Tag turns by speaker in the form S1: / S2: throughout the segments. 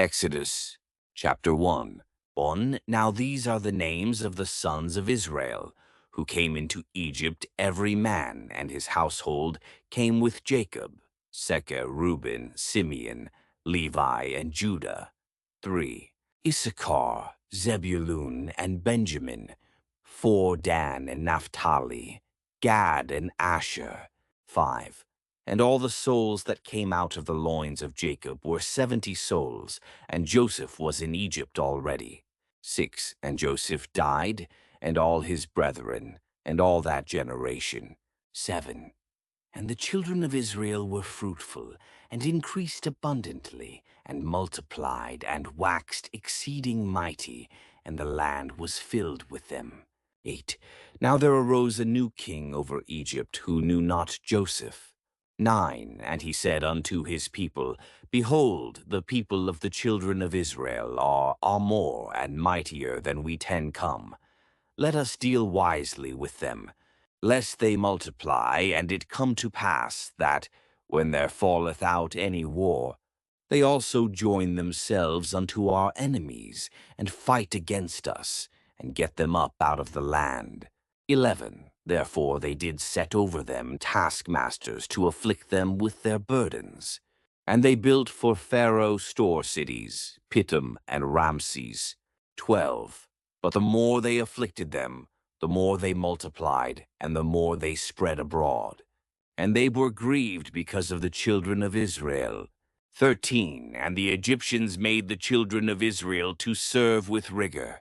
S1: Exodus chapter 1. Now these are the names of the sons of Israel, who came into Egypt. Every man and his household came with Jacob: Secher, Reuben, Simeon, Levi, and Judah. 3. Issachar, Zebulun, and Benjamin. 4. Dan and Naphtali, Gad and Asher. 5. And all the souls that came out of the loins of Jacob were 70 souls, and Joseph was in Egypt already. 6. And Joseph died, and all his brethren, and all that generation. 7. And the children of Israel were fruitful, and increased abundantly, and multiplied, and waxed exceeding mighty, and the land was filled with them. 8. Now there arose a new king over Egypt, who knew not Joseph. 9. And he said unto his people, Behold, the people of the children of Israel are more and mightier than we 10 come. Let us deal wisely with them, lest they multiply, and it come to pass that, when there falleth out any war, they also join themselves unto our enemies, and fight against us, and get them up out of the land. 11. Therefore they did set over them taskmasters to afflict them with their burdens. And they built for Pharaoh store cities, Pithom and Ramses. 12. But the more they afflicted them, the more they multiplied, and the more they spread abroad. And they were grieved because of the children of Israel. 13. And the Egyptians made the children of Israel to serve with rigor.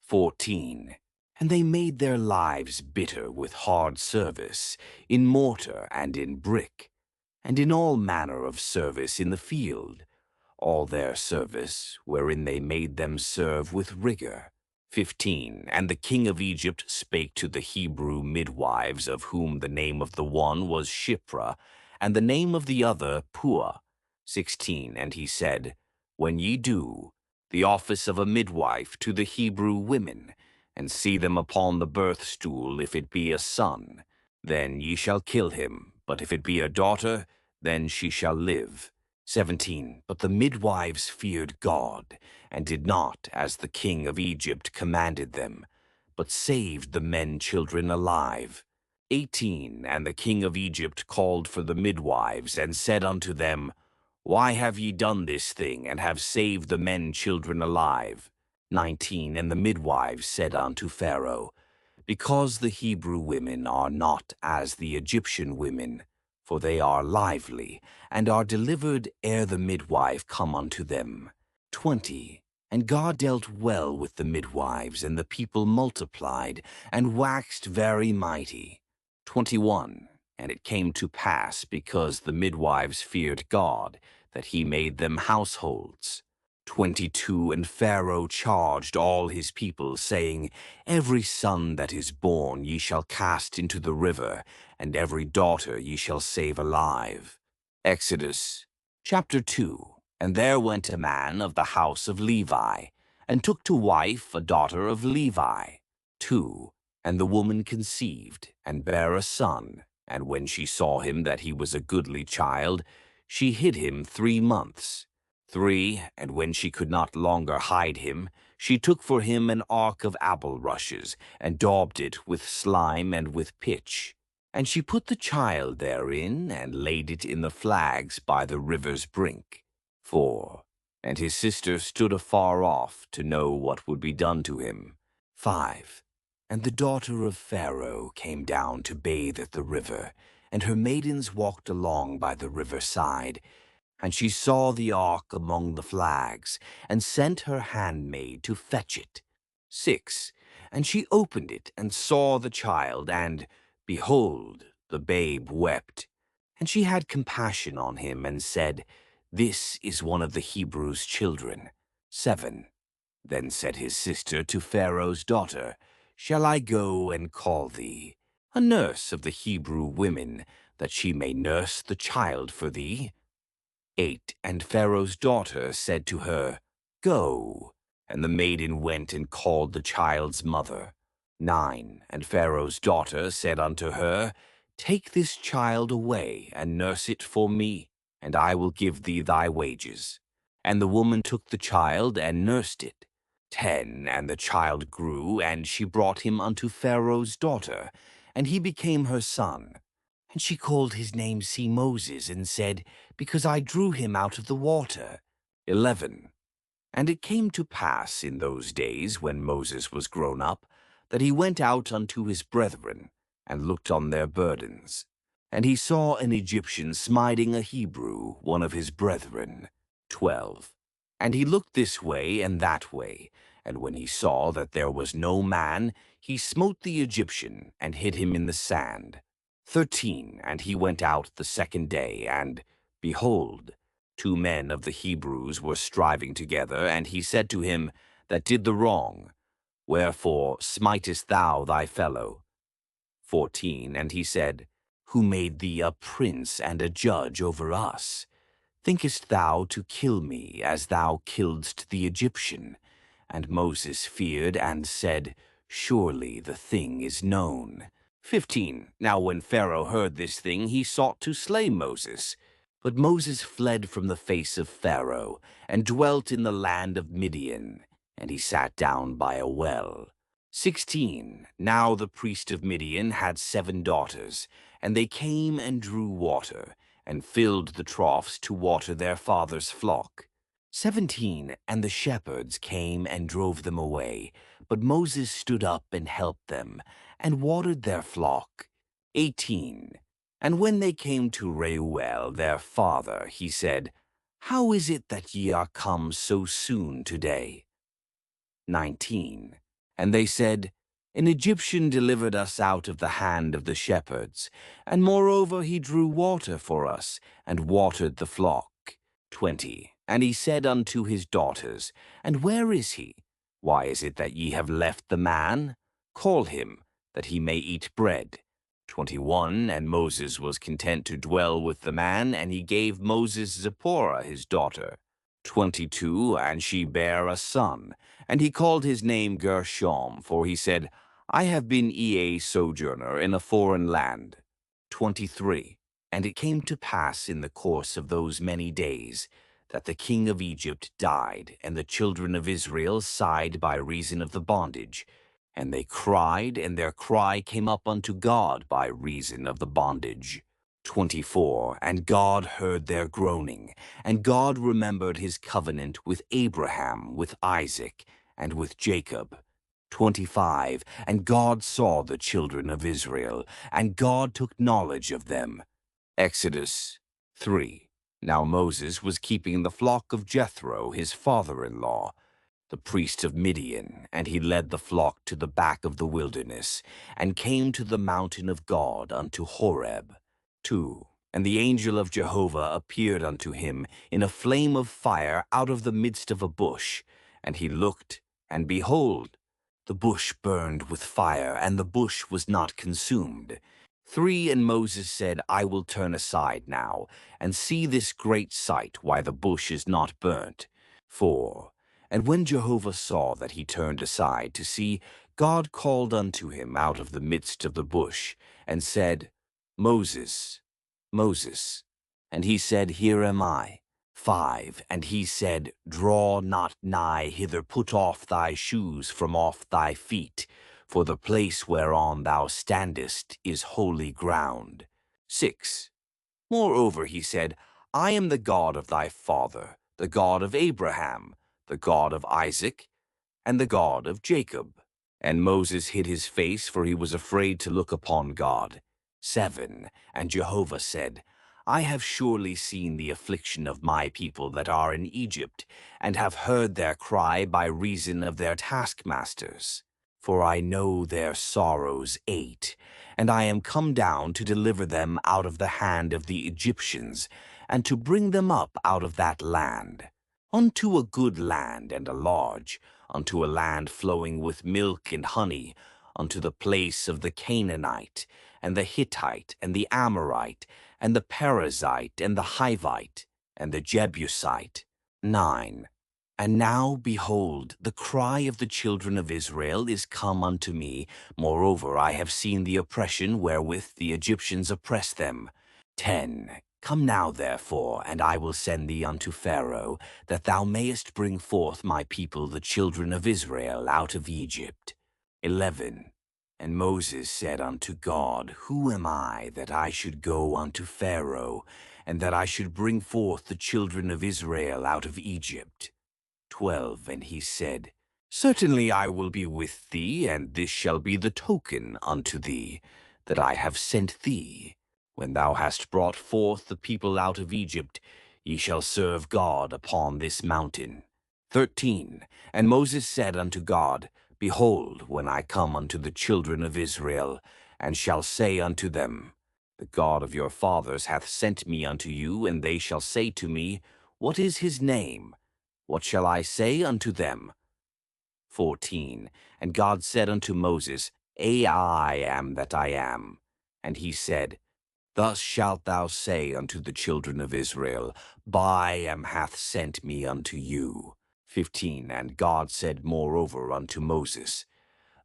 S1: 14. And they made their lives bitter with hard service, in mortar and in brick, and in all manner of service in the field, all their service, wherein they made them serve with rigor. 15. And the king of Egypt spake to the Hebrew midwives, of whom the name of the one was Shiphrah, and the name of the other Puah. 16. And he said, When ye do the office of a midwife to the Hebrew women, and see them upon the birth stool, if it be a son, then ye shall kill him, but if it be a daughter, then she shall live. 17. But the midwives feared God, and did not as the king of Egypt commanded them, but saved the men children alive. 18. And the king of Egypt called for the midwives, and said unto them, Why have ye done this thing, and have saved the men children alive? 19. And the midwives said unto Pharaoh, Because the Hebrew women are not as the Egyptian women, for they are lively, and are delivered ere the midwife come unto them. 20. And God dealt well with the midwives, and the people multiplied, and waxed very mighty. 21. And it came to pass, because the midwives feared God, that he made them households. 22. And Pharaoh charged all his people, saying, Every son that is born ye shall cast into the river, and every daughter ye shall save alive. Exodus chapter 2. And there went a man of the house of Levi, and took to wife a daughter of Levi. 2. And the woman conceived, and bare a son, and when she saw him that he was a goodly child, she hid him 3 months. 3. And when she could not longer hide him, she took for him an ark of apple rushes, and daubed it with slime and with pitch. And she put the child therein, and laid it in the flags by the river's brink. 4. And his sister stood afar off to know what would be done to him. 5. And the daughter of Pharaoh came down to bathe at the river, and her maidens walked along by the river side. And she saw the ark among the flags, and sent her handmaid to fetch it. 6. And she opened it, and saw the child, and, behold, the babe wept. And she had compassion on him, and said, This is one of the Hebrews' children. 7. Then said his sister to Pharaoh's daughter, Shall I go and call thee a nurse of the Hebrew women, that she may nurse the child for thee? 8. And Pharaoh's daughter said to her, Go. And the maiden went and called the child's mother. 9. And Pharaoh's daughter said unto her, Take this child away, and nurse it for me, and I will give thee thy wages. And the woman took the child and nursed it. 10. And the child grew, and she brought him unto Pharaoh's daughter, and he became her son. And she called his name Moses, and said, Because I drew him out of the water. 11. And it came to pass in those days, when Moses was grown up, that he went out unto his brethren, and looked on their burdens. And he saw an Egyptian smiting a Hebrew, one of his brethren. 12. And he looked this way and that way, and when he saw that there was no man, he smote the Egyptian, and hid him in the sand. 13. And he went out the second day, and, behold, 2 men of the Hebrews were striving together, and he said to him that did the wrong, Wherefore smitest thou thy fellow? 14. And he said, Who made thee a prince and a judge over us? Thinkest thou to kill me, as thou killedst the Egyptian? And Moses feared and said, Surely the thing is known. 15. Now when Pharaoh heard this thing, he sought to slay Moses. But Moses fled from the face of Pharaoh, and dwelt in the land of Midian, and he sat down by a well. 16. Now the priest of Midian had 7 daughters, and they came and drew water, and filled the troughs to water their father's flock. 17. And the shepherds came and drove them away, but Moses stood up and helped them, and watered their flock. 18. And when they came to Reuel their father, he said, How is it that ye are come so soon today? 19. And they said, An Egyptian delivered us out of the hand of the shepherds, and moreover he drew water for us, and watered the flock. 20. And he said unto his daughters, And where is he? Why is it that ye have left the man? Call him, that he may eat bread. 21. And Moses was content to dwell with the man, and he gave Moses Zipporah his daughter. 22. And she bare a son, and he called his name Gershom, for he said, I have been a sojourner in a foreign land. 23. And it came to pass in the course of those many days, that the king of Egypt died, and the children of Israel sighed by reason of the bondage. And they cried, and their cry came up unto God by reason of the bondage. 24. And God heard their groaning, and God remembered his covenant with Abraham, with Isaac, and with Jacob. 25. And God saw the children of Israel, and God took knowledge of them. Exodus 3. Now Moses was keeping the flock of Jethro, his father-in-law, the priest of Midian, and he led the flock to the back of the wilderness, and came to the mountain of God unto Horeb. 2. And the angel of Jehovah appeared unto him in a flame of fire out of the midst of a bush. And he looked, and behold, the bush burned with fire, and the bush was not consumed. 3. And Moses said, I will turn aside now, and see this great sight, why the bush is not burnt. 4. And when Jehovah saw that he turned aside to see, God called unto him out of the midst of the bush, and said, Moses, Moses. And he said, Here am I. 5. And he said, Draw not nigh hither, put off thy shoes from off thy feet, for the place whereon thou standest is holy ground. 6. Moreover he said, I am the God of thy father, the God of Abraham, the God of Isaac, and the God of Jacob. And Moses hid his face, for he was afraid to look upon God. 7. And Jehovah said, I have surely seen the affliction of my people that are in Egypt, and have heard their cry by reason of their taskmasters. For I know their sorrows 8, and I am come down to deliver them out of the hand of the Egyptians, and to bring them up out of that land, unto a good land and a large, unto a land flowing with milk and honey, unto the place of the Canaanite, and the Hittite, and the Amorite, and the Perizzite, and the Hivite, and the Jebusite. 9. And now, behold, the cry of the children of Israel is come unto me. Moreover, I have seen the oppression wherewith the Egyptians oppress them. 10. Come now, therefore, and I will send thee unto Pharaoh, that thou mayest bring forth my people the children of Israel out of Egypt. 11. And Moses said unto God, Who am I, that I should go unto Pharaoh, and that I should bring forth the children of Israel out of Egypt? 12. And he said, Certainly I will be with thee, and this shall be the token unto thee, that I have sent thee. When thou hast brought forth the people out of Egypt, ye shall serve God upon this mountain. 13. And Moses said unto God, Behold, when I come unto the children of Israel, and shall say unto them, The God of your fathers hath sent me unto you, and they shall say to me, What is his name? What shall I say unto them? 14. And God said unto Moses, I am that I am. And he said, Thus shalt thou say unto the children of Israel, By hath sent me unto you. 15. And God said moreover unto Moses,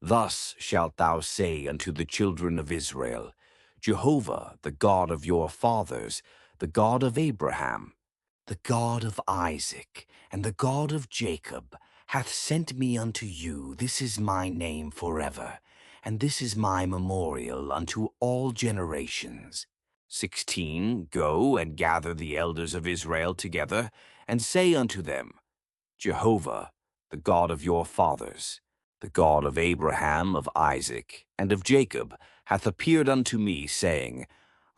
S1: Thus shalt thou say unto the children of Israel, Jehovah, the God of your fathers, the God of Abraham, the God of Isaac, and the God of Jacob, hath sent me unto you. This is my name forever, and this is my memorial unto all generations. 16. Go and gather the elders of Israel together, and say unto them, Jehovah, the God of your fathers, the God of Abraham, of Isaac, and of Jacob, hath appeared unto me, saying,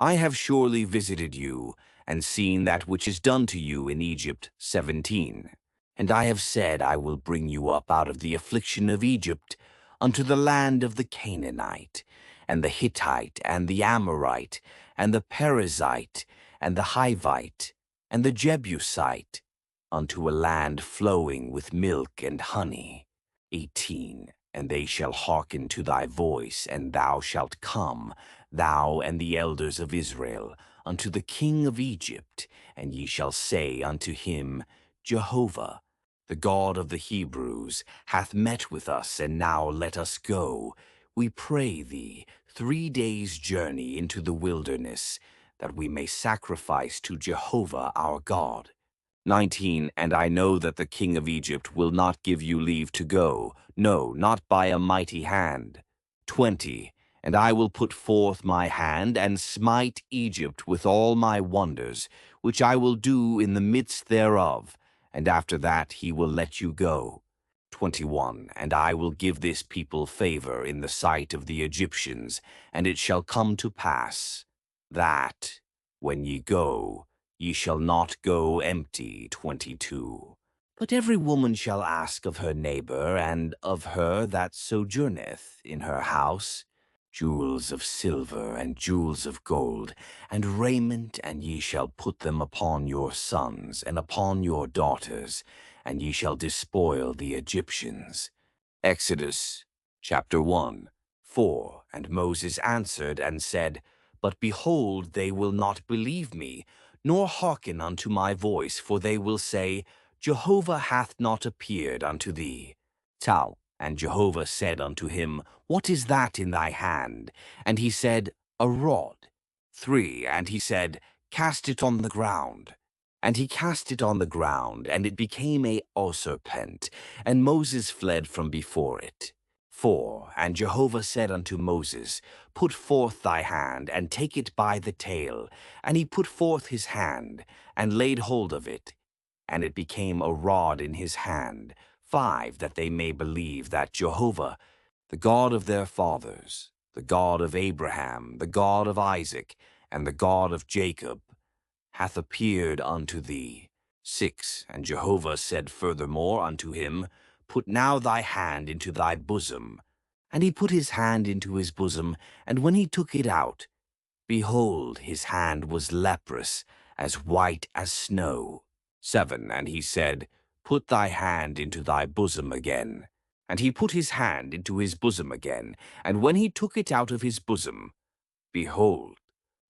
S1: I have surely visited you, and seen that which is done to you in Egypt. 17. And I have said, I will bring you up out of the affliction of Egypt, unto the land of the Canaanite, and the Hittite, and the Amorite, and the Perizzite, and the Hivite, and the Jebusite, unto a land flowing with milk and honey. 18. And they shall hearken to thy voice, and thou shalt come, thou and the elders of Israel, unto the king of Egypt, and ye shall say unto him, Jehovah, the God of the Hebrews, hath met with us, and now let us go, we pray thee, 3 days' journey into the wilderness, that we may sacrifice to Jehovah our God. 19. And I know that the king of Egypt will not give you leave to go, no, not by a mighty hand. 20. And I will put forth my hand, and smite Egypt with all my wonders, which I will do in the midst thereof, and after that he will let you go. 21. And I will give this people favor in the sight of the Egyptians, and it shall come to pass, that, when ye go, ye shall not go empty. 22. But every woman shall ask of her neighbor, and of her that sojourneth in her house, jewels of silver and jewels of gold, and raiment, and ye shall put them upon your sons and upon your daughters, and ye shall despoil the Egyptians. Exodus chapter 1, 4. And Moses answered and said, But behold, they will not believe me, nor hearken unto my voice, for they will say, Jehovah hath not appeared unto thee. Tal. And Jehovah said unto him, What is that in thy hand? And he said, A rod. 3. And he said, Cast it on the ground. And he cast it on the ground, and it became a serpent, and Moses fled from before it. 4. And Jehovah said unto Moses, Put forth thy hand, and take it by the tail. And he put forth his hand, and laid hold of it, and it became a rod in his hand. 5. That they may believe that Jehovah, the God of their fathers, the God of Abraham, the God of Isaac, and the God of Jacob, hath appeared unto thee. 6. And Jehovah said furthermore unto him, Put now thy hand into thy bosom. And he put his hand into his bosom, and when he took it out, behold, his hand was leprous, as white as snow. 7. And he said, Put thy hand into thy bosom again. And he put his hand into his bosom again, and when he took it out of his bosom, behold,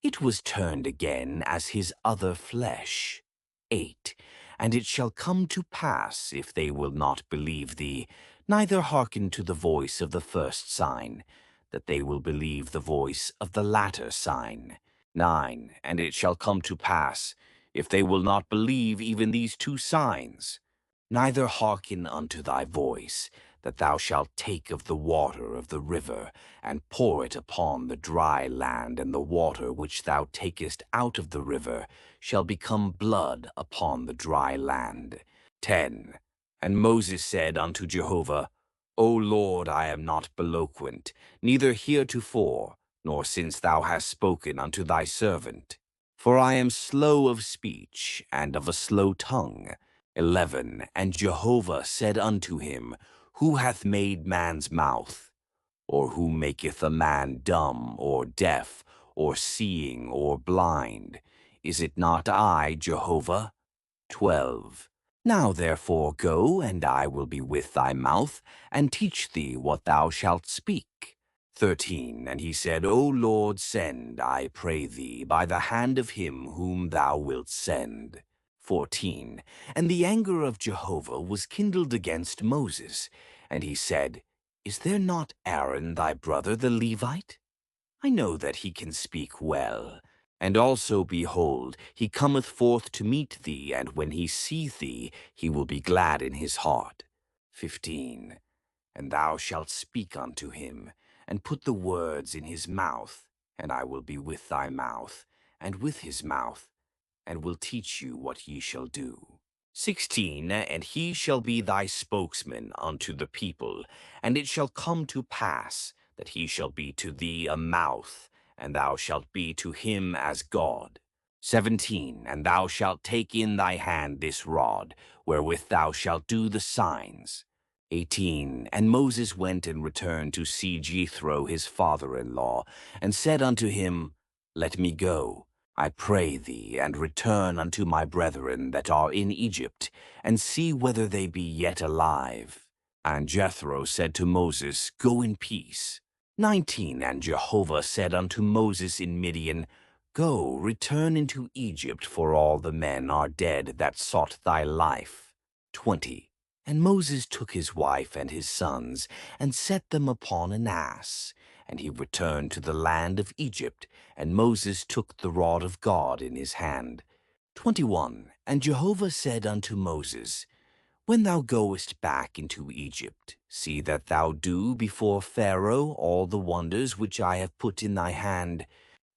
S1: it was turned again as his other flesh. 8. And it shall come to pass, if they will not believe thee, neither hearken to the voice of the first sign, that they will believe the voice of the latter sign. 9. And it shall come to pass, if they will not believe even these 2 signs, neither hearken unto thy voice, that thou shalt take of the water of the river, and pour it upon the dry land, and the water which thou takest out of the river shall become blood upon the dry land. 10. And Moses said unto Jehovah, O Lord, I am not beloquent, neither heretofore, nor since thou hast spoken unto thy servant. For I am slow of speech, and of a slow tongue. 11. And Jehovah said unto him, Who hath made man's mouth? Or who maketh a man dumb, or deaf, or seeing, or blind? Is it not I, Jehovah? 12. Now therefore go, and I will be with thy mouth, and teach thee what thou shalt speak. 13. And he said, O Lord, send, I pray thee, by the hand of him whom thou wilt send. 14. And the anger of Jehovah was kindled against Moses, and he said, Is there not Aaron thy brother the Levite? I know that he can speak well. And also, behold, he cometh forth to meet thee, and when he seeth thee, he will be glad in his heart. 15. And thou shalt speak unto him, and put the words in his mouth, and I will be with thy mouth, and with his mouth, and will teach you what ye shall do. 16. And he shall be thy spokesman unto the people, and it shall come to pass that he shall be to thee a mouth, and thou shalt be to him as God. 17. And thou shalt take in thy hand this rod, wherewith thou shalt do the signs. 18. And Moses went and returned to see Jethro his father-in-law, and said unto him, Let me go, I pray thee, and return unto my brethren that are in Egypt, and see whether they be yet alive. And Jethro said to Moses, Go in peace. 19. And Jehovah said unto Moses in Midian, Go, return into Egypt, for all the men are dead that sought thy life. 20. And Moses took his wife and his sons, and set them upon an ass, and he returned to the land of Egypt, and Moses took the rod of God in his hand. 21. And Jehovah said unto Moses, When thou goest back into Egypt, see that thou do before Pharaoh all the wonders which I have put in thy hand.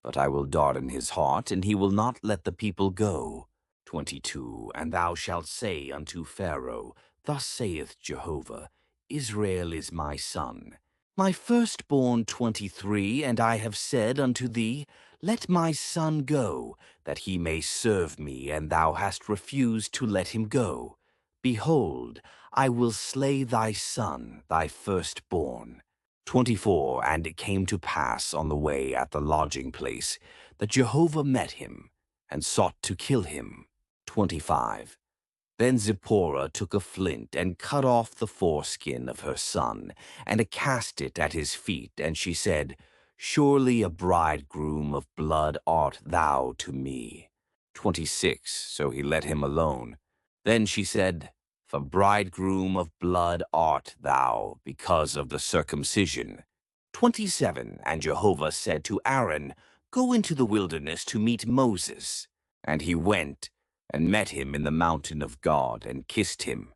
S1: But I will darken his heart, and he will not let the people go. 22. And thou shalt say unto Pharaoh, Thus saith Jehovah, Israel is my son, my firstborn. 23. And I have said unto thee, Let my son go, that he may serve me, and thou hast refused to let him go. Behold, I will slay thy son, thy firstborn. 24. And it came to pass on the way at the lodging place, that Jehovah met him, and sought to kill him. 25. Then Zipporah took a flint, and cut off the foreskin of her son, and cast it at his feet, and she said, Surely a bridegroom of blood art thou to me. 26. So he let him alone. Then she said, The bridegroom of blood art thou, because of the circumcision. 27. And Jehovah said to Aaron, Go into the wilderness to meet Moses. And he went, and met him in the mountain of God, and kissed him.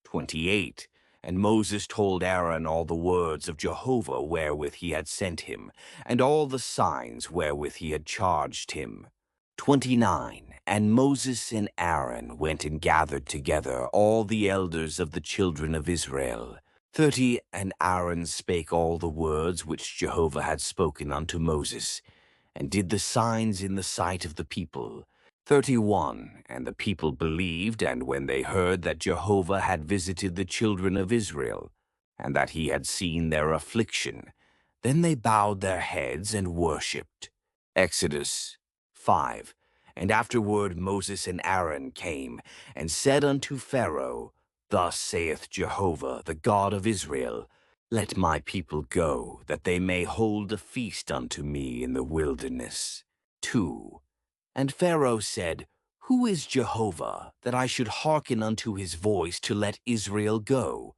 S1: 28. And Moses told Aaron all the words of Jehovah wherewith he had sent him, and all the signs wherewith he had charged him. 29. And Moses and Aaron went and gathered together all the elders of the children of Israel. 30. And Aaron spake all the words which Jehovah had spoken unto Moses, and did the signs in the sight of the people. 31. And the people believed, and when they heard that Jehovah had visited the children of Israel, and that he had seen their affliction, then they bowed their heads and worshipped. Exodus 5. And afterward Moses and Aaron came, and said unto Pharaoh, Thus saith Jehovah, the God of Israel, Let my people go, that they may hold a feast unto me in the wilderness. 2. And Pharaoh said, Who is Jehovah, that I should hearken unto his voice to let Israel go?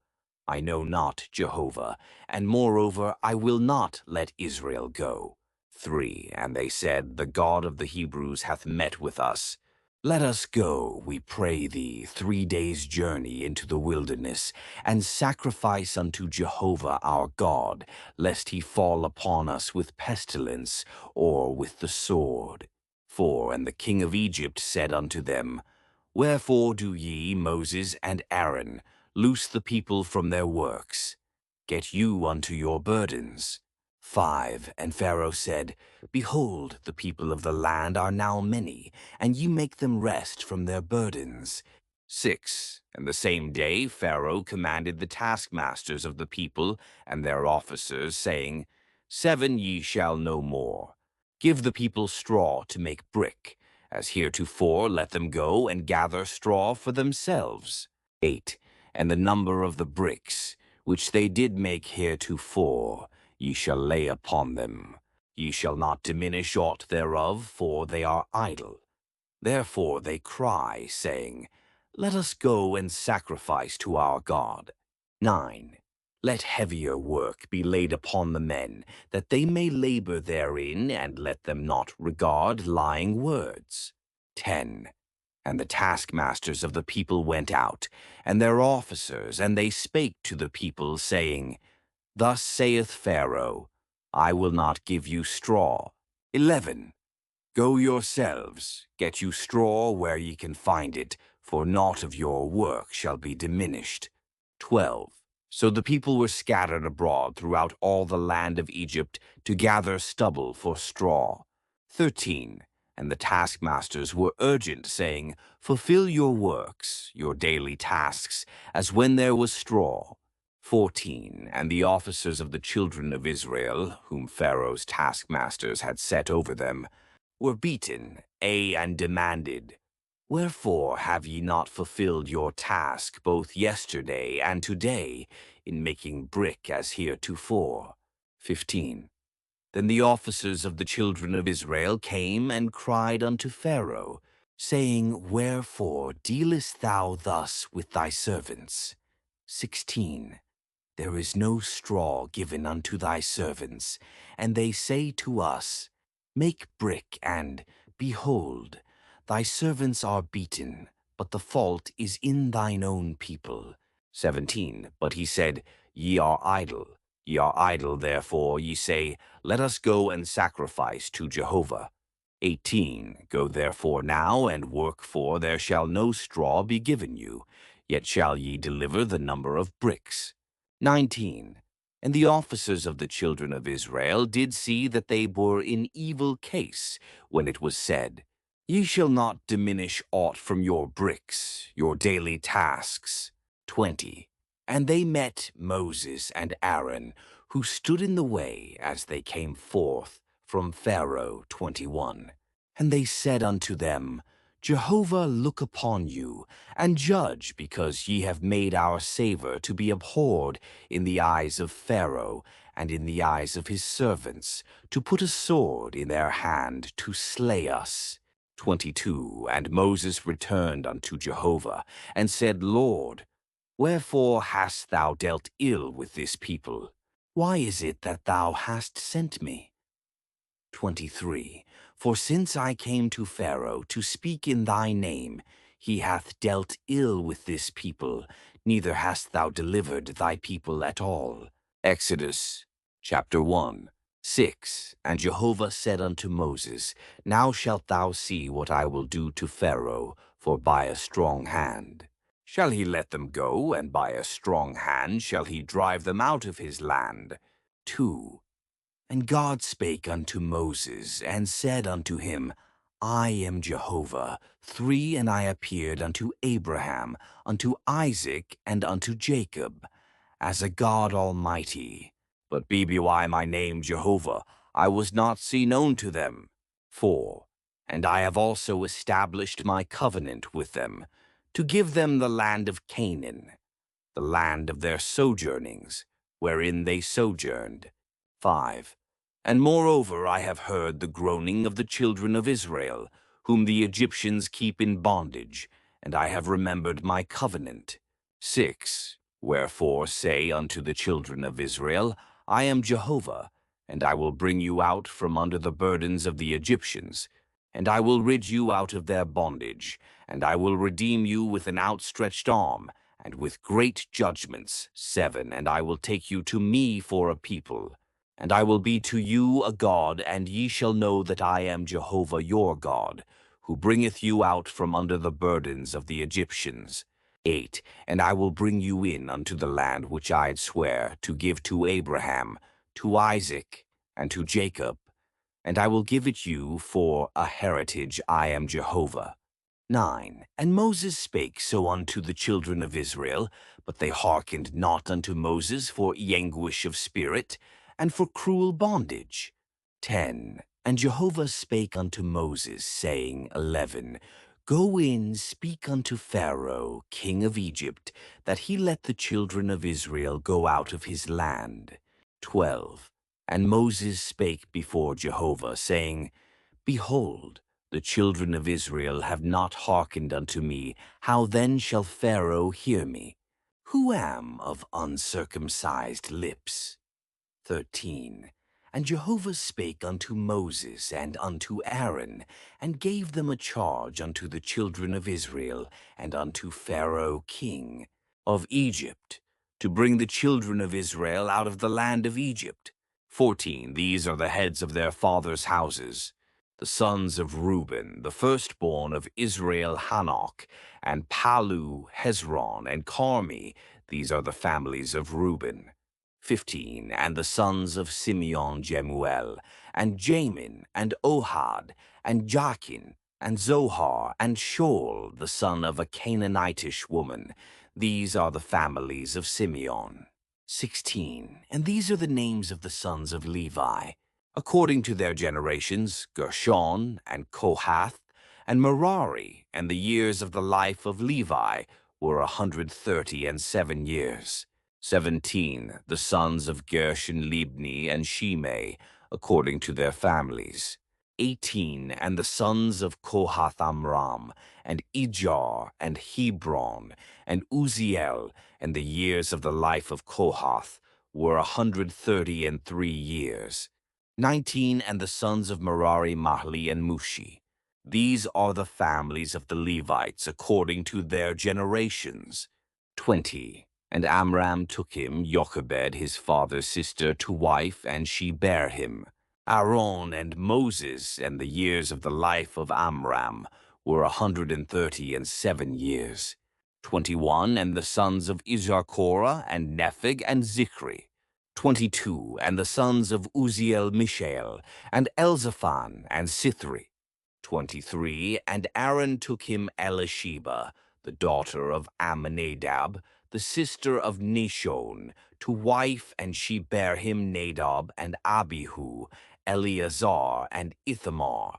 S1: I know not Jehovah, and moreover I will not let Israel go. 3. And they said, The God of the Hebrews hath met with us. Let us go, we pray thee, 3 days' journey into the wilderness, and sacrifice unto Jehovah our God, lest he fall upon us with pestilence, or with the sword. 4. And the king of Egypt said unto them, Wherefore do ye, Moses and Aaron, loose the people from their works? Get you unto your burdens. 5. And Pharaoh said, Behold, the people of the land are now many, and ye make them rest from their burdens. 6. And the same day Pharaoh commanded the taskmasters of the people and their officers, saying, 7 ye shall no more. Give the people straw to make brick. As heretofore let them go and gather straw for themselves. 8. And the number of the bricks, which they did make heretofore, ye shall lay upon them. Ye shall not diminish aught thereof, for they are idle. Therefore they cry, saying, Let us go and sacrifice to our God. 9. Let heavier work be laid upon the men, that they may labor therein, and let them not regard lying words. 10. And the taskmasters of the people went out, and their officers, and they spake to the people, saying, Thus saith Pharaoh, I will not give you straw. 11. Go yourselves, get you straw where ye can find it, for naught of your work shall be diminished. 12. So the people were scattered abroad throughout all the land of Egypt to gather stubble for straw. 13. And the taskmasters were urgent, saying, Fulfill your works, your daily tasks, as when there was straw. 14. And the officers of the children of Israel, whom Pharaoh's taskmasters had set over them, were beaten, and demanded, Wherefore have ye not fulfilled your task both yesterday and today in making brick as heretofore? 15. Then the officers of the children of Israel came and cried unto Pharaoh, saying, Wherefore dealest thou thus with thy servants? 16. There is no straw given unto thy servants, and they say to us, Make brick, and, behold, thy servants are beaten, but the fault is in thine own people. 17. But he said, Ye are idle. Ye are idle, therefore ye say, Let us go and sacrifice to Jehovah. 18. Go therefore now and work, for there shall no straw be given you, yet shall ye deliver the number of bricks. 19. And the officers of the children of Israel did see that they were in evil case, when it was said, Ye shall not diminish aught from your bricks, your daily tasks. 20. And they met Moses and Aaron, who stood in the way as they came forth from Pharaoh. 21. And they said unto them, Jehovah look upon you, and judge, because ye have made our savor to be abhorred in the eyes of Pharaoh, and in the eyes of his servants, to put a sword in their hand to slay us. 22. And Moses returned unto Jehovah, and said, Lord, wherefore hast thou dealt ill with this people? Why is it that thou hast sent me? 23. For since I came to Pharaoh to speak in thy name, he hath dealt ill with this people, neither hast thou delivered thy people at all. Exodus chapter 1. 6. And Jehovah said unto Moses, Now shalt thou see what I will do to Pharaoh, for by a strong hand shall he let them go, and by a strong hand shall he drive them out of his land. 2. And God spake unto Moses, and said unto him, I am Jehovah. 3. And I appeared unto Abraham, unto Isaac, and unto Jacob, as a God Almighty. But be my name Jehovah, I was not seen known to them. 4. And I have also established my covenant with them, to give them the land of Canaan, the land of their sojournings, wherein they sojourned. 5. And moreover I have heard the groaning of the children of Israel, whom the Egyptians keep in bondage, and I have remembered my covenant. 6. Wherefore say unto the children of Israel, I am Jehovah, and I will bring you out from under the burdens of the Egyptians, and I will rid you out of their bondage, and I will redeem you with an outstretched arm, and with great judgments. 7. And I will take you to me for a people, and I will be to you a God, and ye shall know that I am Jehovah your God, who bringeth you out from under the burdens of the Egyptians. 8. And I will bring you in unto the land which I swear to give to Abraham, to Isaac, and to Jacob, and I will give it you for a heritage. I am Jehovah. 9. And Moses spake so unto the children of Israel, but they hearkened not unto Moses for anguish of spirit, and for cruel bondage. 10. And Jehovah spake unto Moses, saying, 11. Go in, speak unto Pharaoh, king of Egypt, that he let the children of Israel go out of his land. 12. And Moses spake before Jehovah, saying, Behold, the children of Israel have not hearkened unto me. How then shall Pharaoh hear me, who am of uncircumcised lips? 13. And Jehovah spake unto Moses and unto Aaron, and gave them a charge unto the children of Israel, and unto Pharaoh king of Egypt, to bring the children of Israel out of the land of Egypt. 14. These are the heads of their fathers' houses. The sons of Reuben, the firstborn of Israel, Hanok, and Palu, Hezron, and Carmi. These are the families of Reuben. 15. And the sons of Simeon, Jemuel, and Jamin, and Ohad, and Jachin, and Zohar, and Shaul, the son of a Canaanitish woman. These are the families of Simeon. 16. And these are the names of the sons of Levi, according to their generations, Gershon, and Kohath, and Merari. And the years of the life of Levi were 137 years. 17. The sons of Gershon, Libni, and Shimei, according to their families. 18. And the sons of Kohath Amram, and Ijar, and Hebron, and Uziel, and the years of the life of Kohath were 133 years. 19. And the sons of Merari, Mahli, and Mushi. These are the families of the Levites according to their generations. 20. And Amram took him, Jochebed, his father's sister, to wife, and she bare him. Aaron and Moses, and the years of the life of Amram were 137 years. 21. And the sons of Izarkorah, and Nepheg, and Zichri. 22. And the sons of Uziel, Mishael, and Elzaphan, and Sithri. 23. And Aaron took him Elisheba, the daughter of Amminadab, the sister of Nishon, to wife, and she bare him Nadab, and Abihu, Eleazar, and Ithamar.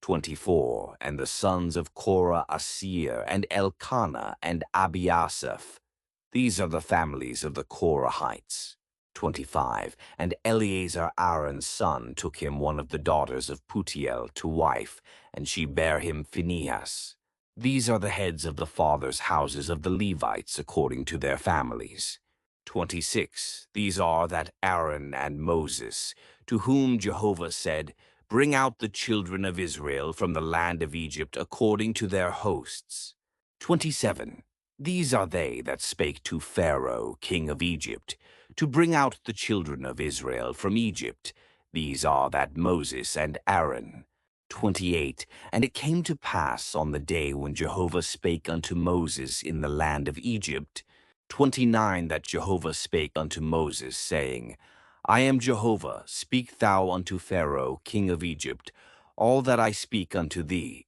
S1: 24. And the sons of Korah, Asir, and Elkanah, and Abiasaph. These are the families of the Korahites. 25. And Eleazar, Aaron's son, took him one of the daughters of Putiel to wife, and she bare him Phinehas. These are the heads of the fathers' houses of the Levites according to their families. 26. These are that Aaron and Moses, to whom Jehovah said, Bring out the children of Israel from the land of Egypt according to their hosts. 27. These are they that spake to Pharaoh, king of Egypt, to bring out the children of Israel from Egypt. These are that Moses and Aaron. 28. And it came to pass on the day when Jehovah spake unto Moses in the land of Egypt. 29. That Jehovah spake unto Moses, saying, I am Jehovah, speak thou unto Pharaoh, king of Egypt, all that I speak unto thee.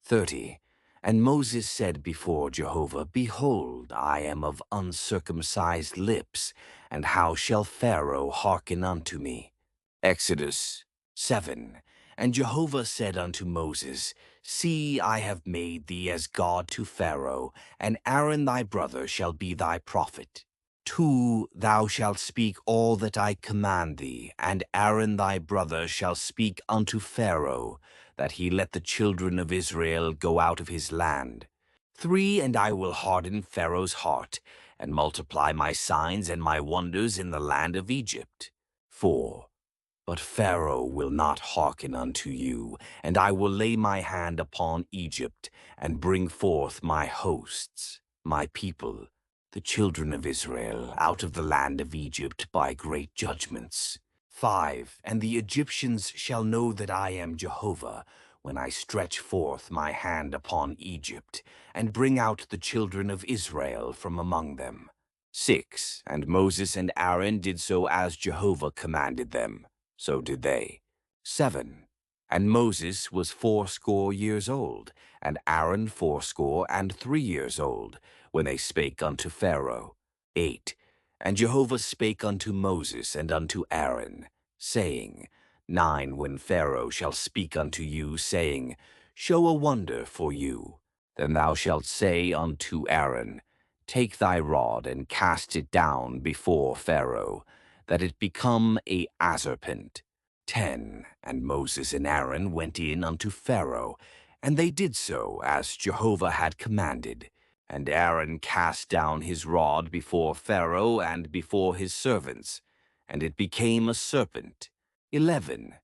S1: 30. And Moses said before Jehovah, Behold, I am of uncircumcised lips, and how shall Pharaoh hearken unto me? Exodus 7. And Jehovah said unto Moses, See, I have made thee as God to Pharaoh, and Aaron thy brother shall be thy prophet. 2. Thou shalt speak all that I command thee, and Aaron thy brother shall speak unto Pharaoh, that he let the children of Israel go out of his land. 3. And I will harden Pharaoh's heart, and multiply my signs and my wonders in the land of Egypt. 4. But Pharaoh will not hearken unto you, and I will lay my hand upon Egypt, and bring forth my hosts, my people, the children of Israel, out of the land of Egypt by great judgments. 5. And the Egyptians shall know that I am Jehovah, when I stretch forth my hand upon Egypt, and bring out the children of Israel from among them. 6. And Moses and Aaron did so as Jehovah commanded them. So did they. 7. And Moses was 80 years old, and Aaron 83 years old, when they spake unto Pharaoh. 8. And Jehovah spake unto Moses and unto Aaron, saying, 9. When Pharaoh shall speak unto you, saying, Show a wonder for you, then thou shalt say unto Aaron, Take thy rod and cast it down before Pharaoh, that it become a serpent. 10. And Moses and Aaron went in unto Pharaoh, and they did so as Jehovah had commanded. And Aaron cast down his rod before Pharaoh and before his servants, and it became a serpent. 11.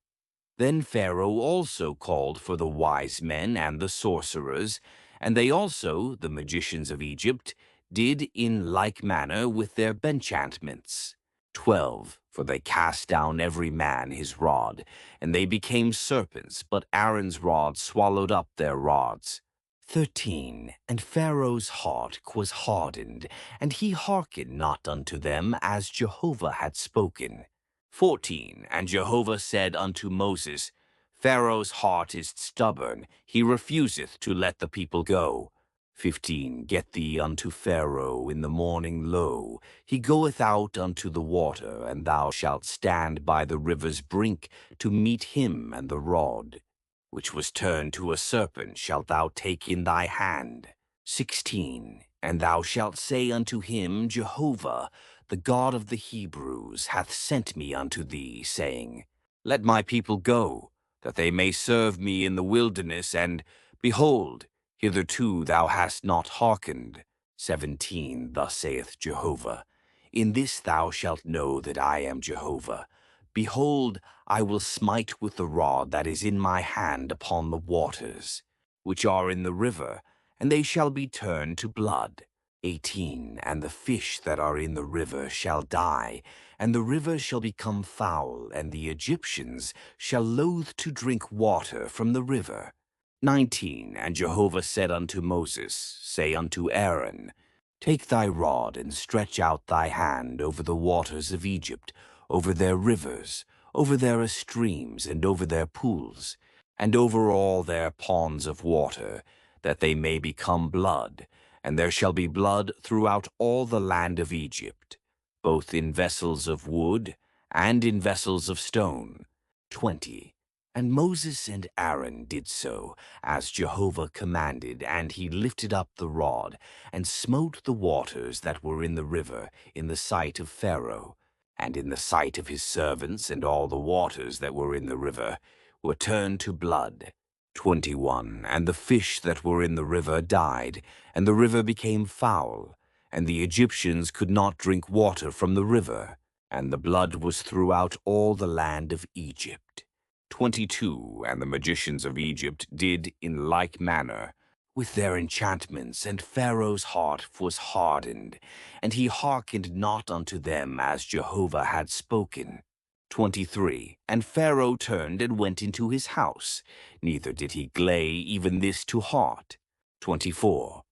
S1: Then Pharaoh also called for the wise men and the sorcerers, and they also, the magicians of Egypt, did in like manner with their enchantments. 12. For they cast down every man his rod, and they became serpents, but Aaron's rod swallowed up their rods. 13. And Pharaoh's heart was hardened, and he hearkened not unto them as Jehovah had spoken. 14. And Jehovah said unto Moses, Pharaoh's heart is stubborn, he refuseth to let the people go. 15. Get thee unto Pharaoh in the morning, lo, he goeth out unto the water, and thou shalt stand by the river's brink to meet him, and the rod, which was turned to a serpent, shalt thou take in thy hand. 16. And thou shalt say unto him, Jehovah, the God of the Hebrews, hath sent me unto thee, saying, Let my people go, that they may serve me in the wilderness, and, behold, hitherto thou hast not hearkened. 17. Thus saith Jehovah, In this thou shalt know that I am Jehovah. Behold, I will smite with the rod that is in my hand upon the waters, which are in the river, and they shall be turned to blood. 18. And the fish that are in the river shall die, and the river shall become foul, and the Egyptians shall loathe to drink water from the river. 19. And Jehovah said unto Moses, Say unto Aaron, Take thy rod, and stretch out thy hand over the waters of Egypt, over their rivers, over their streams, and over their pools, and over all their ponds of water, that they may become blood, and there shall be blood throughout all the land of Egypt, both in vessels of wood and in vessels of stone. 20. And Moses and Aaron did so, as Jehovah commanded, and he lifted up the rod, and smote the waters that were in the river in the sight of Pharaoh, and in the sight of his servants, and all the waters that were in the river were turned to blood. 21. And the fish that were in the river died, and the river became foul, and the Egyptians could not drink water from the river, and the blood was throughout all the land of Egypt. 22. And the magicians of Egypt did in like manner with their enchantments, and Pharaoh's heart was hardened, and he hearkened not unto them as Jehovah had spoken. 23. And Pharaoh turned and went into his house, neither did he lay even this to heart. 24.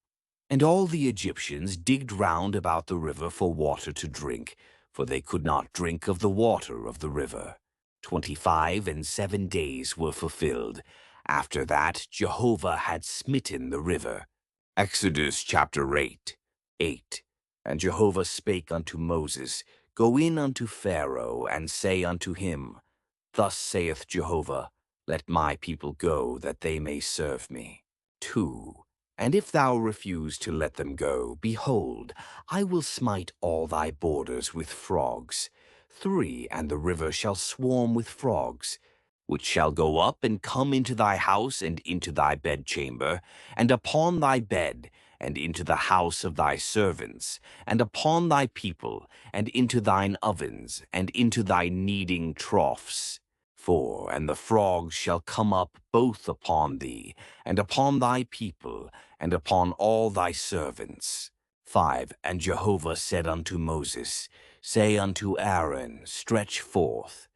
S1: And all the Egyptians digged round about the river for water to drink, for they could not drink of the water of the river. 25. And 7 days were fulfilled. After that Jehovah had smitten the river. Exodus chapter 8. 8. And Jehovah spake unto Moses, Go in unto Pharaoh, and say unto him, Thus saith Jehovah, Let my people go, that they may serve me. 2. And if thou refuse to let them go, behold, I will smite all thy borders with frogs. 3. And the river shall swarm with frogs, which shall go up and come into thy house and into thy bedchamber, and upon thy bed, and into the house of thy servants, and upon thy people, and into thine ovens, and into thy kneading troughs. 4. And the frogs shall come up both upon thee, and upon thy people, and upon all thy servants. 5. And Jehovah said unto Moses, Say unto Aaron, Stretch forth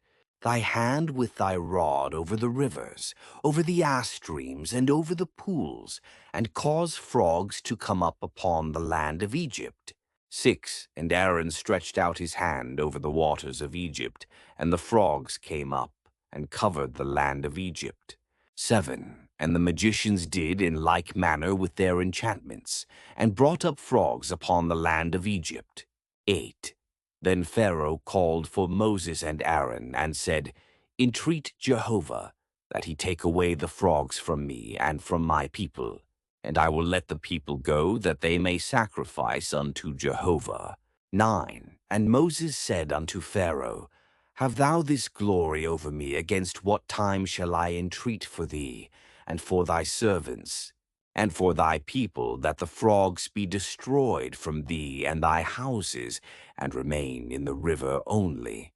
S1: thy hand with thy rod over the rivers, over the ass streams, and over the pools, and cause frogs to come up upon the land of Egypt. 6. And Aaron stretched out his hand over the waters of Egypt, and the frogs came up, and covered the land of Egypt. 7. And the magicians did in like manner with their enchantments, and brought up frogs upon the land of Egypt. 8. Then Pharaoh called for Moses and Aaron, and said, Entreat Jehovah, that he take away the frogs from me and from my people, and I will let the people go, that they may sacrifice unto Jehovah. 9. And Moses said unto Pharaoh, Have thou this glory over me, against what time shall I entreat for thee, and for thy servants, and for thy people, that the frogs be destroyed from thee and thy houses, and remain in the river only?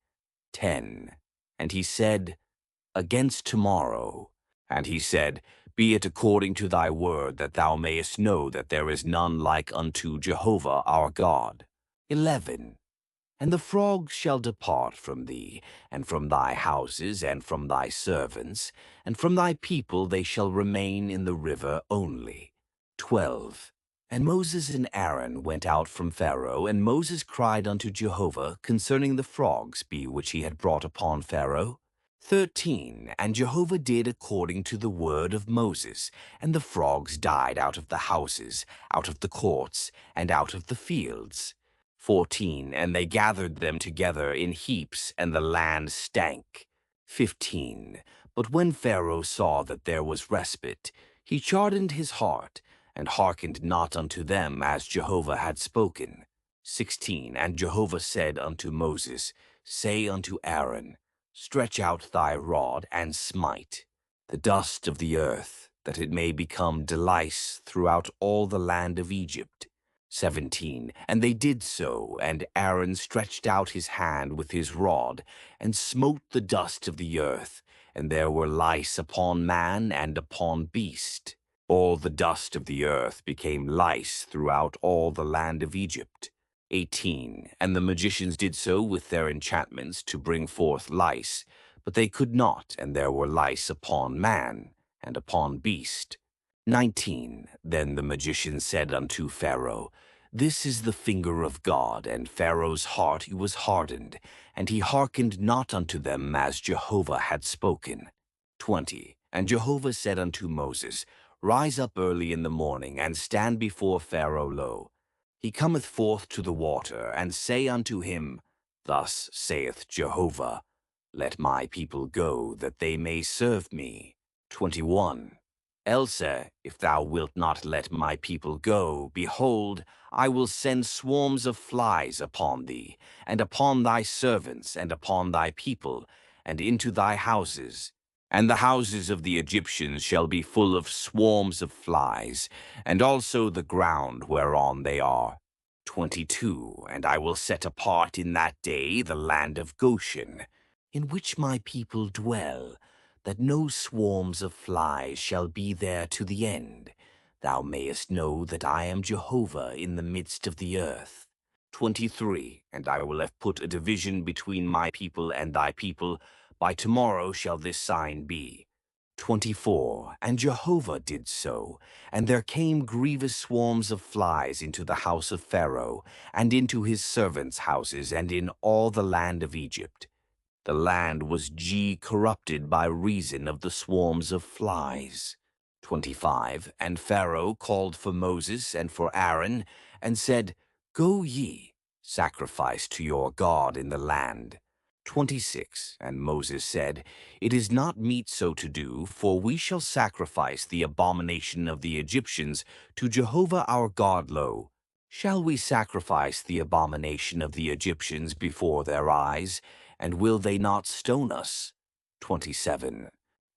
S1: 10. And he said, Against tomorrow. And he said, Be it according to thy word, that thou mayest know that there is none like unto Jehovah our God. 11. And the frogs shall depart from thee, and from thy houses, and from thy servants, and from thy people they shall remain in the river only. 12. And Moses and Aaron went out from Pharaoh, and Moses cried unto Jehovah concerning the frogs which he had brought upon Pharaoh. 13. And Jehovah did according to the word of Moses, and the frogs died out of the houses, out of the courts, and out of the fields. 14. And they gathered them together in heaps, and the land stank. 15. But when Pharaoh saw that there was respite, he hardened his heart, and hearkened not unto them as Jehovah had spoken. 16. And Jehovah said unto Moses, Say unto Aaron, Stretch out thy rod, and smite the dust of the earth, that it may become delice throughout all the land of Egypt. 17. And they did so, and Aaron stretched out his hand with his rod, and smote the dust of the earth, and there were lice upon man and upon beast. All the dust of the earth became lice throughout all the land of Egypt. 18. And the magicians did so with their enchantments to bring forth lice, but they could not, and there were lice upon man and upon beast. 19. Then the magician said unto Pharaoh, This is the finger of God. And Pharaoh's heart was hardened, and he hearkened not unto them as Jehovah had spoken. 20. And Jehovah said unto Moses, Rise up early in the morning, and stand before Pharaoh. Lo, he cometh forth to the water, and say unto him, Thus saith Jehovah, Let my people go, that they may serve me. 21. Else, if thou wilt not let my people go, behold, I will send swarms of flies upon thee, and upon thy servants, and upon thy people, and into thy houses. And the houses of the Egyptians shall be full of swarms of flies, and also the ground whereon they are. 22. And I will set apart in that day the land of Goshen, in which my people dwell, that no swarms of flies shall be there to the end. Thou mayest know that I am Jehovah in the midst of the earth. 23. And I will have put a division between my people and thy people. By tomorrow shall this sign be. 24. And Jehovah did so, and there came grievous swarms of flies into the house of Pharaoh, and into his servants' houses, and in all the land of Egypt. The land was corrupted by reason of the swarms of flies. 25. And Pharaoh called for Moses and for Aaron, and said, Go ye, sacrifice to your God in the land. 26. And Moses said, It is not meet so to do, for we shall sacrifice the abomination of the Egyptians to Jehovah our God. Lo, shall we sacrifice the abomination of the Egyptians before their eyes, and will they not stone us? 27.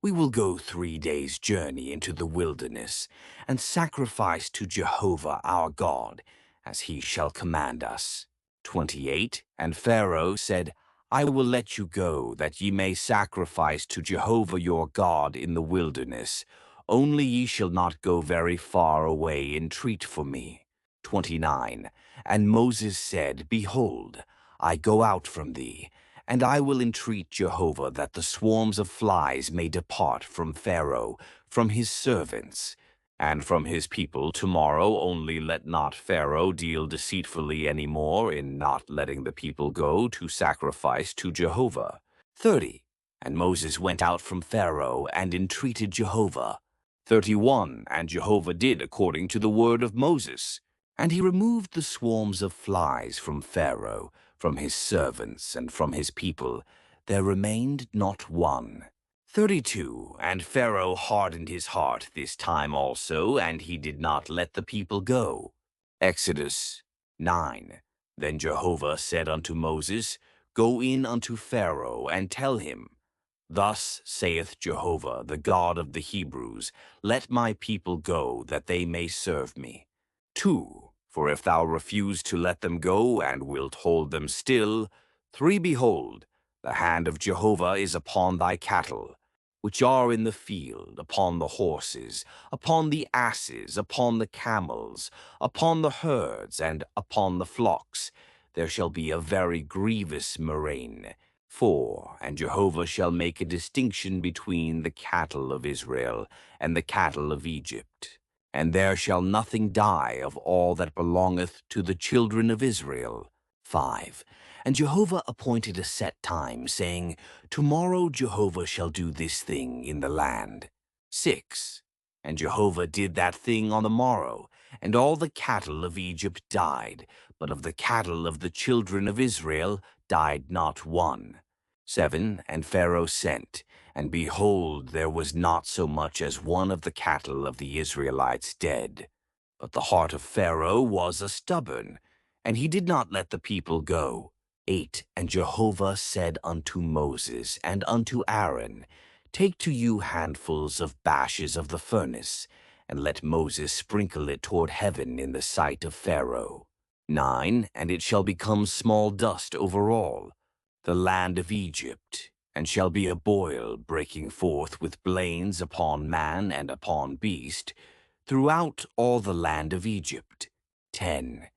S1: We will go 3 days' journey into the wilderness, and sacrifice to Jehovah our God, as he shall command us. 28. And Pharaoh said, I will let you go, that ye may sacrifice to Jehovah your God in the wilderness. Only ye shall not go very far away, entreat for me. 29. And Moses said, Behold, I go out from thee, and I will entreat Jehovah that the swarms of flies may depart from Pharaoh, from his servants, and from his people tomorrow. Only let not Pharaoh deal deceitfully any more in not letting the people go to sacrifice to Jehovah. 30. And Moses went out from Pharaoh and entreated Jehovah. 31. And Jehovah did according to the word of Moses. And he removed the swarms of flies from Pharaoh, from his servants, and from his people. There remained not one. 32. And Pharaoh hardened his heart this time also, and he did not let the people go. Exodus 9. Then Jehovah said unto Moses, Go in unto Pharaoh, and tell him, Thus saith Jehovah, the God of the Hebrews, Let my people go, that they may serve me. 2. For if thou refuse to let them go, and wilt hold them still. 3. Behold, the hand of Jehovah is upon thy cattle, which are in the field, upon the horses, upon the asses, upon the camels, upon the herds, and upon the flocks. There shall be a very grievous murrain. 4. And Jehovah shall make a distinction between the cattle of Israel and the cattle of Egypt. And there shall nothing die of all that belongeth to the children of Israel. 5. And Jehovah appointed a set time, saying, Tomorrow Jehovah shall do this thing in the land. 6. And Jehovah did that thing on the morrow, and all the cattle of Egypt died, but of the cattle of the children of Israel died not one. 7. And Pharaoh sent, and behold, there was not so much as one of the cattle of the Israelites dead. But the heart of Pharaoh was a stubborn, and he did not let the people go. 8. And Jehovah said unto Moses and unto Aaron, Take to you handfuls of bashes of the furnace, and let Moses sprinkle it toward heaven in the sight of Pharaoh. 9. And it shall become small dust over all the land of Egypt, and shall be a boil breaking forth with blains upon man and upon beast, throughout all the land of Egypt. 10.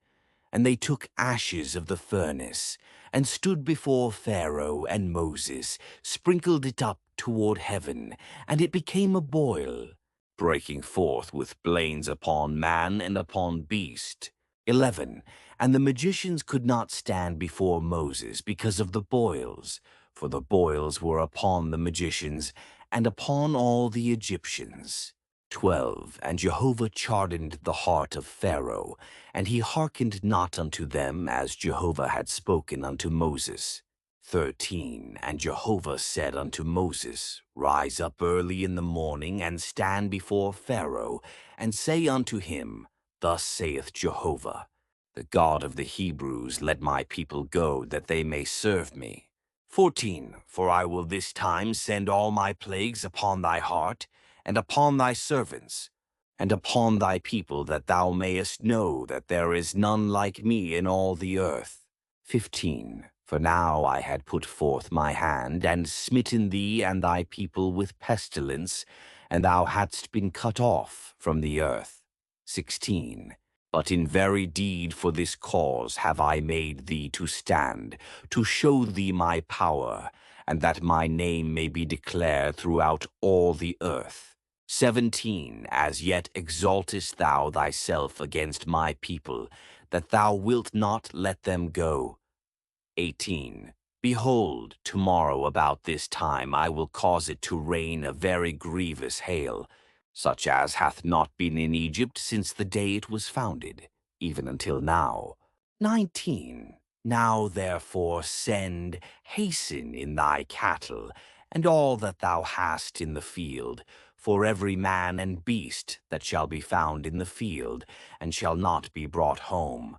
S1: And they took ashes of the furnace, and stood before Pharaoh and Moses, sprinkled it up toward heaven, and it became a boil, breaking forth with blains upon man and upon beast. 11. And the magicians could not stand before Moses because of the boils, for the boils were upon the magicians, and upon all the Egyptians. 12. And Jehovah chardened the heart of Pharaoh, and he hearkened not unto them as Jehovah had spoken unto Moses. 13. And Jehovah said unto Moses, Rise up early in the morning, and stand before Pharaoh, and say unto him, Thus saith Jehovah, the God of the Hebrews, Let my people go, that they may serve me. 14. For I will this time send all my plagues upon thy heart, and upon thy servants, and upon thy people, that thou mayest know that there is none like me in all the earth. 15. For now I had put forth my hand, and smitten thee and thy people with pestilence, and thou hadst been cut off from the earth. 16. But in very deed for this cause have I made thee to stand, to show thee my power, and that my name may be declared throughout all the earth. 17. As yet exaltest thou thyself against my people, that thou wilt not let them go. 18. Behold, tomorrow about this time I will cause it to rain a very grievous hail, such as hath not been in Egypt since the day it was founded, even until now. 19. Now therefore hasten in thy cattle, and all that thou hast in the field, for every man and beast that shall be found in the field, and shall not be brought home.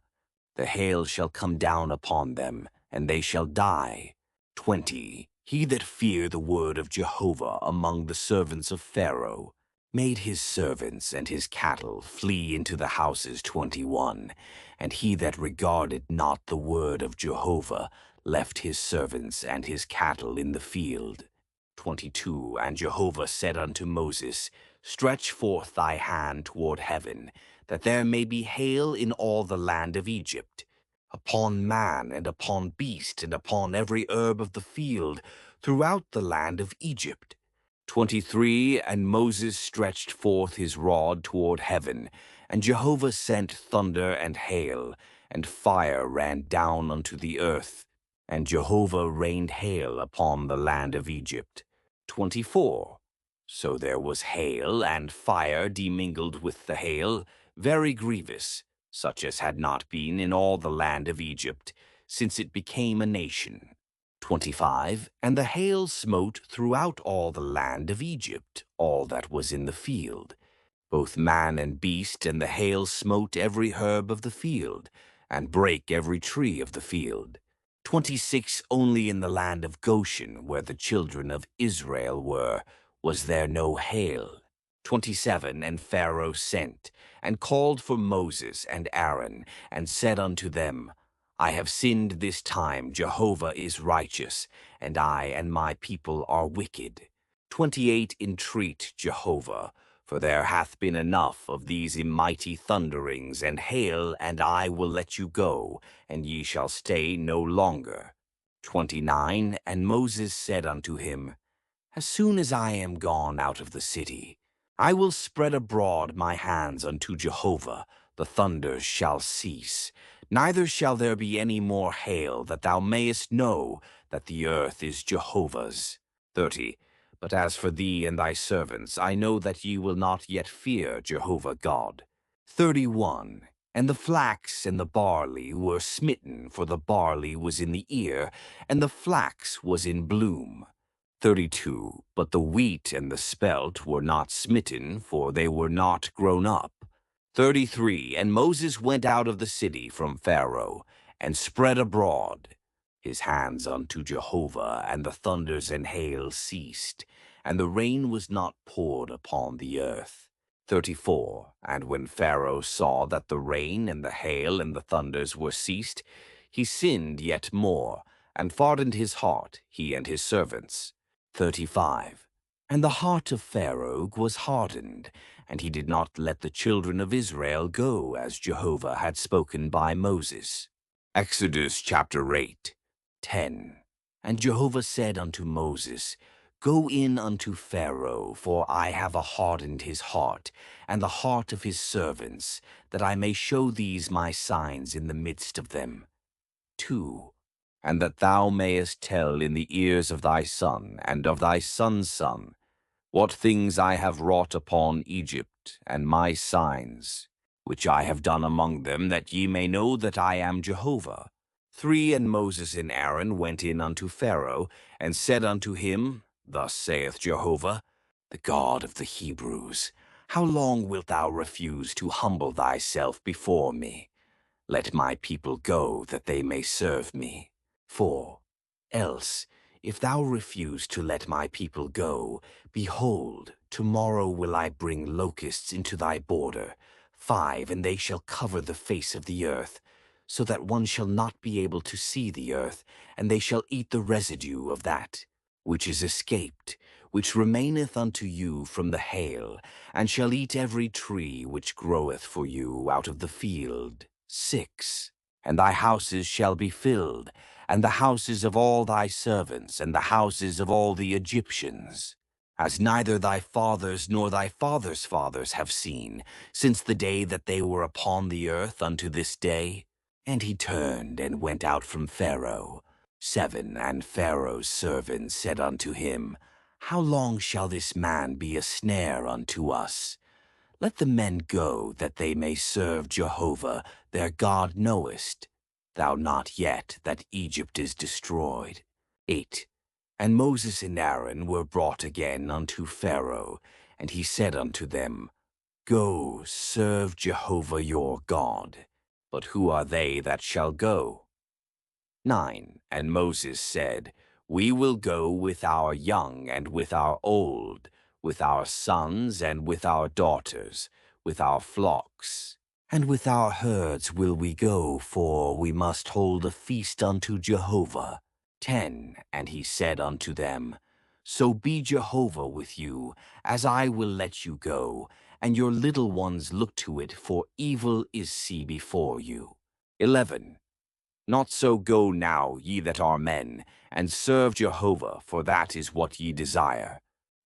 S1: The hail shall come down upon them, and they shall die. 20. He that feared the word of Jehovah among the servants of Pharaoh made his servants and his cattle flee into the houses 21, and he that regarded not the word of Jehovah left his servants and his cattle in the field. 22. And Jehovah said unto Moses, Stretch forth thy hand toward heaven, that there may be hail in all the land of Egypt, upon man and upon beast and upon every herb of the field throughout the land of Egypt. 23. And Moses stretched forth his rod toward heaven, and Jehovah sent thunder and hail, and fire ran down unto the earth, and Jehovah rained hail upon the land of Egypt. 24. So there was hail and fire demingled with the hail, very grievous, such as had not been in all the land of Egypt, since it became a nation. 25. And the hail smote throughout all the land of Egypt, all that was in the field, both man and beast, and the hail smote every herb of the field, and brake every tree of the field. 26. Only in the land of Goshen, where the children of Israel were, was there no hail. 27. And Pharaoh sent, and called for Moses and Aaron, and said unto them, I have sinned this time, Jehovah is righteous, and I and my people are wicked. 28. Entreat Jehovah, for there hath been enough of these mighty thunderings and hail, and I will let you go, and ye shall stay no longer. 29. And Moses said unto him, As soon as I am gone out of the city, I will spread abroad my hands unto Jehovah, the thunders shall cease, neither shall there be any more hail, that thou mayest know that the earth is Jehovah's. 30. But as for thee and thy servants, I know that ye will not yet fear Jehovah God. 31. And the flax and the barley were smitten, for the barley was in the ear, and the flax was in bloom. 32. But the wheat and the spelt were not smitten, for they were not grown up. 33. And Moses went out of the city from Pharaoh, and spread abroad his hands unto Jehovah, and the thunders and hail ceased, and the rain was not poured upon the earth. 34. And when Pharaoh saw that the rain and the hail and the thunders were ceased, he sinned yet more, and hardened his heart, he and his servants. 35. And the heart of Pharaoh was hardened, and he did not let the children of Israel go, as Jehovah had spoken by Moses. Exodus chapter 8. 10. And Jehovah said unto Moses, Go in unto Pharaoh, for I have hardened his heart, and the heart of his servants, that I may show these my signs in the midst of them. 2. And that thou mayest tell in the ears of thy son, and of thy son's son, what things I have wrought upon Egypt, and my signs, which I have done among them, that ye may know that I am Jehovah. 3. And Moses and Aaron went in unto Pharaoh, and said unto him, Thus saith Jehovah, the God of the Hebrews, How long wilt thou refuse to humble thyself before me? Let my people go, that they may serve me. 4. Else, if thou refuse to let my people go, behold, tomorrow will I bring locusts into thy border, 5, and they shall cover the face of the earth, so that one shall not be able to see the earth, and they shall eat the residue of that which is escaped, which remaineth unto you from the hail, and shall eat every tree which groweth for you out of the field. 6. And thy houses shall be filled, and the houses of all thy servants, and the houses of all the Egyptians, as neither thy fathers nor thy fathers' fathers have seen, since the day that they were upon the earth unto this day. And he turned and went out from Pharaoh. 7. And Pharaoh's servants said unto him, How long shall this man be a snare unto us? Let the men go, that they may serve Jehovah, their God knowest thou not yet that Egypt is destroyed. 8. And Moses and Aaron were brought again unto Pharaoh, and he said unto them, Go, serve Jehovah your God. But who are they that shall go? 9. And Moses said, We will go with our young and with our old, with our sons and with our daughters, with our flocks. And with our herds will we go, for we must hold a feast unto Jehovah. 10. And he said unto them, So be Jehovah with you, as I will let you go, and your little ones look to it, for evil is see before you. 11. Not so go now, ye that are men, and serve Jehovah, for that is what ye desire.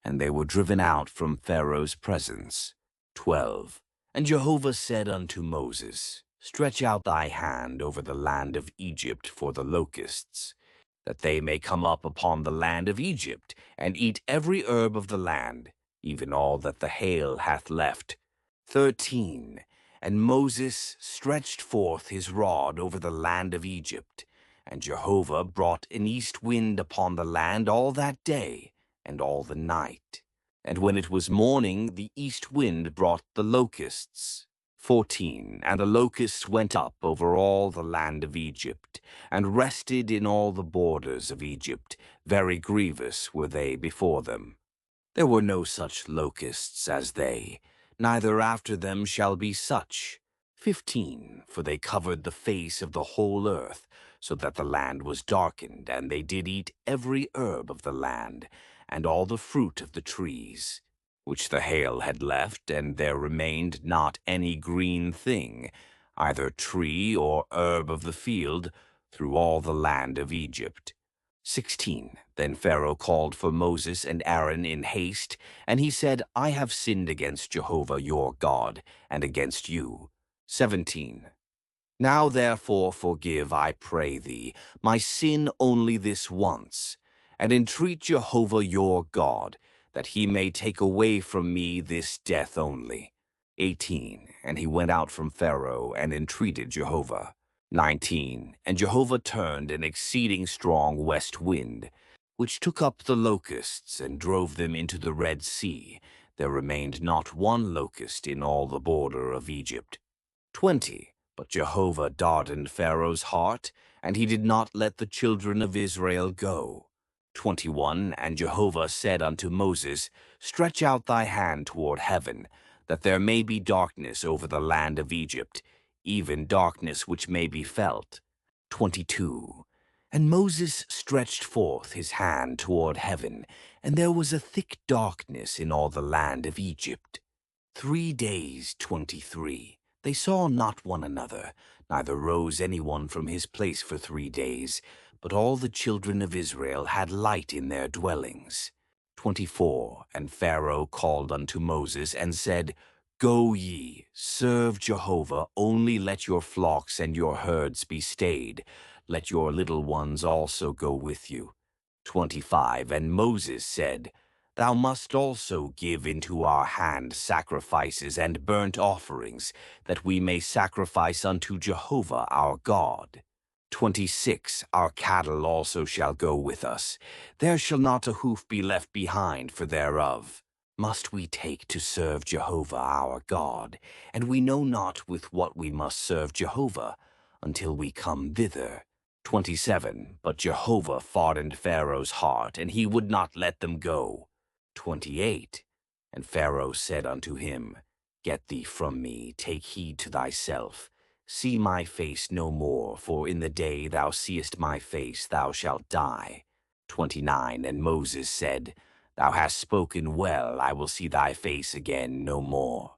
S1: And they were driven out from Pharaoh's presence. 12. And Jehovah said unto Moses, Stretch out thy hand over the land of Egypt for the locusts, that they may come up upon the land of Egypt, and eat every herb of the land, even all that the hail hath left. 13. And Moses stretched forth his rod over the land of Egypt, and Jehovah brought an east wind upon the land all that day and all the night. And when it was morning, the east wind brought the locusts. 14. And the locusts went up over all the land of Egypt, and rested in all the borders of Egypt. Very grievous were they before them. There were no such locusts as they, neither after them shall be such. 15. For they covered the face of the whole earth, so that the land was darkened, and they did eat every herb of the land, and all the fruit of the trees, which the hail had left, and there remained not any green thing, either tree or herb of the field, through all the land of Egypt. 16. Then Pharaoh called for Moses and Aaron in haste, and he said, I have sinned against Jehovah your God, and against you. 17. Now therefore forgive, I pray thee, my sin only this once, and entreat Jehovah your God, that he may take away from me this death only. 18. And he went out from Pharaoh and entreated Jehovah. 19. And Jehovah turned an exceeding strong west wind, which took up the locusts and drove them into the Red Sea. There remained not one locust in all the border of Egypt. 20. But Jehovah darkened Pharaoh's heart, and he did not let the children of Israel go. 21. And Jehovah said unto Moses, Stretch out thy hand toward heaven, that there may be darkness over the land of Egypt, even darkness which may be felt. 22. And Moses stretched forth his hand toward heaven, and there was a thick darkness in all the land of Egypt. 3 days 23. They saw not one another, neither rose any one from his place for 3 days, but all the children of Israel had light in their dwellings. 24. And Pharaoh called unto Moses, and said, Go ye, serve Jehovah, only let your flocks and your herds be stayed. Let your little ones also go with you. 25. And Moses said, Thou must also give into our hand sacrifices and burnt offerings, that we may sacrifice unto Jehovah our God. 26. Our cattle also shall go with us. There shall not a hoof be left behind for thereof. Must we take to serve Jehovah our God, and we know not with what we must serve Jehovah, until we come thither. 27. But Jehovah hardened Pharaoh's heart, and he would not let them go. 28. And Pharaoh said unto him, Get thee from me, take heed to thyself. See my face no more, for in the day thou seest my face thou shalt die. 29. And Moses said, Thou hast spoken well, I will see thy face again no more.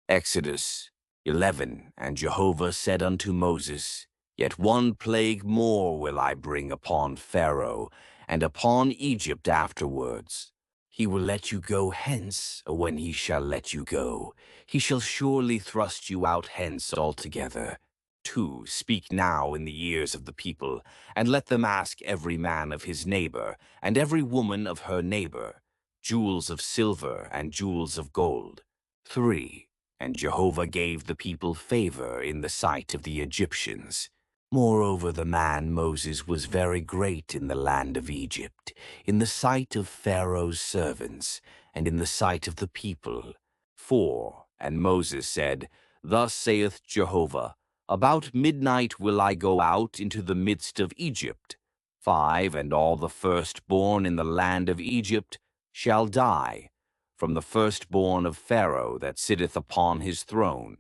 S1: Exodus 11. And Jehovah said unto Moses, Yet one plague more will I bring upon Pharaoh, and upon Egypt afterwards. He will let you go hence when he shall let you go. He shall surely thrust you out hence altogether. 2. Speak now in the ears of the people, and let them ask every man of his neighbor, and every woman of her neighbor, jewels of silver and jewels of gold. 3. And Jehovah gave the people favor in the sight of the Egyptians. Moreover, the man Moses was very great in the land of Egypt, in the sight of Pharaoh's servants, and in the sight of the people. 4. And Moses said, Thus saith Jehovah, About midnight will I go out into the midst of Egypt. 5. And all the firstborn in the land of Egypt shall die, from the firstborn of Pharaoh that sitteth upon his throne,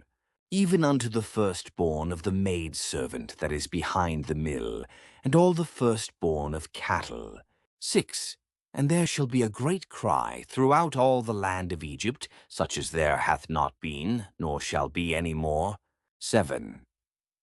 S1: even unto the firstborn of the maidservant that is behind the mill, and all the firstborn of cattle. 6. And there shall be a great cry throughout all the land of Egypt, such as there hath not been, nor shall be any more. 7.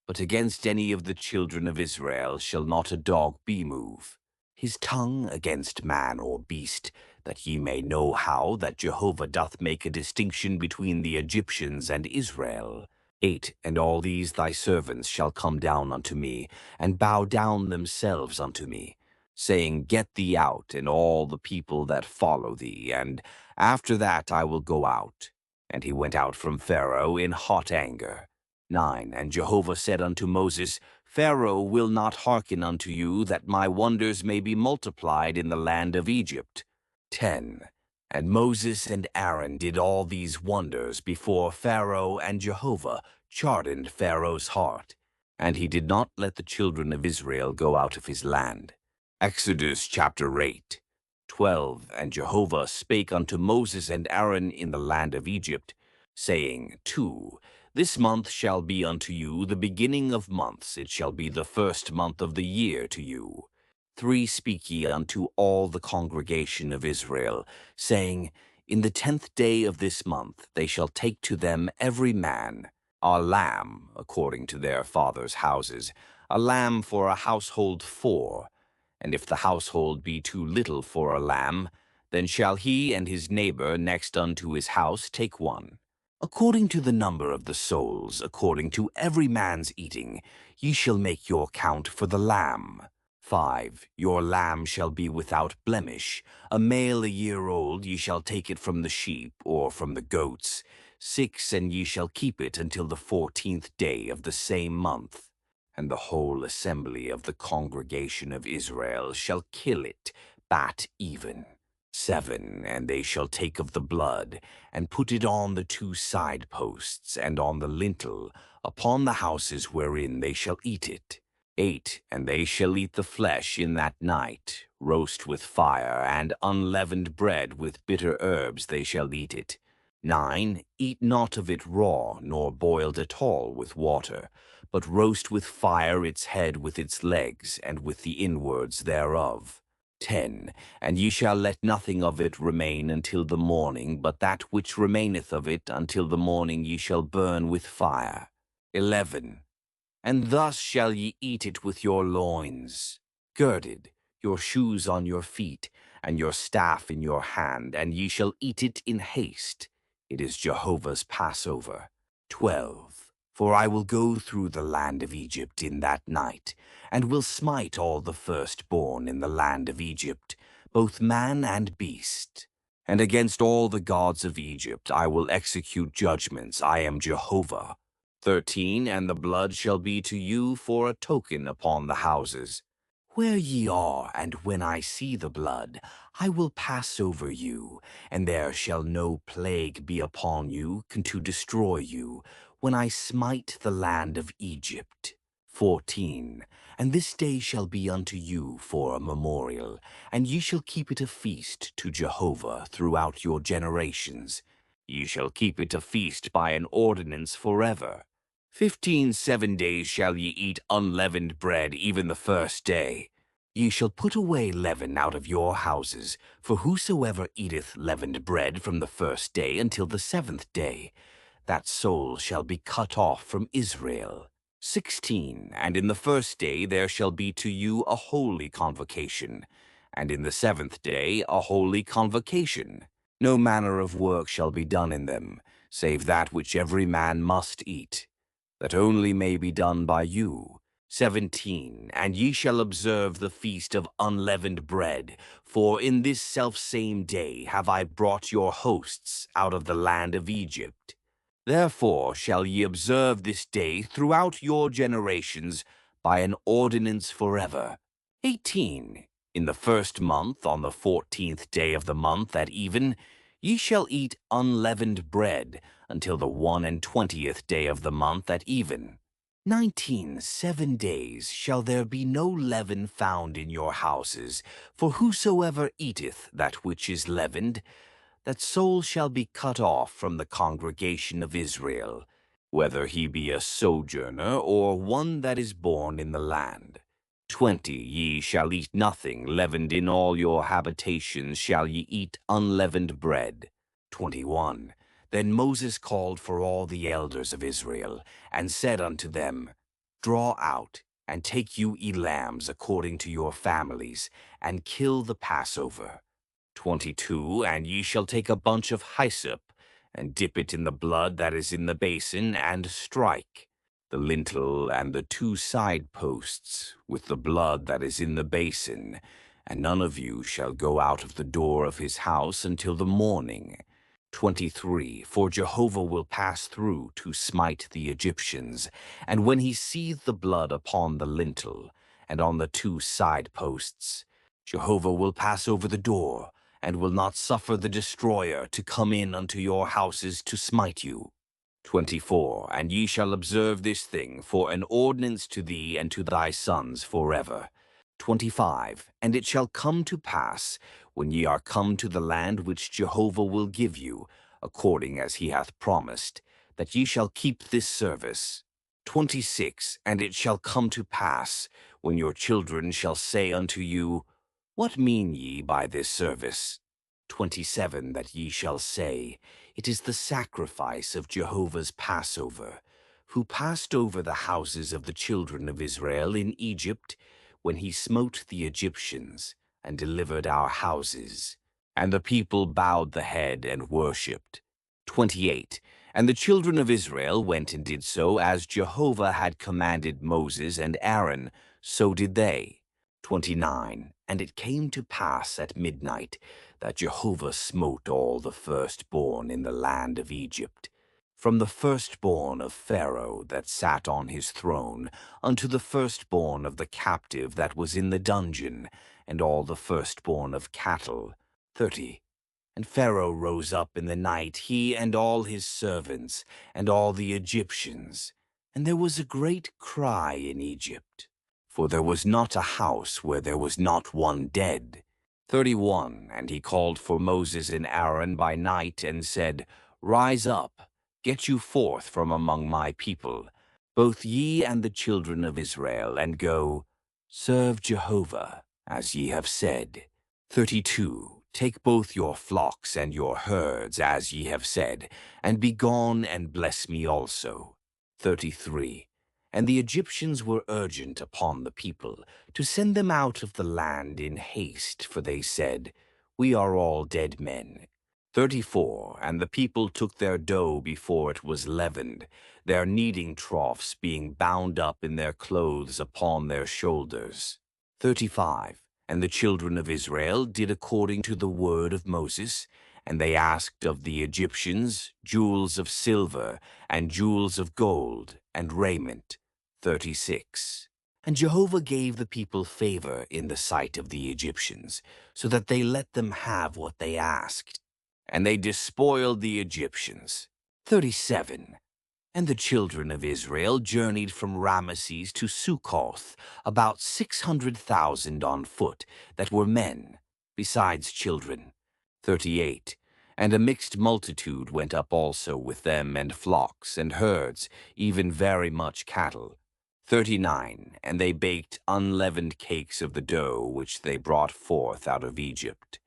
S1: But against any of the children of Israel shall not a dog be moved, his tongue against man or beast, that ye may know how that Jehovah doth make a distinction between the Egyptians and Israel. 8. And all these thy servants shall come down unto me, and bow down themselves unto me, saying, Get thee out, and all the people that follow thee, and after that I will go out. And he went out from Pharaoh in hot anger. 9. And Jehovah said unto Moses, Pharaoh will not hearken unto you, that my wonders may be multiplied in the land of Egypt. 10. And Moses and Aaron did all these wonders before Pharaoh, and Jehovah chartened Pharaoh's heart, and he did not let the children of Israel go out of his land. Exodus chapter 8. 12. And Jehovah spake unto Moses and Aaron in the land of Egypt, saying, 2. This month shall be unto you the beginning of months, it shall be the first month of the year to you. 3. Speak ye unto all the congregation of Israel, saying, In the 10th day of this month they shall take to them every man a lamb, according to their fathers' houses, a lamb for a household 4. And if the household be too little for a lamb, then shall he and his neighbor next unto his house take one. According to the number of the souls, according to every man's eating, ye shall make your count for the lamb. 5. Your lamb shall be without blemish. A male a year old, ye shall take it from the sheep, or from the goats. 6. And ye shall keep it until the 14th day of the same month. And the whole assembly of the congregation of Israel shall kill it, bat even. 7. And they shall take of the blood, and put it on the 2 side posts, and on the lintel, upon the houses wherein they shall eat it. 8. And they shall eat the flesh in that night, roast with fire, and unleavened bread with bitter herbs they shall eat it. 9. Eat not of it raw, nor boiled at all with water, but roast with fire its head with its legs, and with the inwards thereof. 10. And ye shall let nothing of it remain until the morning, but that which remaineth of it until the morning ye shall burn with fire. 11. And thus shall ye eat it with your loins girded, your shoes on your feet, and your staff in your hand, and ye shall eat it in haste. It is Jehovah's Passover. 12. For I will go through the land of Egypt in that night, and will smite all the firstborn in the land of Egypt, both man and beast. And against all the gods of Egypt I will execute judgments. I am Jehovah. 13. And the blood shall be to you for a token upon the houses where ye are, and when I see the blood, I will pass over you, and there shall no plague be upon you to destroy you, when I smite the land of Egypt. 14. And this day shall be unto you for a memorial, and ye shall keep it a feast to Jehovah throughout your generations. Ye shall keep it a feast by an ordinance forever. 15. 7 days shall ye eat unleavened bread, even the first day. Ye shall put away leaven out of your houses, for whosoever eateth leavened bread from the first day until the 7th day, that soul shall be cut off from Israel. 16. And in the first day there shall be to you a holy convocation, and in the 7th day a holy convocation. No manner of work shall be done in them, save that which every man must eat, that only may be done by you. 17. And ye shall observe the feast of unleavened bread, for in this selfsame day have I brought your hosts out of the land of Egypt. Therefore shall ye observe this day throughout your generations by an ordinance forever. 18. In the first month, on the 14th day of the month at even, ye shall eat unleavened bread until the 21st day of the month at even. 7 days shall there be no leaven found in your houses, for whosoever eateth that which is leavened, that soul shall be cut off from the congregation of Israel, whether he be a sojourner or one that is born in the land. 20 Ye shall eat nothing leavened in all your habitations shall ye eat unleavened bread. 21 Then Moses called for all the elders of Israel, and said unto them, Draw out, and take you lambs according to your families, and kill the Passover. 22 And ye shall take a bunch of hyssop, and dip it in the blood that is in the basin, and strike the lintel and the 2 side posts with the blood that is in the basin, and none of you shall go out of the door of his house until the morning. 23 For Jehovah will pass through to smite the Egyptians, and when he seeth the blood upon the lintel and on the 2 side posts, Jehovah will pass over the door, and will not suffer the destroyer to come in unto your houses to smite you. 24 And ye shall observe this thing for an ordinance to thee and to thy sons forever. 25 And it shall come to pass, when ye are come to the land which Jehovah will give you, according as he hath promised, that ye shall keep this service. 26 And it shall come to pass, when your children shall say unto you, What mean ye by this service? 27 That ye shall say, It is the sacrifice of Jehovah's Passover, who passed over the houses of the children of Israel in Egypt, when he smote the Egyptians, and delivered our houses. And the people bowed the head and worshipped. 28 And the children of Israel went and did so as Jehovah had commanded Moses and Aaron, so did they. 29 And it came to pass at midnight that Jehovah smote all the firstborn in the land of Egypt, from the firstborn of Pharaoh that sat on his throne, unto the firstborn of the captive that was in the dungeon, and all the firstborn of cattle. 30 And Pharaoh rose up in the night, he and all his servants, and all the Egyptians, and there was a great cry in Egypt, for there was not a house where there was not one dead. 31 And he called for Moses and Aaron by night, and said, Rise up, get you forth from among my people, both ye and the children of Israel, and go, serve Jehovah, as ye have said. 32 Take both your flocks and your herds, as ye have said, and be gone and bless me also. 33 And the Egyptians were urgent upon the people to send them out of the land in haste, for they said, We are all dead men. 34 And the people took their dough before it was leavened, their kneading troughs being bound up in their clothes upon their shoulders. 35 And the children of Israel did according to the word of Moses, and they asked of the Egyptians jewels of silver, and jewels of gold, and raiment. 36 And Jehovah gave the people favor in the sight of the Egyptians, so that they let them have what they asked, and they despoiled the Egyptians. 37 And the children of Israel journeyed from Ramesses to Succoth, about 600,000 on foot, that were men, besides children. 38 And a mixed multitude went up also with them, and flocks, and herds, even very much cattle. 39 And they baked unleavened cakes of the dough which they brought forth out of Egypt.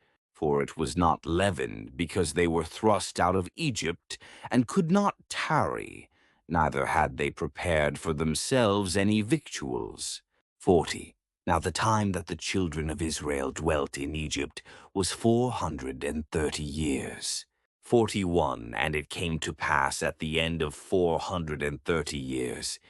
S1: For it was not leavened, because they were thrust out of Egypt, and could not tarry, neither had they prepared for themselves any victuals. 40 Now the time that the children of Israel dwelt in Egypt was 430 years. 41 And it came to pass at the end of 430 years,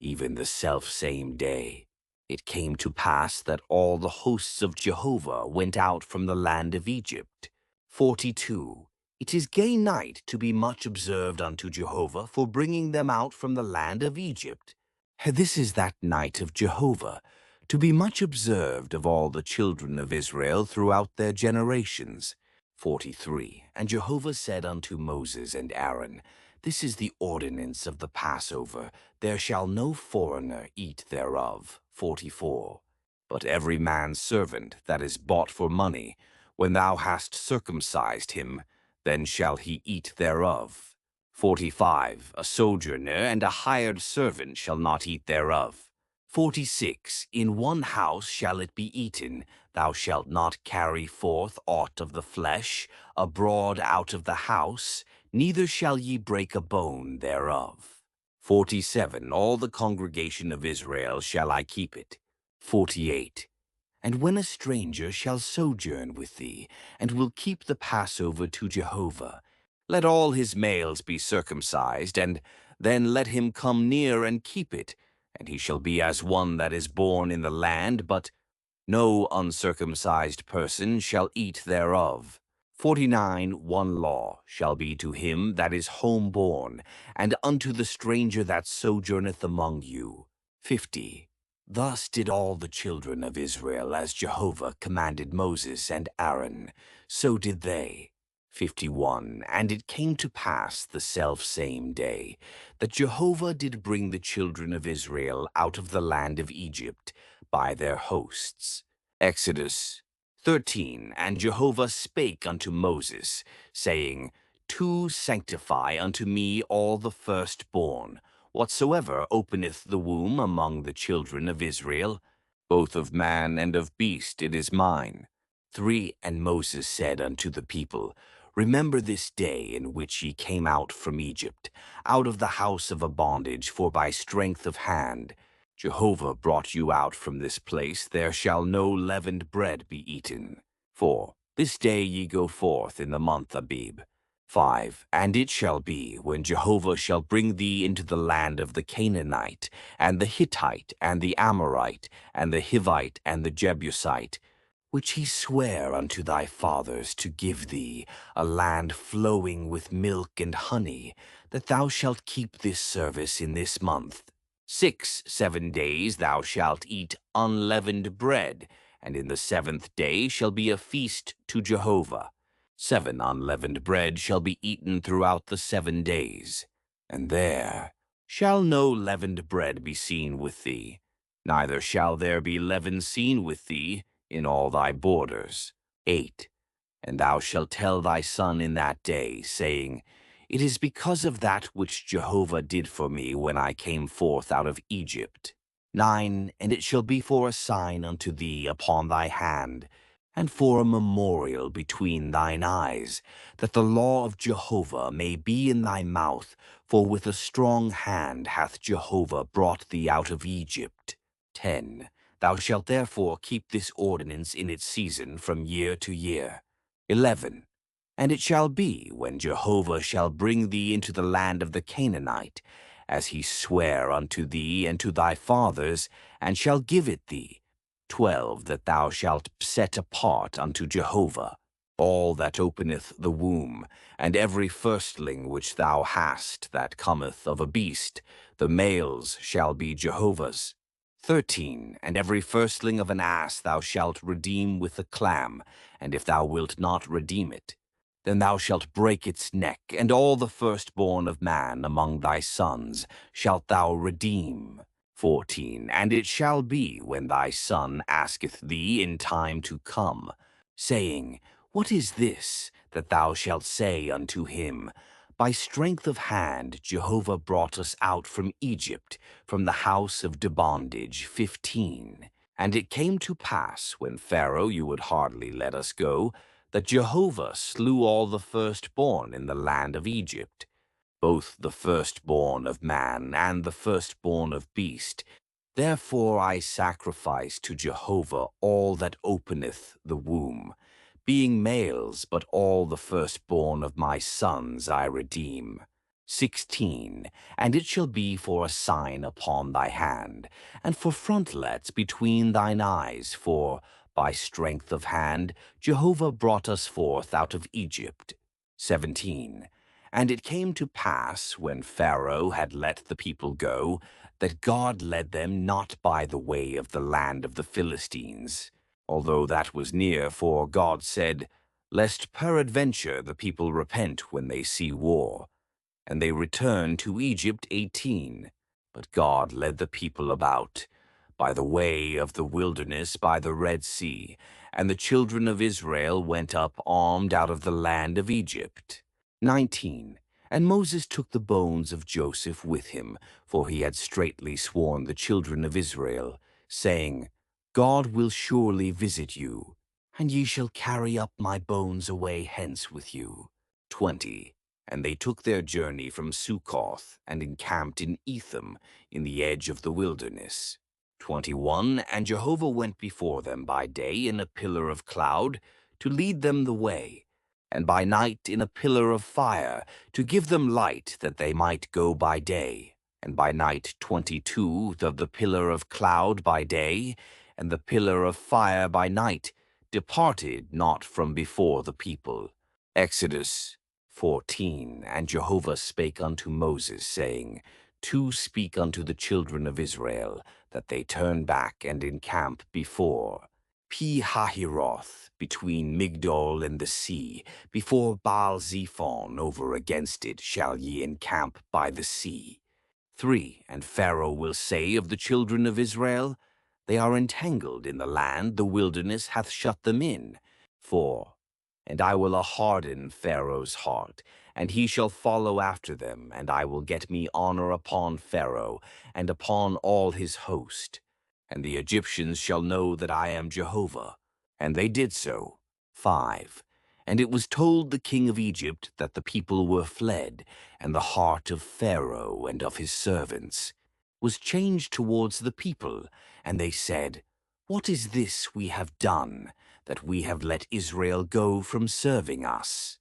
S1: even the selfsame day, it came to pass that all the hosts of Jehovah went out from the land of Egypt. 42 It is gay night to be much observed unto Jehovah for bringing them out from the land of Egypt. This is that night of Jehovah, to be much observed of all the children of Israel throughout their generations. 43 And Jehovah said unto Moses and Aaron, This is the ordinance of the Passover. There shall no foreigner eat thereof. 44. But every man's servant that is bought for money, when thou hast circumcised him, then shall he eat thereof. 45. A sojourner and a hired servant shall not eat thereof. 46. In one house shall it be eaten. Thou shalt not carry forth aught of the flesh abroad out of the house, neither shall ye break a bone thereof. 47. All the congregation of Israel shall I keep it. 48. And when a stranger shall sojourn with thee, and will keep the Passover to Jehovah, let all his males be circumcised, and then let him come near and keep it, and he shall be as one that is born in the land, but no uncircumcised person shall eat thereof. 49. One law shall be to him that is homeborn, and unto the stranger that sojourneth among you. 50. Thus did all the children of Israel, as Jehovah commanded Moses and Aaron, so did they. 51. And it came to pass the selfsame day, that Jehovah did bring the children of Israel out of the land of Egypt by their hosts. Exodus 13. And Jehovah spake unto Moses, saying, To sanctify unto me all the firstborn, whatsoever openeth the womb among the children of Israel, both of man and of beast it is mine. 3. And Moses said unto the people, Remember this day in which ye came out from Egypt, out of the house of a bondage, for by strength of hand Jehovah brought you out from this place. There shall no leavened bread be eaten. 4. This day ye go forth in the month Abib. 5. And it shall be, when Jehovah shall bring thee into the land of the Canaanite, and the Hittite, and the Amorite, and the Hivite, and the Jebusite, which he sware unto thy fathers to give thee, a land flowing with milk and honey, that thou shalt keep this service in this month. 7 days thou shalt eat unleavened bread, and in the 7th day shall be a feast to Jehovah. 7 unleavened bread shall be eaten throughout the 7 days. And there shall no leavened bread be seen with thee, neither shall there be leaven seen with thee in all thy borders. 8. And thou shalt tell thy son in that day, saying, It is because of that which Jehovah did for me when I came forth out of Egypt. 9. And it shall be for a sign unto thee upon thy hand, and for a memorial between thine eyes, that the law of Jehovah may be in thy mouth, for with a strong hand hath Jehovah brought thee out of Egypt. 10. Thou shalt therefore keep this ordinance in its season from year to year. 11. And it shall be, when Jehovah shall bring thee into the land of the Canaanite, as he sware unto thee and to thy fathers, and shall give it thee. 12. That thou shalt set apart unto Jehovah all that openeth the womb, and every firstling which thou hast that cometh of a beast, the males shall be Jehovah's. 13. And every firstling of an ass thou shalt redeem with a clam, and if thou wilt not redeem it, then thou shalt break its neck, and all the firstborn of man among thy sons shalt thou redeem. 14. And it shall be, when thy son asketh thee in time to come, saying, What is this? That thou shalt say unto him, By strength of hand Jehovah brought us out from Egypt, from the house of bondage. 15. And it came to pass, when Pharaoh you would hardly let us go, that Jehovah slew all the firstborn in the land of Egypt, both the firstborn of man and the firstborn of beast. Therefore I sacrifice to Jehovah all that openeth the womb, being males, but all the firstborn of my sons I redeem. 16. And it shall be for a sign upon thy hand, and for frontlets between thine eyes, for by strength of hand Jehovah brought us forth out of Egypt. 17. And it came to pass, when Pharaoh had let the people go, that God led them not by the way of the land of the Philistines, although that was near, for God said, Lest peradventure the people repent when they see war. And they returned to Egypt 18. But God led the people about by the way of the wilderness by the Red Sea, and the children of Israel went up armed out of the land of Egypt. 19. And Moses took the bones of Joseph with him, for he had straitly sworn the children of Israel, saying, God will surely visit you, and ye shall carry up my bones away hence with you. 20. And they took their journey from Succoth, and encamped in Etham, in the edge of the wilderness. 21. And Jehovah went before them by day in a pillar of cloud, to lead them the way, and by night in a pillar of fire, to give them light that they might go by day. And by night 22 of the pillar of cloud by day, and the pillar of fire by night, departed not from before the people. Exodus 14. And Jehovah spake unto Moses, saying, To speak unto the children of Israel, that they turn back and encamp before Pi-hahiroth, between Migdol and the sea, before Baal-zephon over against it shall ye encamp by the sea. 3. And Pharaoh will say of the children of Israel, They are entangled in the land, the wilderness hath shut them in. 4. And I will harden Pharaoh's heart, and he shall follow after them, and I will get me honor upon Pharaoh, and upon all his host. And the Egyptians shall know that I am Jehovah. And they did so. 5. And it was told the king of Egypt that the people were fled, and the heart of Pharaoh and of his servants was changed towards the people, and they said, What is this we have done, that we have let Israel go from serving us?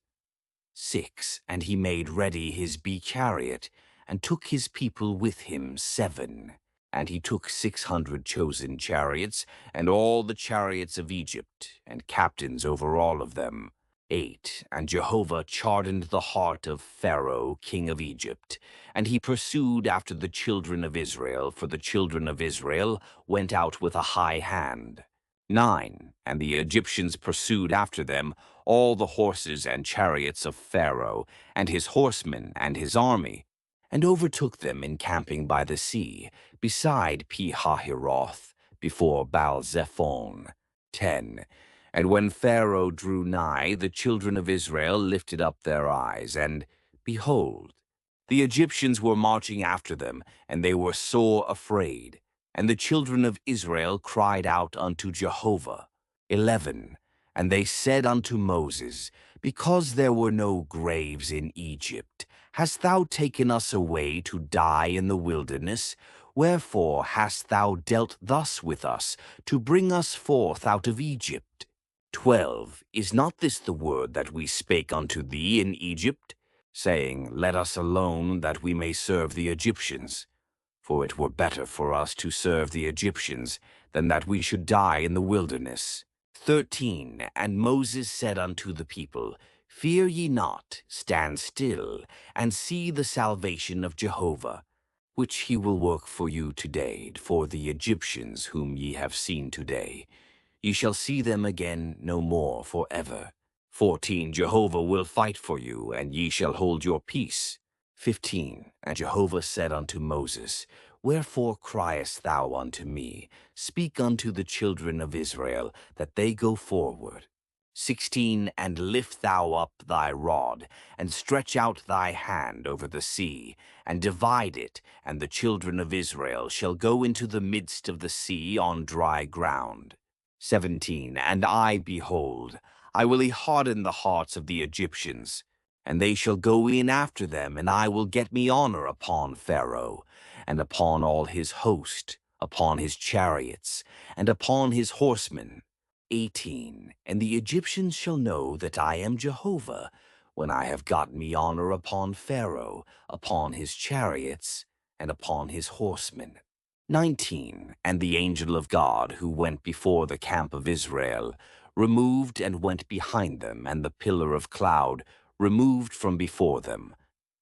S1: 6. And he made ready his chariot, and took his people with him 7. And he took 600 chosen chariots, and all the chariots of Egypt, and captains over all of them. 8. And Jehovah chardened the heart of Pharaoh, king of Egypt, and he pursued after the children of Israel, for the children of Israel went out with a high hand. 9. And the Egyptians pursued after them all the horses and chariots of Pharaoh, and his horsemen and his army, and overtook them encamping by the sea, beside Pi-hahiroth, before Baal-zephon. 10. And when Pharaoh drew nigh, the children of Israel lifted up their eyes, and, behold, the Egyptians were marching after them, and they were sore afraid. And the children of Israel cried out unto Jehovah. 11. And they said unto Moses, Because there were no graves in Egypt, hast thou taken us away to die in the wilderness? Wherefore hast thou dealt thus with us, to bring us forth out of Egypt? 12. Is not this the word that we spake unto thee in Egypt, saying, Let us alone, that we may serve the Egyptians? For it were better for us to serve the Egyptians, than that we should die in the wilderness. 13. And Moses said unto the people, Fear ye not, stand still, and see the salvation of Jehovah, which he will work for you today. For the Egyptians whom ye have seen today, ye shall see them again no more forever. 14. Jehovah will fight for you, and ye shall hold your peace. 15. And Jehovah said unto Moses, Wherefore criest thou unto me? Speak unto the children of Israel, that they go forward. 16. And lift thou up thy rod, and stretch out thy hand over the sea, and divide it, and the children of Israel shall go into the midst of the sea on dry ground. 17. And I, behold, I will harden the hearts of the Egyptians, and they shall go in after them, and I will get me honor upon Pharaoh, and upon all his host, upon his chariots, and upon his horsemen. 18. And the Egyptians shall know that I am Jehovah, when I have got me honor upon Pharaoh, upon his chariots, and upon his horsemen. 19. And the angel of God, who went before the camp of Israel, removed and went behind them, and the pillar of cloud removed from before them,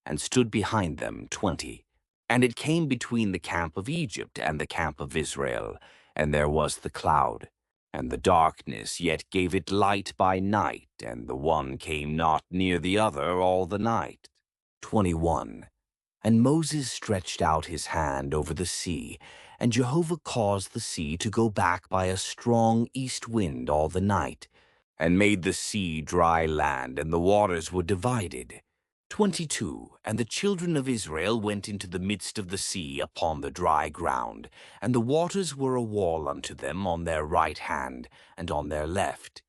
S1: and stood behind them 20. And it came between the camp of Egypt and the camp of Israel, and there was the cloud, and the darkness yet gave it light by night, and the one came not near the other all the night. 21. And Moses stretched out his hand over the sea, and Jehovah caused the sea to go back by a strong east wind all the night, and made the sea dry land, and the waters were divided. 22. And the children of Israel went into the midst of the sea upon the dry ground, and the waters were a wall unto them on their right hand and on their left.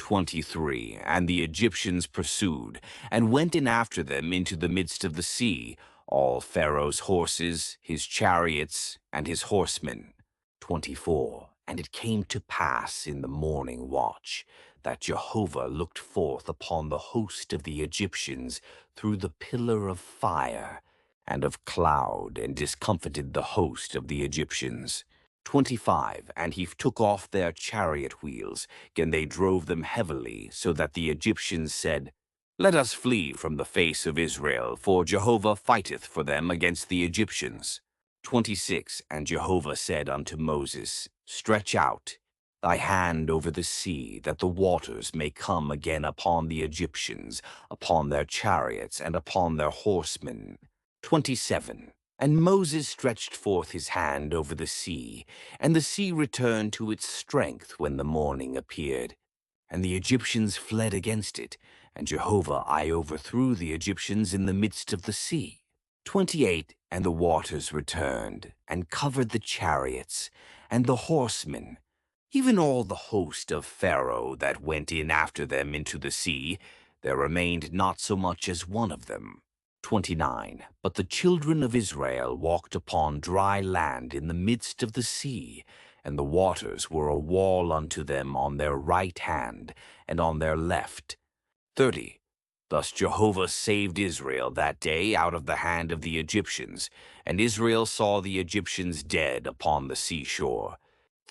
S1: 23. And the Egyptians pursued, and went in after them into the midst of the sea, all Pharaoh's horses, his chariots, and his horsemen. 24. And it came to pass in the morning watch that Jehovah looked forth upon the host of the Egyptians through the pillar of fire and of cloud, and discomfited the host of the Egyptians. 25. And he took off their chariot wheels, and they drove them heavily, so that the Egyptians said, Let us flee from the face of Israel, for Jehovah fighteth for them against the Egyptians. 26. And Jehovah said unto Moses, Stretch out thy hand over the sea, that the waters may come again upon the Egyptians, upon their chariots, and upon their horsemen. 27. And Moses stretched forth his hand over the sea, and the sea returned to its strength when the morning appeared. And the Egyptians fled against it, and Jehovah I overthrew the Egyptians in the midst of the sea. 28. And the waters returned, and covered the chariots, and the horsemen, even all the host of Pharaoh that went in after them into the sea. There remained not so much as one of them. 29. But the children of Israel walked upon dry land in the midst of the sea, and the waters were a wall unto them on their right hand and on their left. 30. Thus Jehovah saved Israel that day out of the hand of the Egyptians, and Israel saw the Egyptians dead upon the seashore.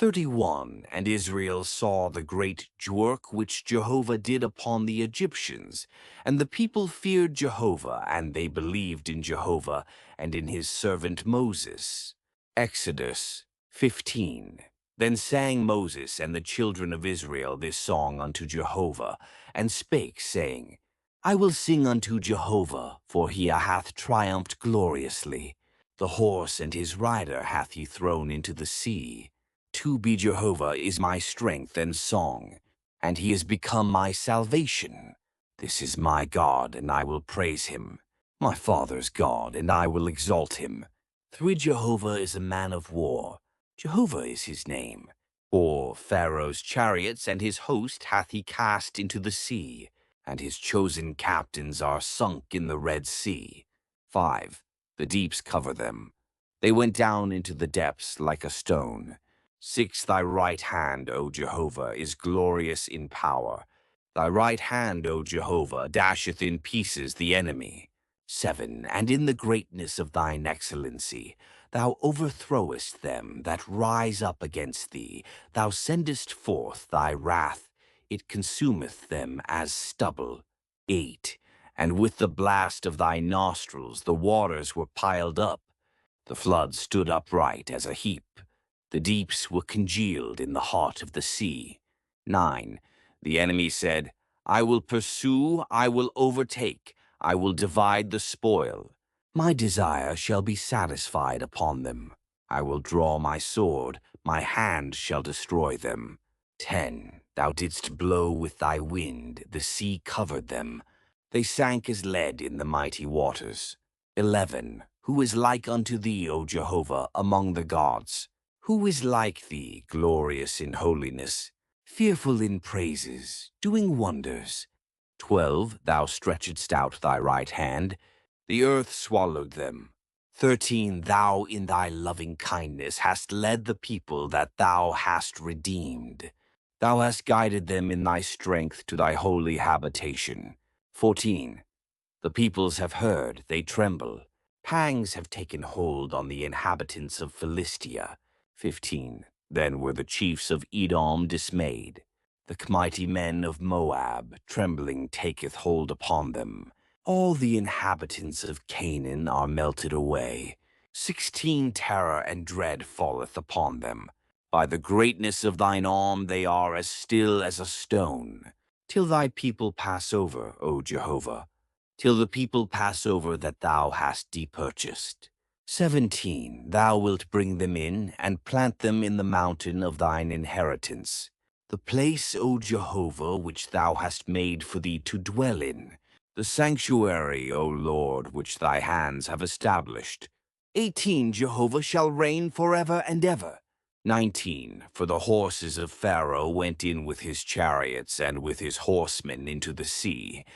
S1: 31. And Israel saw the great work which Jehovah did upon the Egyptians, and the people feared Jehovah, and they believed in Jehovah and in his servant Moses. Exodus 15. Then sang Moses and the children of Israel this song unto Jehovah, and spake, saying, I will sing unto Jehovah, for he hath triumphed gloriously. The horse and his rider hath he thrown into the sea. To be Jehovah is my strength and song, and he is become my salvation. This is my God, and I will praise him, my father's God, and I will exalt him. For Jehovah is a man of war, Jehovah is his name. For Pharaoh's chariots and his host hath he cast into the sea, and his chosen captains are sunk in the Red Sea. 5. The deeps cover them. They went down into the depths like a stone. 6. Thy right hand, O Jehovah, is glorious in power. Thy right hand, O Jehovah, dasheth in pieces the enemy. 7. And in the greatness of thine excellency, thou overthrowest them that rise up against thee. Thou sendest forth thy wrath, it consumeth them as stubble. 8. And with the blast of thy nostrils the waters were piled up. The flood stood upright as a heap. The deeps were congealed in the heart of the sea. 9. The enemy said, I will pursue, I will overtake, I will divide the spoil. My desire shall be satisfied upon them. I will draw my sword, my hand shall destroy them. 10. Thou didst blow with thy wind, the sea covered them. They sank as lead in the mighty waters. 11. Who is like unto thee, O Jehovah, among the gods? Who is like thee, glorious in holiness, fearful in praises, doing wonders? 12. Thou stretchedst out thy right hand, the earth swallowed them. 13. Thou in thy loving kindness hast led the people that thou hast redeemed. Thou hast guided them in thy strength to thy holy habitation. 14. The peoples have heard, they tremble. Pangs have taken hold on the inhabitants of Philistia. 15. Then were the chiefs of Edom dismayed. The mighty men of Moab, trembling, taketh hold upon them. All the inhabitants of Canaan are melted away. 16. Terror and dread falleth upon them. By the greatness of thine arm they are as still as a stone, till thy people pass over, O Jehovah. till the people pass over that thou hast depurchased. 17. Thou wilt bring them in, and plant them in the mountain of thine inheritance, the place, O Jehovah, which thou hast made for thee to dwell in, the sanctuary, O Lord, which thy hands have established. 18. Jehovah shall reign forever and ever. 19. For the horses of Pharaoh went in with his chariots and with his horsemen into the sea,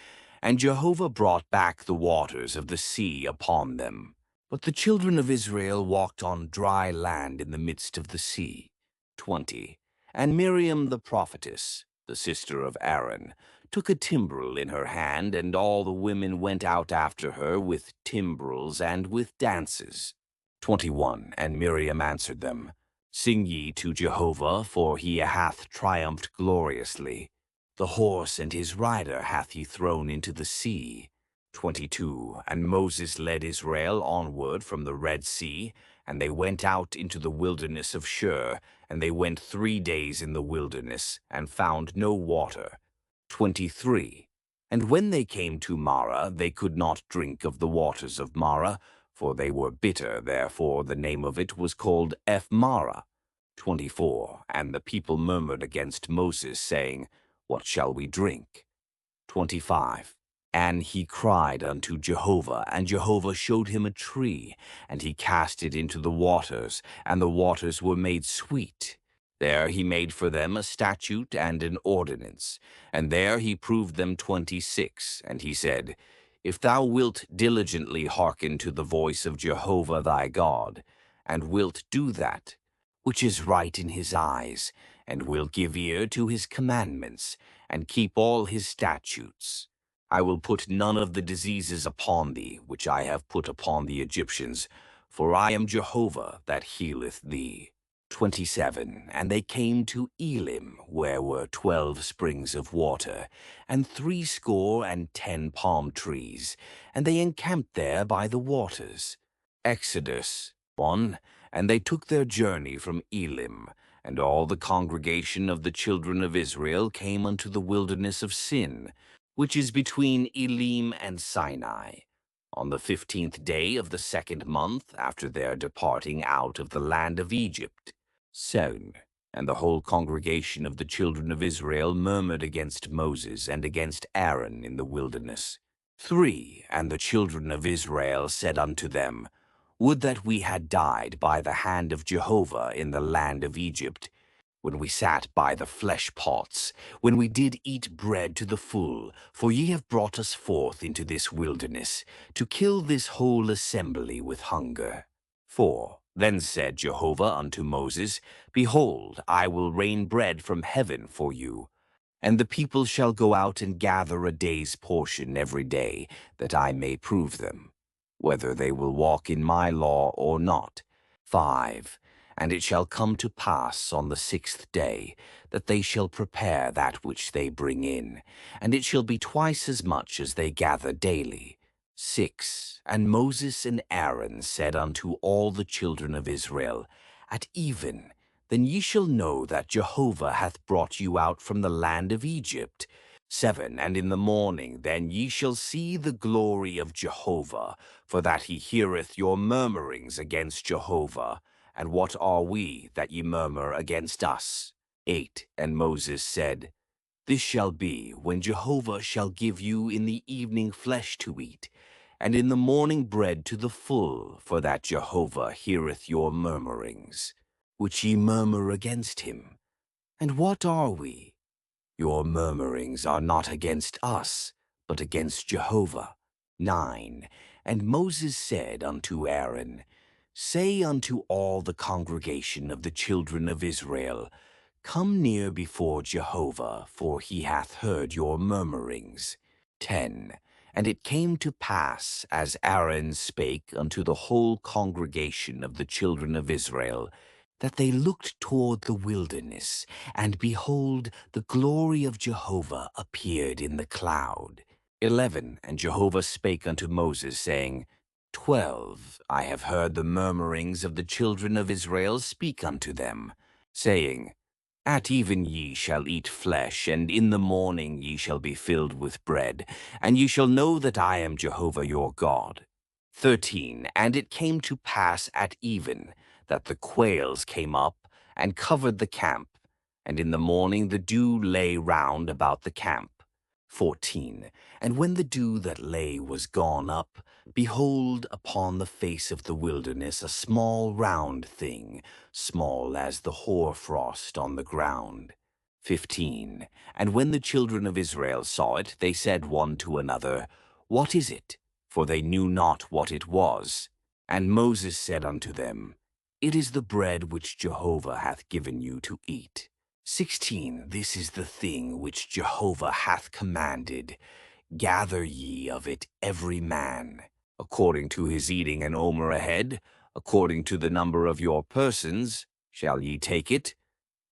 S1: and Jehovah brought back the waters of the sea upon them. But the children of Israel walked on dry land in the midst of the sea. 20. And Miriam the prophetess, the sister of Aaron, took a timbrel in her hand, and all the women went out after her with timbrels and with dances. 21. And Miriam answered them, Sing ye to Jehovah, for he hath triumphed gloriously. The horse and his rider hath he thrown into the sea. 22. And Moses led Israel onward from the Red Sea, and they went out into the wilderness of Shur, and they went 3 days in the wilderness, and found no water. 23. And when they came to Marah, they could not drink of the waters of Marah, for they were bitter, therefore the name of it was called Marah. 24. And the people murmured against Moses, saying, What shall we drink? 25. And he cried unto Jehovah, and Jehovah showed him a tree, and he cast it into the waters, and the waters were made sweet. There he made for them a statute and an ordinance, and there he proved them 26. And he said, If thou wilt diligently hearken to the voice of Jehovah thy God, and wilt do that which is right in his eyes, and will give ear to his commandments, and keep all his statutes, I will put none of the diseases upon thee, which I have put upon the Egyptians, for I am Jehovah that healeth thee. 27. And they came to Elim, where were 12 springs of water, and 60 palm trees, and they encamped there by the waters. Exodus 1. And they took their journey from Elim, and all the congregation of the children of Israel came unto the wilderness of Sin, which is between Elim and Sinai, on the 15th day of the 2nd month after their departing out of the land of Egypt. 7. And the whole congregation of the children of Israel murmured against Moses and against Aaron in the wilderness. 3. And the children of Israel said unto them, Would that we had died by the hand of Jehovah in the land of Egypt, when we sat by the flesh pots, when we did eat bread to the full, for ye have brought us forth into this wilderness, to kill this whole assembly with hunger. 4. Then said Jehovah unto Moses, Behold, I will rain bread from heaven for you, and the people shall go out and gather a day's portion every day, that I may prove them, whether they will walk in my law or not. 5. And it shall come to pass on the 6th day, that they shall prepare that which they bring in, and it shall be twice as much as they gather daily. 6. And Moses and Aaron said unto all the children of Israel, At even, then ye shall know that Jehovah hath brought you out from the land of Egypt. 7. And in the morning then ye shall see the glory of Jehovah, for that he heareth your murmurings against Jehovah. And what are we that ye murmur against us? 8. And Moses said, This shall be when Jehovah shall give you in the evening flesh to eat, and in the morning bread to the full, for that Jehovah heareth your murmurings, which ye murmur against him. And what are we? Your murmurings are not against us, but against Jehovah. 9. And Moses said unto Aaron, Say unto all the congregation of the children of Israel, Come near before Jehovah, for he hath heard your murmurings. 10. And it came to pass, as Aaron spake unto the whole congregation of the children of Israel, that they looked toward the wilderness, and behold, the glory of Jehovah appeared in the cloud. 11. And Jehovah spake unto Moses, saying, 12. I have heard the murmurings of the children of Israel, speak unto them, saying, At even ye shall eat flesh, and in the morning ye shall be filled with bread, and ye shall know that I am Jehovah your God. 13. And it came to pass at even, that the quails came up, and covered the camp, and in the morning the dew lay round about the camp. 14. And when the dew that lay was gone up, behold, upon the face of the wilderness a small round thing, small as the hoarfrost on the ground. 15. And when the children of Israel saw it, they said one to another, What is it? For they knew not what it was. And Moses said unto them, It is the bread which Jehovah hath given you to eat. 16. This is the thing which Jehovah hath commanded. Gather ye of it every man, according to his eating an omer a head, according to the number of your persons, shall ye take it,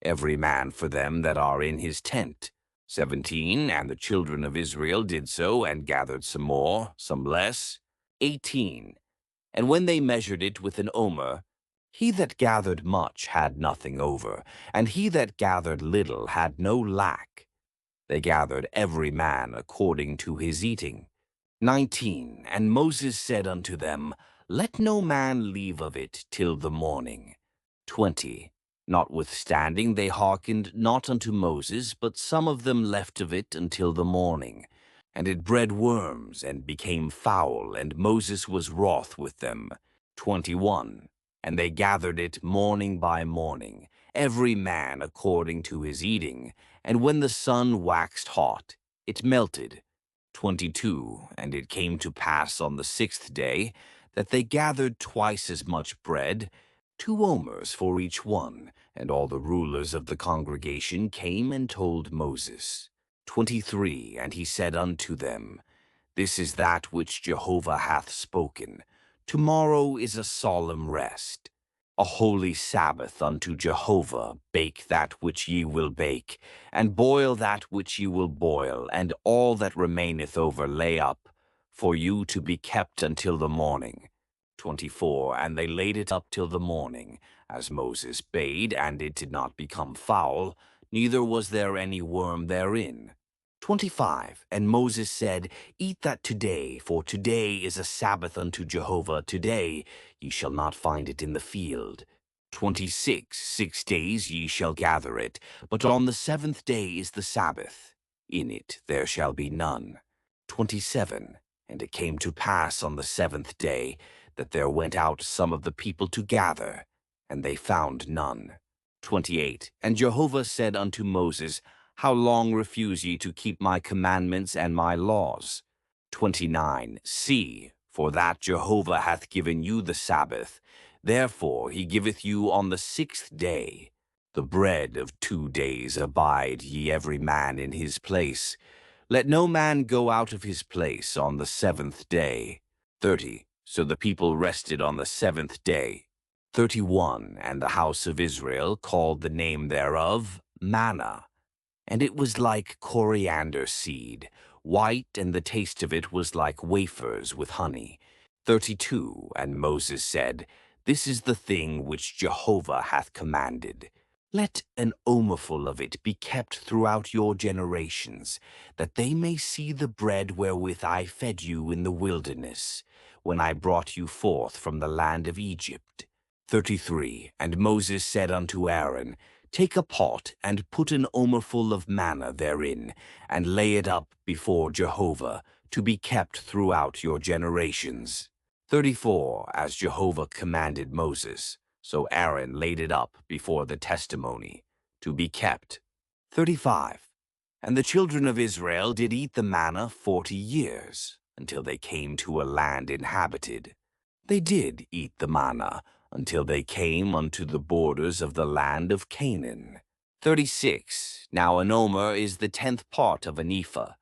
S1: every man for them that are in his tent. 17. And the children of Israel did so, and gathered some more, some less. 18. And when they measured it with an omer, he that gathered much had nothing over, and he that gathered little had no lack. They gathered every man according to his eating. 19. And Moses said unto them, Let no man leave of it till the morning. 20. Notwithstanding they hearkened not unto Moses, but some of them left of it until the morning. And it bred worms, and became foul, and Moses was wroth with them. 21. And they gathered it morning by morning, every man according to his eating, and when the sun waxed hot, it melted. 22. And it came to pass on the 6th day, that they gathered twice as much bread, 2 omers for each one, and all the rulers of the congregation came and told Moses. 23. And he said unto them, This is that which Jehovah hath spoken. Tomorrow is a solemn rest, a holy Sabbath unto Jehovah. Bake that which ye will bake, and boil that which ye will boil, and all that remaineth over lay up, for you to be kept until the morning. 24. And they laid it up till the morning, as Moses bade, and it did not become foul, neither was there any worm therein. 25. And Moses said, Eat that today, for today is a Sabbath unto Jehovah. Today ye shall not find it in the field. 26. 6 days ye shall gather it, but on the 7th day is the Sabbath. In it there shall be none. 27. And it came to pass on the 7th day, that there went out some of the people to gather, and they found none. 28. And Jehovah said unto Moses, How long refuse ye to keep my commandments and my laws? 29. See, for that Jehovah hath given you the Sabbath, therefore he giveth you on the 6th day. The bread of 2 days abide ye every man in his place. Let no man go out of his place on the 7th day. 30. So the people rested on the 7th day. 31. And the house of Israel called the name thereof manna. And it was like coriander seed, white, and the taste of it was like wafers with honey. 32. And Moses said, This is the thing which Jehovah hath commanded. Let an omerful of it be kept throughout your generations, that they may see the bread wherewith I fed you in the wilderness, when I brought you forth from the land of Egypt. 33. And Moses said unto Aaron, Take a pot, and put an omerful of manna therein, and lay it up before Jehovah, to be kept throughout your generations. 34. As Jehovah commanded Moses, so Aaron laid it up before the testimony, to be kept. 35. And the children of Israel did eat the manna 40 years, until they came to a land inhabited. They did eat the manna, until they came unto the borders of the land of Canaan. 36. Now an omer is the 10th part of an ephah.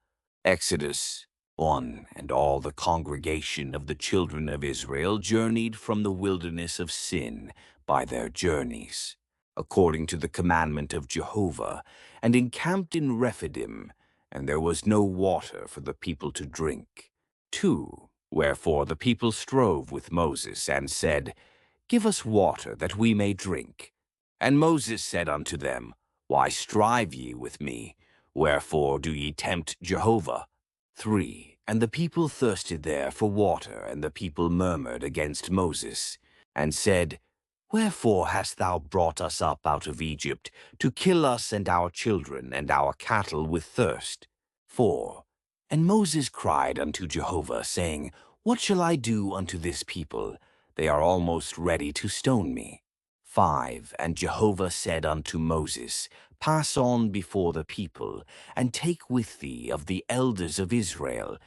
S1: Exodus 1. And all the congregation of the children of Israel journeyed from the wilderness of Sin by their journeys, according to the commandment of Jehovah, and encamped in Rephidim, and there was no water for the people to drink. 2. Wherefore the people strove with Moses, and said, Give us water, that we may drink. And Moses said unto them, Why strive ye with me? Wherefore do ye tempt Jehovah? 3. And the people thirsted there for water, and the people murmured against Moses, and said, Wherefore hast thou brought us up out of Egypt, to kill us and our children and our cattle with thirst? 4. And Moses cried unto Jehovah, saying, What shall I do unto this people? They are almost ready to stone me. 5. And Jehovah said unto Moses, Pass on before the people, and take with thee of the elders of Israel,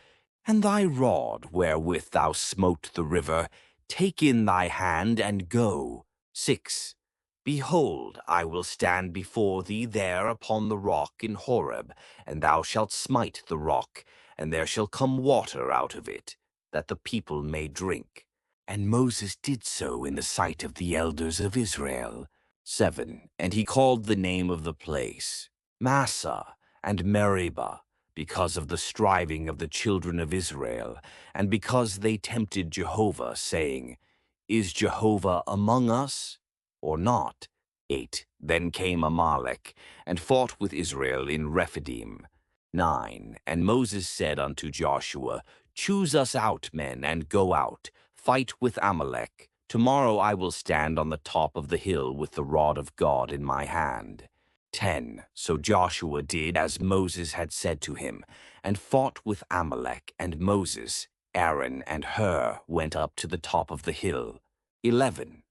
S1: and thy rod wherewith thou smote the river, take in thy hand, and go. 6. Behold, I will stand before thee there upon the rock in Horeb, and thou shalt smite the rock, and there shall come water out of it, that the people may drink. And Moses did so in the sight of the elders of Israel. 7. And he called the name of the place Massah and Meribah, because of the striving of the children of Israel, and because they tempted Jehovah, saying, Is Jehovah among us, or not? 8. Then came Amalek, and fought with Israel in Rephidim. 9. And Moses said unto Joshua, Choose us out men, and go out, fight with Amalek. Tomorrow I will stand on the top of the hill with the rod of God in my hand. 10. So Joshua did as Moses had said to him, and fought with Amalek, and Moses, Aaron, and Hur went up to the top of the hill. 11.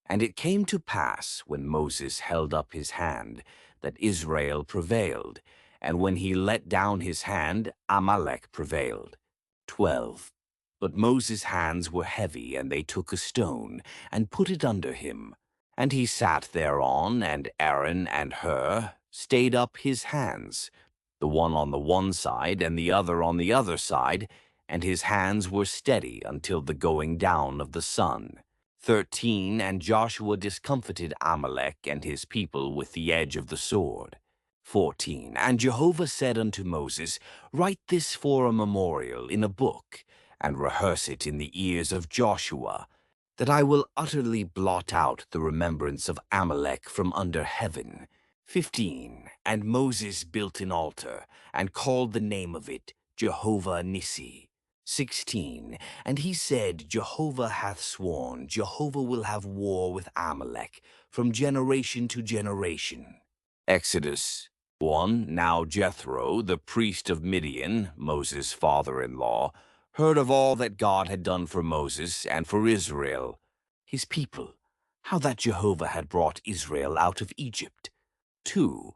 S1: And it came to pass, when Moses held up his hand, that Israel prevailed, and when he let down his hand, Amalek prevailed. 12. But Moses' hands were heavy, and they took a stone, and put it under him. And he sat thereon, and Aaron and Hur stayed up his hands, the one on the one side, and the other on the other side, and his hands were steady until the going down of the sun. 13. And Joshua discomfited Amalek and his people with the edge of the sword. 14. And Jehovah said unto Moses, Write this for a memorial in a book, and rehearse it in the ears of Joshua, that I will utterly blot out the remembrance of Amalek from under heaven. 15. And Moses built an altar, and called the name of it Jehovah Nissi. 16. And he said, Jehovah hath sworn, Jehovah will have war with Amalek from generation to generation. Exodus 1. Now Jethro, the priest of Midian, Moses' father-in-law, heard of all that God had done for Moses and for Israel, his people, how that Jehovah had brought Israel out of Egypt. 2.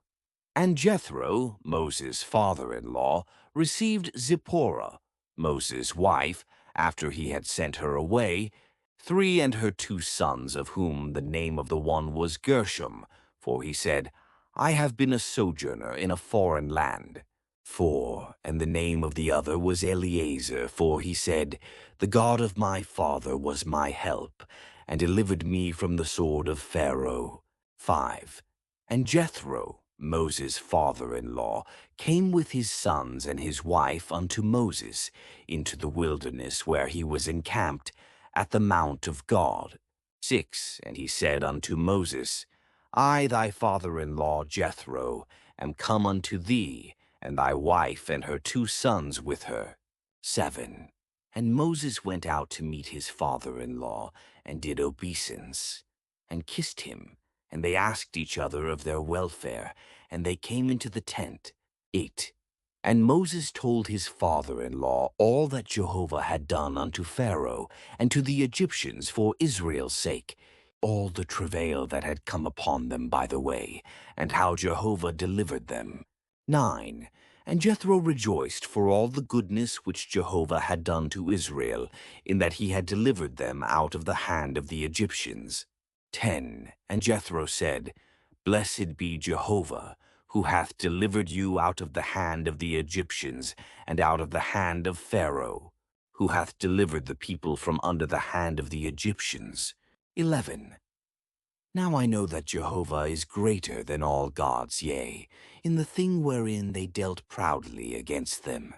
S1: And Jethro, Moses' father-in-law, received Zipporah, Moses' wife, after he had sent her away, 3 and her 2 sons, of whom the name of the one was Gershom, for he said, I have been a sojourner in a foreign land. 4. And the name of the other was Eleazar, for he said, The God of my father was my help, and delivered me from the sword of Pharaoh. 5. And Jethro, Moses' father-in-law, came with his sons and his wife unto Moses into the wilderness where he was encamped at the mount of God. 6. And he said unto Moses, I, thy father-in-law Jethro, am come unto thee, and thy wife and her 2 sons with her. 7. And Moses went out to meet his father-in-law, and did obeisance, and kissed him, and they asked each other of their welfare, and they came into the tent. 8. And Moses told his father-in-law all that Jehovah had done unto Pharaoh and to the Egyptians for Israel's sake, all the travail that had come upon them by the way, and how Jehovah delivered them. 9. And Jethro rejoiced for all the goodness which Jehovah had done to Israel, in that he had delivered them out of the hand of the Egyptians. 10. And Jethro said, Blessed be Jehovah, who hath delivered you out of the hand of the Egyptians, and out of the hand of Pharaoh, who hath delivered the people from under the hand of the Egyptians. 11. Now I know that Jehovah is greater than all gods, yea, in the thing wherein they dealt proudly against them.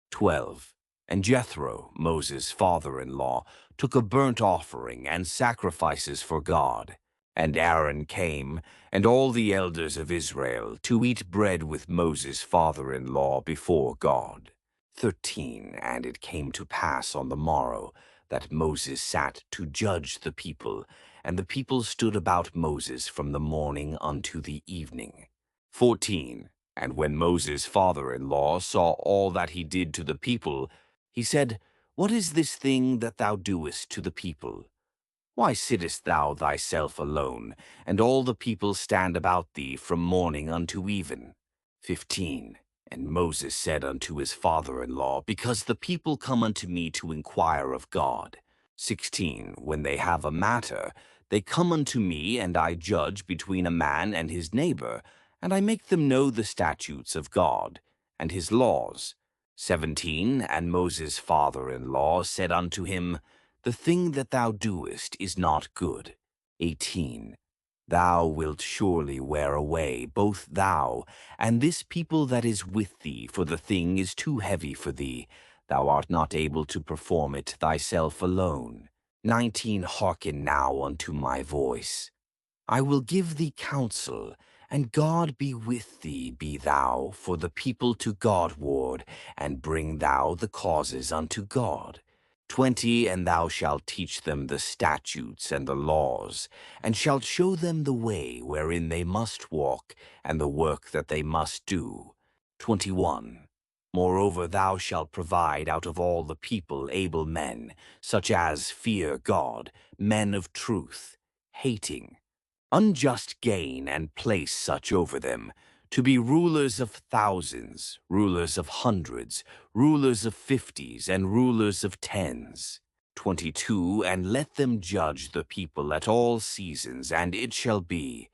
S1: 12. And Jethro, Moses' father-in-law, took a burnt offering and sacrifices for God, And Aaron came, and all the elders of Israel, to eat bread with Moses' father-in-law before God. 13. And it came to pass on the morrow that Moses sat to judge the people, and the people stood about Moses from the morning unto the evening. 14. And when Moses' father-in-law saw all that he did to the people, he said, What is this thing that thou doest to the people? Why sittest thou thyself alone, and all the people stand about thee from morning unto even? 15. And Moses said unto his father-in-law, Because the people come unto me to inquire of God. 16. When they have a matter, they come unto me, and I judge between a man and his neighbor, and I make them know the statutes of God, and his laws. 17. And Moses' father-in-law said unto him, The thing that thou doest is not good. 18. Thou wilt surely wear away, both thou and this people that is with thee, for the thing is too heavy for thee. Thou art not able to perform it thyself alone. 19. Hearken now unto my voice. I will give thee counsel, and God be with thee, be thou for the people to God ward, and bring thou the causes unto God. 20. And thou shalt teach them the statutes and the laws, and shalt show them the way wherein they must walk, and the work that they must do. 21. Moreover, thou shalt provide out of all the people able men, such as fear God, men of truth, hating unjust gain, and place such over them, to be rulers of thousands, rulers of hundreds, rulers of fifties, and rulers of tens. 22. And let them judge the people at all seasons, and it shall be,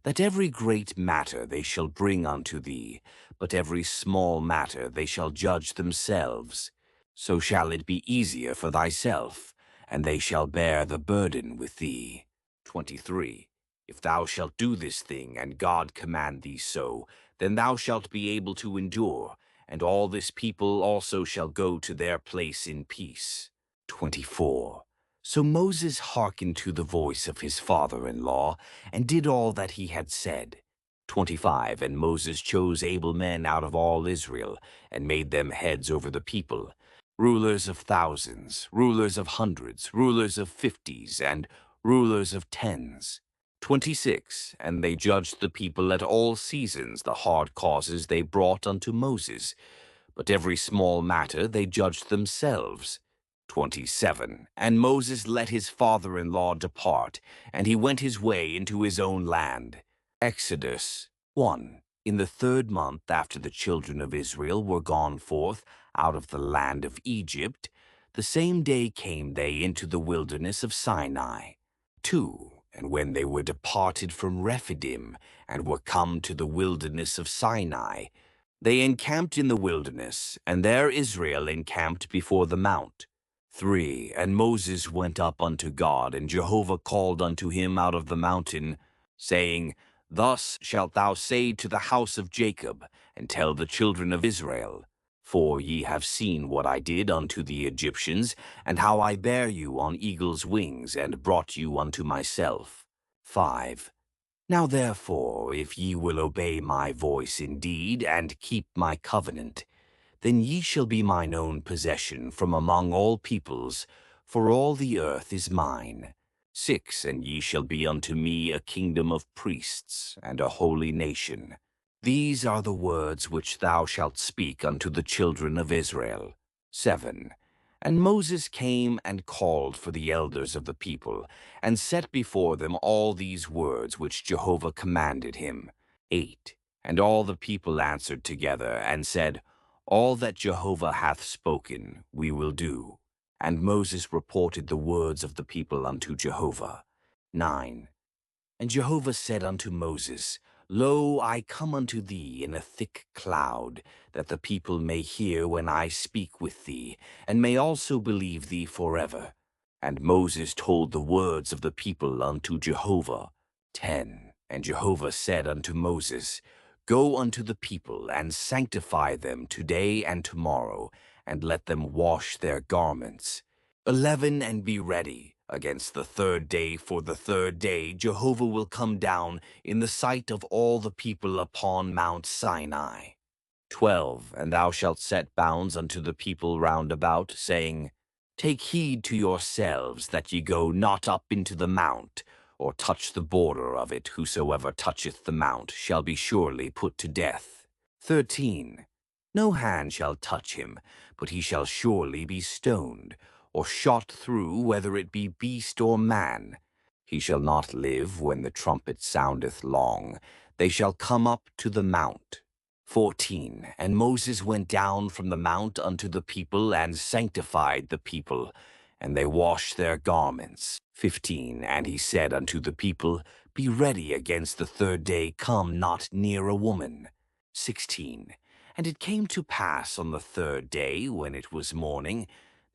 S1: that every great matter they shall bring unto thee, but every small matter they shall judge themselves. So shall it be easier for thyself, and they shall bear the burden with thee. 23. If thou shalt do this thing, and God command thee so, then thou shalt be able to endure, and all this people also shall go to their place in peace. 24. So Moses hearkened to the voice of his father-in-law, and did all that he had said. 25. And Moses chose able men out of all Israel, and made them heads over the people, rulers of thousands, rulers of hundreds, rulers of fifties, and rulers of tens. 26. And they judged the people at all seasons the hard causes they brought unto Moses, but every small matter they judged themselves. 27. And Moses let his father-in-law depart, and he went his way into his own land. Exodus 1. In the 3rd month after the children of Israel were gone forth out of the land of Egypt, the same day came they into the wilderness of Sinai. 2. And when they were departed from Rephidim, and were come to the wilderness of Sinai, they encamped in the wilderness, and there Israel encamped before the mount. 3. And Moses went up unto God, and Jehovah called unto him out of the mountain, saying, Thus shalt thou say to the house of Jacob, and tell the children of Israel, For ye have seen what I did unto the Egyptians, and how I bare you on eagle's wings, and brought you unto myself. 5. Now therefore, if ye will obey my voice indeed, and keep my covenant, then ye shall be mine own possession from among all peoples, for all the earth is mine. 6. And ye shall be unto me a kingdom of priests, and a holy nation. These are the words which thou shalt speak unto the children of Israel. 7. And Moses came and called for the elders of the people, and set before them all these words which Jehovah commanded him. 8. And all the people answered together, and said, All that Jehovah hath spoken we will do. And Moses reported the words of the people unto Jehovah. 9. And Jehovah said unto Moses, Lo, I come unto thee in a thick cloud, that the people may hear when I speak with thee, and may also believe thee forever. And Moses told the words of the people unto Jehovah. 10. And Jehovah said unto Moses, Go unto the people, and sanctify them today and tomorrow, and let them wash their garments. 11 And be ready against the third day, for the third day Jehovah will come down in the sight of all the people upon Mount Sinai. 12 And thou shalt set bounds unto the people round about, saying, Take heed to yourselves that ye go not up into the mount, or touch the border of it. Whosoever toucheth the mount shall be surely put to death. 13 No hand shall touch him, but he shall surely be stoned, or shot through, whether it be beast or man. He shall not live when the trumpet soundeth long. They shall come up to the mount. 14 And Moses went down from the mount unto the people, and sanctified the people, and they washed their garments. 15 And he said unto the people, Be ready against the third day, come not near a woman. 16 And it came to pass on the third day, when it was morning,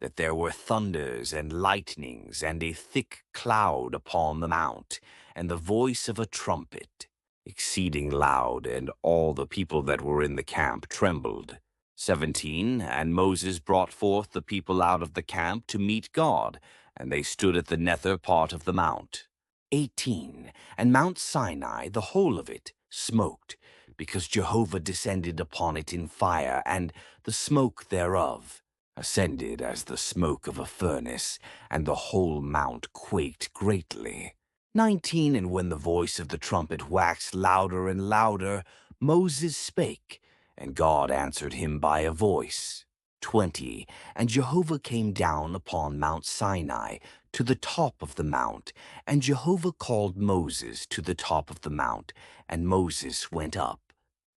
S1: that there were thunders and lightnings, and a thick cloud upon the mount, and the voice of a trumpet, exceeding loud, and all the people that were in the camp trembled. 17 And Moses brought forth the people out of the camp to meet God, and they stood at the nether part of the mount. 18 And Mount Sinai, the whole of it, smoked, because Jehovah descended upon it in fire, and the smoke thereof ascended as the smoke of a furnace, and the whole mount quaked greatly. 19 And when the voice of the trumpet waxed louder and louder, Moses spake, and God answered him by a voice. 20 And Jehovah came down upon Mount Sinai to the top of the mount, and Jehovah called Moses to the top of the mount, and Moses went up.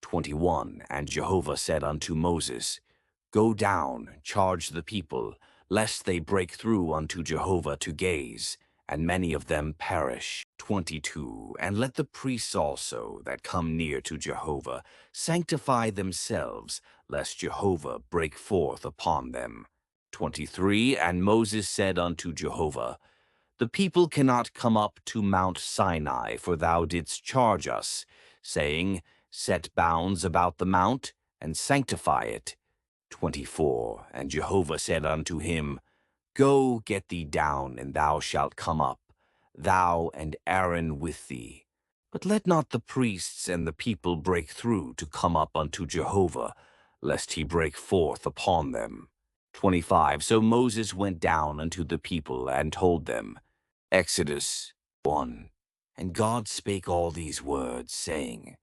S1: 21 And Jehovah said unto Moses, Go down, charge the people, lest they break through unto Jehovah to gaze, and many of them perish. 22 And let the priests also that come near to Jehovah sanctify themselves, lest Jehovah break forth upon them. 23 And Moses said unto Jehovah, The people cannot come up to Mount Sinai, for thou didst charge us, saying, Set bounds about the mount, and sanctify it. 24 And Jehovah said unto him, Go, get thee down, and thou shalt come up, thou and Aaron with thee. But let not the priests and the people break through to come up unto Jehovah, lest he break forth upon them. 25 So Moses went down unto the people, and told them. Exodus 1 And God spake all these words, saying,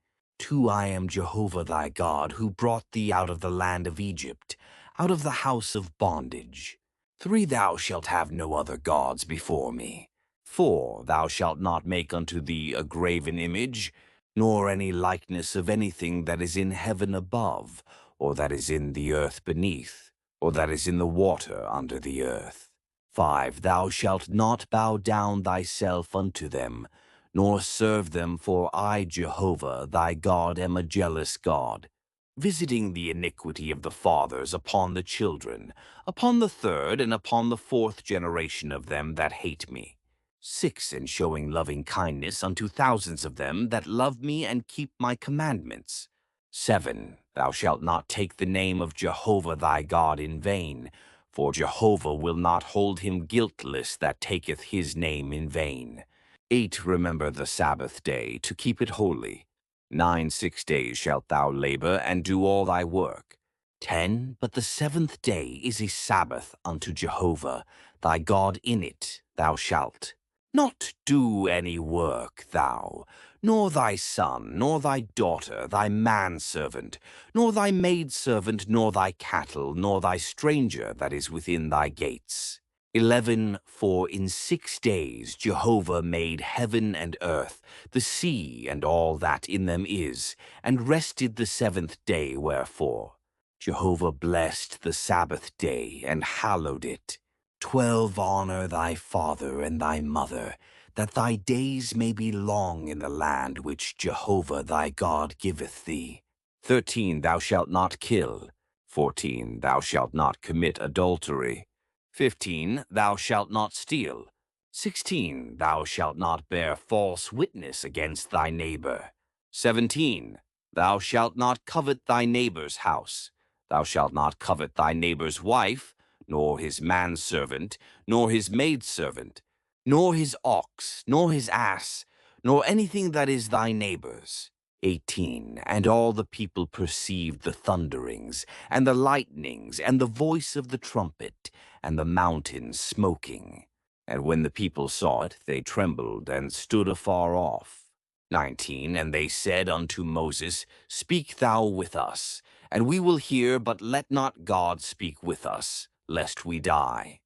S1: 2 I am Jehovah thy God, who brought thee out of the land of Egypt, out of the house of bondage. 3 Thou shalt have no other gods before me. 4 Thou shalt not make unto thee a graven image, nor any likeness of anything that is in heaven above, or that is in the earth beneath, or that is in the water under the earth. 5 Thou shalt not bow down thyself unto them, nor serve them, for I, Jehovah, thy God, am a jealous God, visiting the iniquity of the fathers upon the children, upon the third and upon the fourth generation of them that hate me. 6 And showing loving kindness unto thousands of them that love me and keep my commandments. 7 Thou shalt not take the name of Jehovah thy God in vain, for Jehovah will not hold him guiltless that taketh his name in vain. 8 Remember the Sabbath day, to keep it holy. 9 6 days shalt thou labor, and do all thy work. 10 But the seventh day is a Sabbath unto Jehovah thy God. In it thou shalt not do any work, thou, nor thy son, nor thy daughter, thy manservant, nor thy maidservant, nor thy cattle, nor thy stranger that is within thy gates. 11 For in 6 days Jehovah made heaven and earth, the sea, and all that in them is, and rested the seventh day. Wherefore Jehovah blessed the Sabbath day, and hallowed it. 12 Honor thy father and thy mother, that thy days may be long in the land which Jehovah thy God giveth thee. 13 Thou shalt not kill. 14 Thou shalt not commit adultery. 15 Thou shalt not steal. 16 Thou shalt not bear false witness against thy neighbor. 17 Thou shalt not covet thy neighbor's house. Thou shalt not covet thy neighbor's wife, nor his manservant, nor his maidservant, nor his ox, nor his ass, nor anything that is thy neighbor's. 18. And all the people perceived the thunderings, and the lightnings, and the voice of the trumpet, and the mountains smoking. And when the people saw it, they trembled and stood afar off. 19. And they said unto Moses, Speak thou with us, and we will hear, but let not God speak with us, lest we die.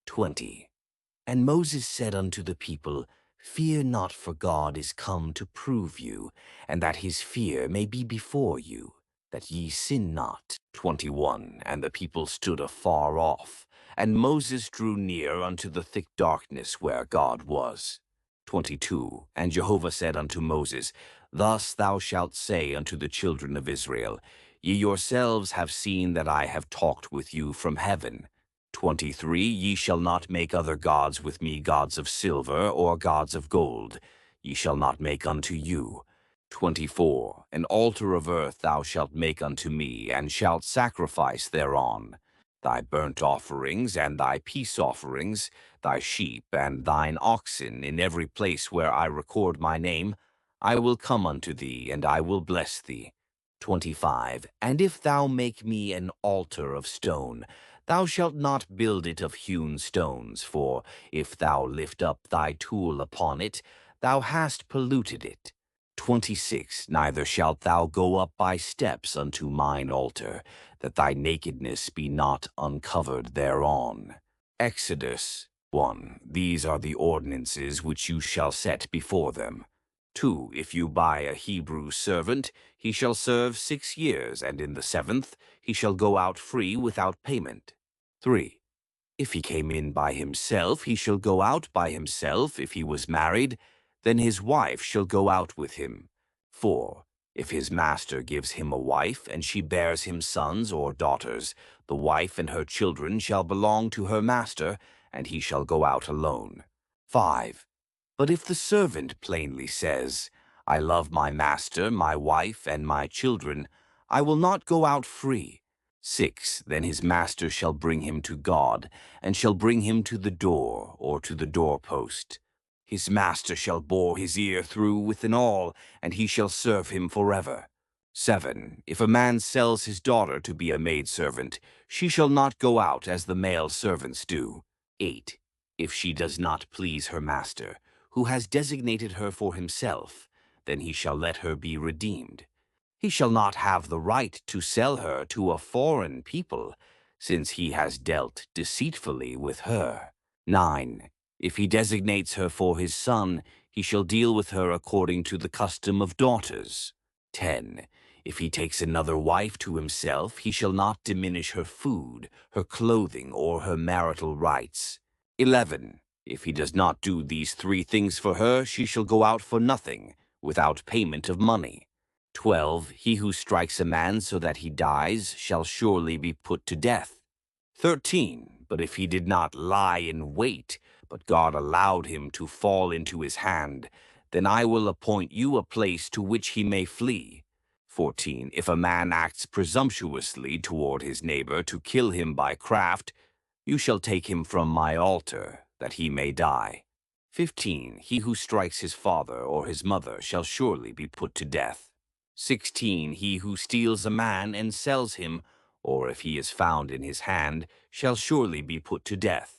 S1: 20. And Moses said unto the people, Fear not, for God is come to prove you, and that his fear may be before you, that ye sin not. 21. And the people stood afar off, and Moses drew near unto the thick darkness where God was. 22. And Jehovah said unto Moses, Thus thou shalt say unto the children of Israel, Ye yourselves have seen that I have talked with you from heaven. 23. Ye shall not make other gods with me, gods of silver or gods of gold. Ye shall not make unto you. 24. An altar of earth thou shalt make unto me, and shalt sacrifice thereon thy burnt offerings and thy peace offerings, thy sheep and thine oxen, in every place where I record my name. I will come unto thee, and I will bless thee. 25. And if thou make me an altar of stone, thou shalt not build it of hewn stones, for if thou lift up thy tool upon it, thou hast polluted it. 26. Neither shalt thou go up by steps unto mine altar, that thy nakedness be not uncovered thereon. Exodus 1. These are the ordinances which you shall set before them. 2. If you buy a Hebrew servant, he shall serve 6 years, and in the 7th he shall go out free without payment. 3. If he came in by himself, he shall go out by himself. If he was married, then his wife shall go out with him. 4. If his master gives him a wife, and she bears him sons or daughters, the wife and her children shall belong to her master, and he shall go out alone. 5. But if the servant plainly says, I love my master, my wife, and my children, I will not go out free. 6. Then his master shall bring him to God, and shall bring him to the door, or to the doorpost. His master shall bore his ear through with an awl, and he shall serve him forever. 7. If a man sells his daughter to be a maidservant, she shall not go out as the male servants do. 8. If she does not please her master, who has designated her for himself, then he shall let her be redeemed. He shall not have the right to sell her to a foreign people, since he has dealt deceitfully with her. 9. If he designates her for his son, he shall deal with her according to the custom of daughters. 10. If he takes another wife to himself, he shall not diminish her food, her clothing, or her marital rights. 11. If he does not do these 3 things for her, she shall go out for nothing, without payment of money. 12. He who strikes a man so that he dies shall surely be put to death. 13. But if he did not lie in wait, but God allowed him to fall into his hand, then I will appoint you a place to which he may flee. 14. If a man acts presumptuously toward his neighbor to kill him by craft, you shall take him from my altar, that he may die. 15. He who strikes his father or his mother shall surely be put to death. 16. He who steals a man and sells him, or if he is found in his hand, shall surely be put to death.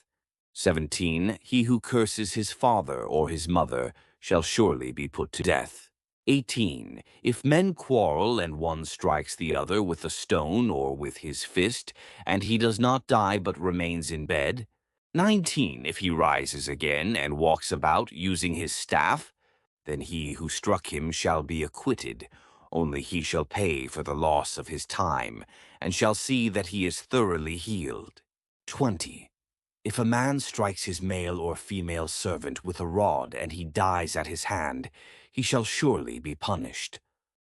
S1: 17. He who curses his father or his mother shall surely be put to death. 18. If men quarrel and one strikes the other with a stone or with his fist, and he does not die but remains in bed. 19. If he rises again and walks about using his staff, then he who struck him shall be acquitted. Only he shall pay for the loss of his time, and shall see that he is thoroughly healed. 20. If a man strikes his male or female servant with a rod, and he dies at his hand, he shall surely be punished.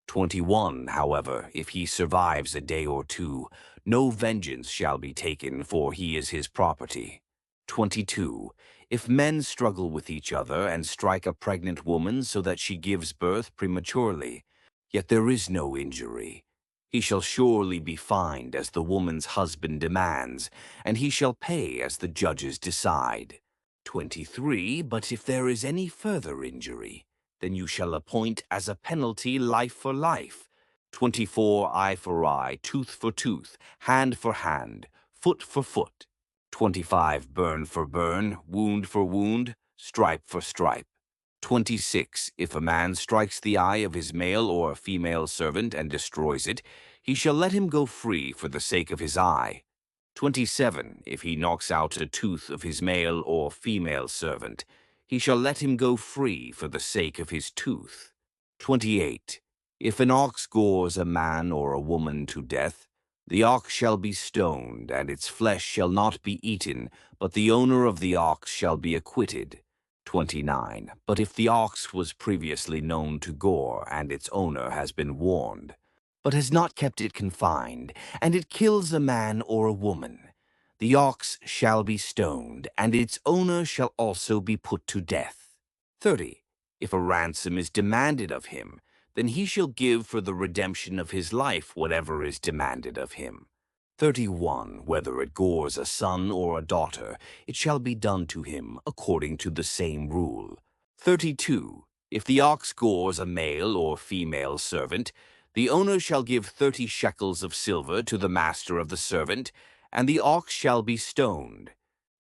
S1: 21. However, if he survives a day or 2, no vengeance shall be taken, for he is his property. 22. If men struggle with each other and strike a pregnant woman so that she gives birth prematurely, yet there is no injury, He shall surely be fined as the woman's husband demands, and he shall pay as the judges decide. 23. But if there is any further injury, then you shall appoint as a penalty life for life. 24. Eye for eye, tooth for tooth, hand for hand, foot for foot. 25. Burn for burn, wound for wound, stripe for stripe. 26. If a man strikes the eye of his male or female servant and destroys it, he shall let him go free for the sake of his eye. 27. If he knocks out a tooth of his male or female servant, he shall let him go free for the sake of his tooth. 28. If an ox gores a man or a woman to death, the ox shall be stoned, and its flesh shall not be eaten, but the owner of the ox shall be acquitted. 29. But if the ox was previously known to gore, and its owner has been warned, but has not kept it confined, and it kills a man or a woman, the ox shall be stoned, and its owner shall also be put to death. 30. If a ransom is demanded of him, then he shall give for the redemption of his life whatever is demanded of him. 31. Whether it gores a son or a daughter, it shall be done to him according to the same rule. 32. If the ox gores a male or female servant, the owner shall give 30 shekels of silver to the master of the servant, and the ox shall be stoned.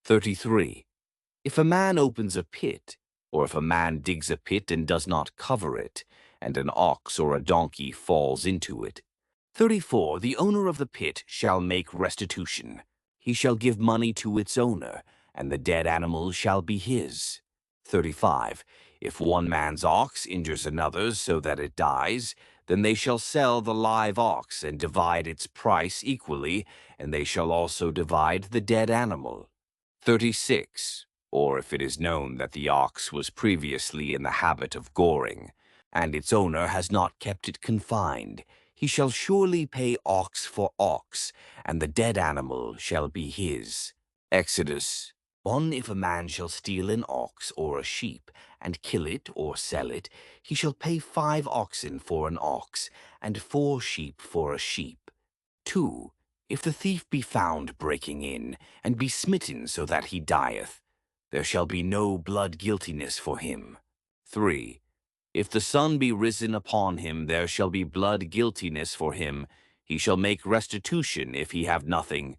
S1: 33. If a man opens a pit, or if a man digs a pit and does not cover it, and an ox or a donkey falls into it. 34. The owner of the pit shall make restitution. He shall give money to its owner, and the dead animal shall be his. 35. If one man's ox injures another's so that it dies, then they shall sell the live ox and divide its price equally, and they shall also divide the dead animal. 36. Or if it is known that the ox was previously in the habit of goring, and its owner has not kept it confined, he shall surely pay ox for ox, and the dead animal shall be his. Exodus 1. If a man shall steal an ox or a sheep, and kill it or sell it, he shall pay 5 oxen for an ox, and 4 sheep for a sheep. 2. If the thief be found breaking in, and be smitten so that he dieth, there shall be no blood guiltiness for him. 3. If the sun be risen upon him, there shall be blood guiltiness for him. He shall make restitution if he have nothing.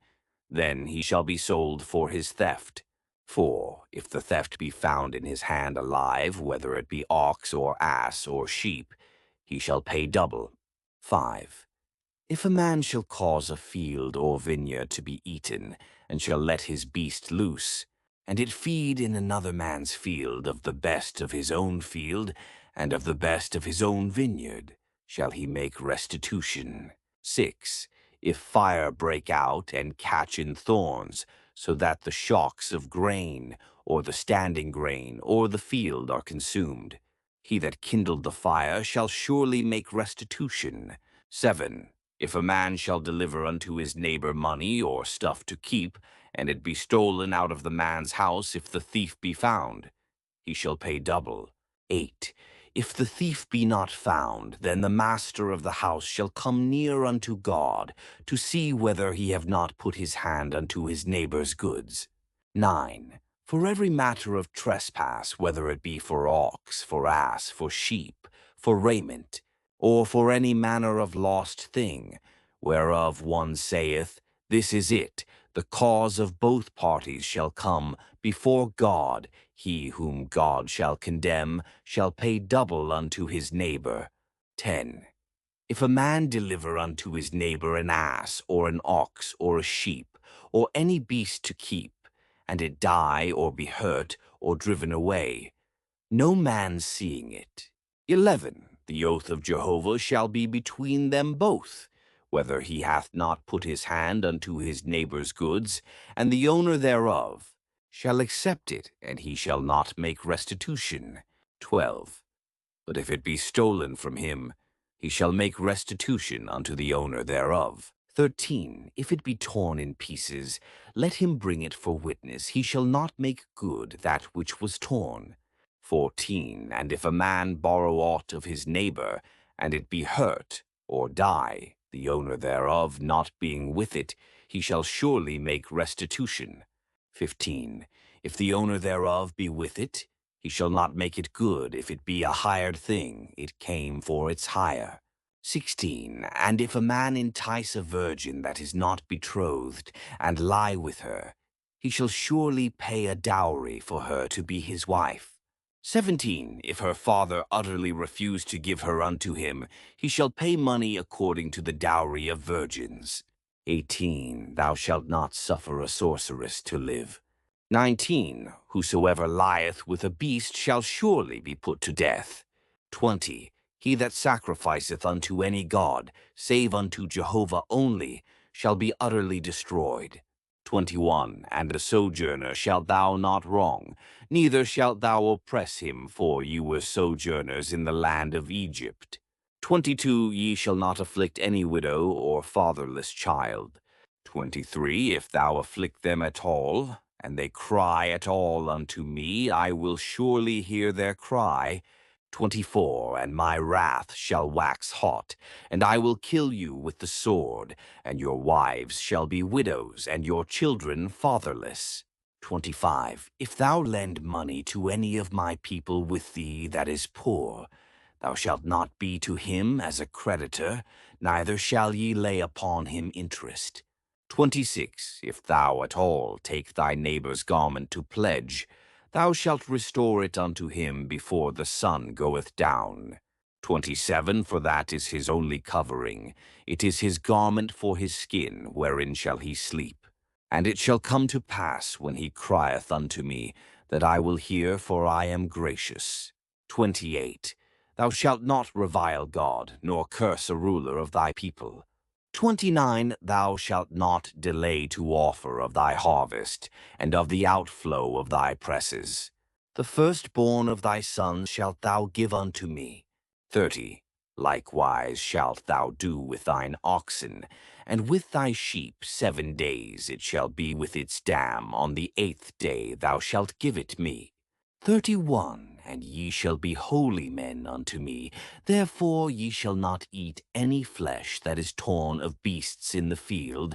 S1: Then he shall be sold for his theft. 4. If the theft be found in his hand alive, whether it be ox or ass or sheep, he shall pay double. 5. If a man shall cause a field or vineyard to be eaten, and shall let his beast loose, and it feed in another man's field of the best of his own field, and of the best of his own vineyard, shall he make restitution. 6. If fire break out and catch in thorns, so that the shocks of grain, or the standing grain, or the field are consumed, he that kindled the fire shall surely make restitution. 7. If a man shall deliver unto his neighbor money or stuff to keep, and it be stolen out of the man's house if the thief be found, he shall pay double. 8. If the thief be not found, then the master of the house shall come near unto God, to see whether he have not put his hand unto his neighbor's goods. 9. For every matter of trespass, whether it be for ox, for ass, for sheep, for raiment, or for any manner of lost thing, whereof one saith, This is it, the cause of both parties shall come before God. He whom God shall condemn shall pay double unto his neighbor. 10. If a man deliver unto his neighbor an ass, or an ox, or a sheep, or any beast to keep, and it die, or be hurt, or driven away, no man seeing it. 11. The oath of Jehovah shall be between them both, whether he hath not put his hand unto his neighbor's goods, and the owner thereof shall accept it, and he shall not make restitution. 12. But if it be stolen from him, he shall make restitution unto the owner thereof. 13. If it be torn in pieces, let him bring it for witness. He shall not make good that which was torn. 14. And if a man borrow aught of his neighbor, and it be hurt, or die, The owner thereof not being with it, he shall surely make restitution. 15. If the owner thereof be with it, he shall not make it good if it be a hired thing, it came for its hire. 16. And if a man entice a virgin that is not betrothed, and lie with her, he shall surely pay a dowry for her to be his wife. 17. If her father utterly refuse to give her unto him, he shall pay money according to the dowry of virgins. 18. Thou shalt not suffer a sorceress to live. 19. Whosoever lieth with a beast shall surely be put to death. 20. He that sacrificeth unto any god, save unto Jehovah only, shall be utterly destroyed. 21. And a sojourner shalt thou not wrong, neither shalt thou oppress him, for ye were sojourners in the land of Egypt. 22. Ye shall not afflict any widow or fatherless child. 23. If thou afflict them at all, and they cry at all unto me, I will surely hear their cry. 24. And my wrath shall wax hot, and I will kill you with the sword, and your wives shall be widows, and your children fatherless. 25. If thou lend money to any of my people with thee that is poor, thou shalt not be to him as a creditor, neither shall ye lay upon him interest. 26. If thou at all take thy neighbor's garment to pledge, thou shalt restore it unto him before the sun goeth down. 27. For that is his only covering, it is his garment for his skin, wherein shall he sleep. And it shall come to pass, when he crieth unto me, that I will hear, for I am gracious. 28. Thou shalt not revile God, nor curse a ruler of thy people. 29. Thou shalt not delay to offer of thy harvest, and of the outflow of thy presses. The firstborn of thy sons shalt thou give unto me. 30. Likewise shalt thou do with thine oxen, and with thy sheep 7 days it shall be with its dam, on the 8th day thou shalt give it me. 31. And ye shall be holy men unto me, therefore ye shall not eat any flesh that is torn of beasts in the field,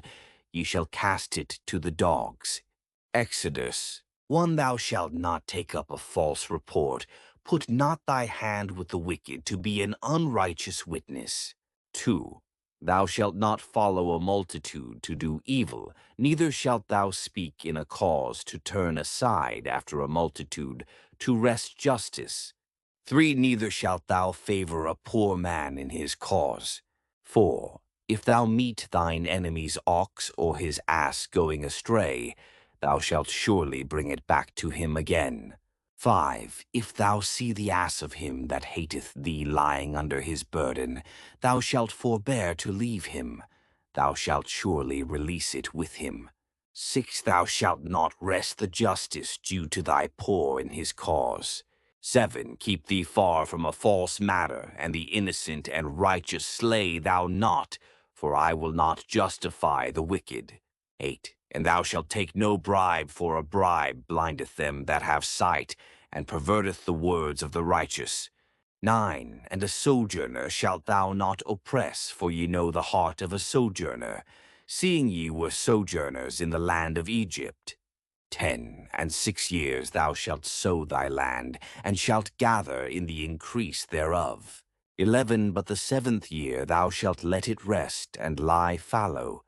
S1: ye shall cast it to the dogs. Exodus 1. Thou shalt not take up a false report, put not thy hand with the wicked to be an unrighteous witness. 2. Thou shalt not follow a multitude to do evil, neither shalt thou speak in a cause to turn aside after a multitude, to wrest justice. 3. Neither shalt thou favor a poor man in his cause. 4. If thou meet thine enemy's ox or his ass going astray, thou shalt surely bring it back to him again. 5. If thou see the ass of him that hateth thee lying under his burden, thou shalt forbear to leave him. Thou shalt surely release it with him. 6. Thou shalt not wrest the justice due to thy poor in his cause. 7. Keep thee far from a false matter, and the innocent and righteous slay thou not, for I will not justify the wicked. 8. And thou shalt take no bribe, for a bribe blindeth them that have sight, and perverteth the words of the righteous. 9. And a sojourner shalt thou not oppress, for ye know the heart of a sojourner, seeing ye were sojourners in the land of Egypt. 10. And 6 years thou shalt sow thy land, and shalt gather in the increase thereof. 11. But the 7th year thou shalt let it rest, and lie fallow,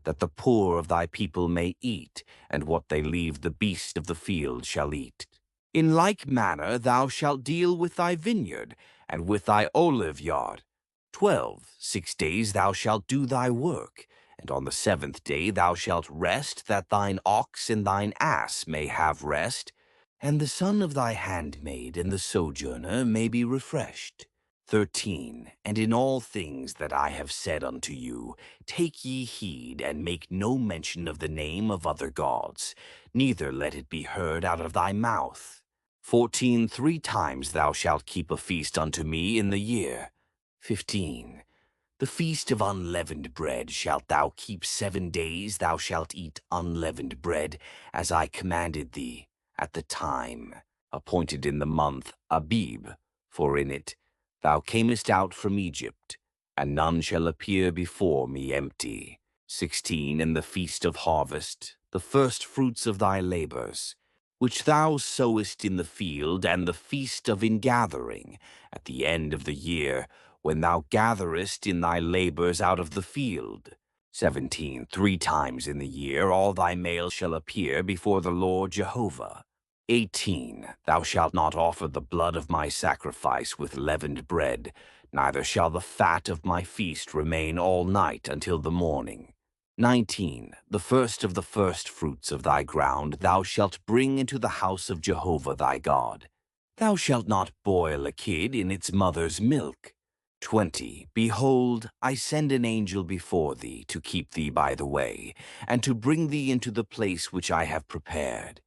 S1: that the poor of thy people may eat, and what they leave the beast of the field shall eat. In like manner thou shalt deal with thy vineyard, and with thy olive yard. 12. 6 days thou shalt do thy work, and on the 7th day thou shalt rest, that thine ox and thine ass may have rest, and the son of thy handmaid and the sojourner may be refreshed. 13. And in all things that I have said unto you, take ye heed, and make no mention of the name of other gods, neither let it be heard out of thy mouth. 14. 3 times thou shalt keep a feast unto me in the year. 15. The feast of unleavened bread shalt thou keep 7 days, thou shalt eat unleavened bread, as I commanded thee, at the time appointed in the month Abib, for in it thou camest out from Egypt. and none shall appear before me empty. 16. In the feast of harvest, the first fruits of thy labors, which thou sowest in the field, and the feast of ingathering, at the end of the year, when thou gatherest in thy labors out of the field. 17. 3 times in the year all thy males shall appear before the Lord Jehovah. 18. Thou shalt not offer the blood of my sacrifice with leavened bread, neither shall the fat of my feast remain all night until the morning. 19. The first of the first fruits of thy ground thou shalt bring into the house of Jehovah thy God. Thou shalt not boil a kid in its mother's milk. 20. Behold, I send an angel before thee to keep thee by the way, and to bring thee into the place which I have prepared.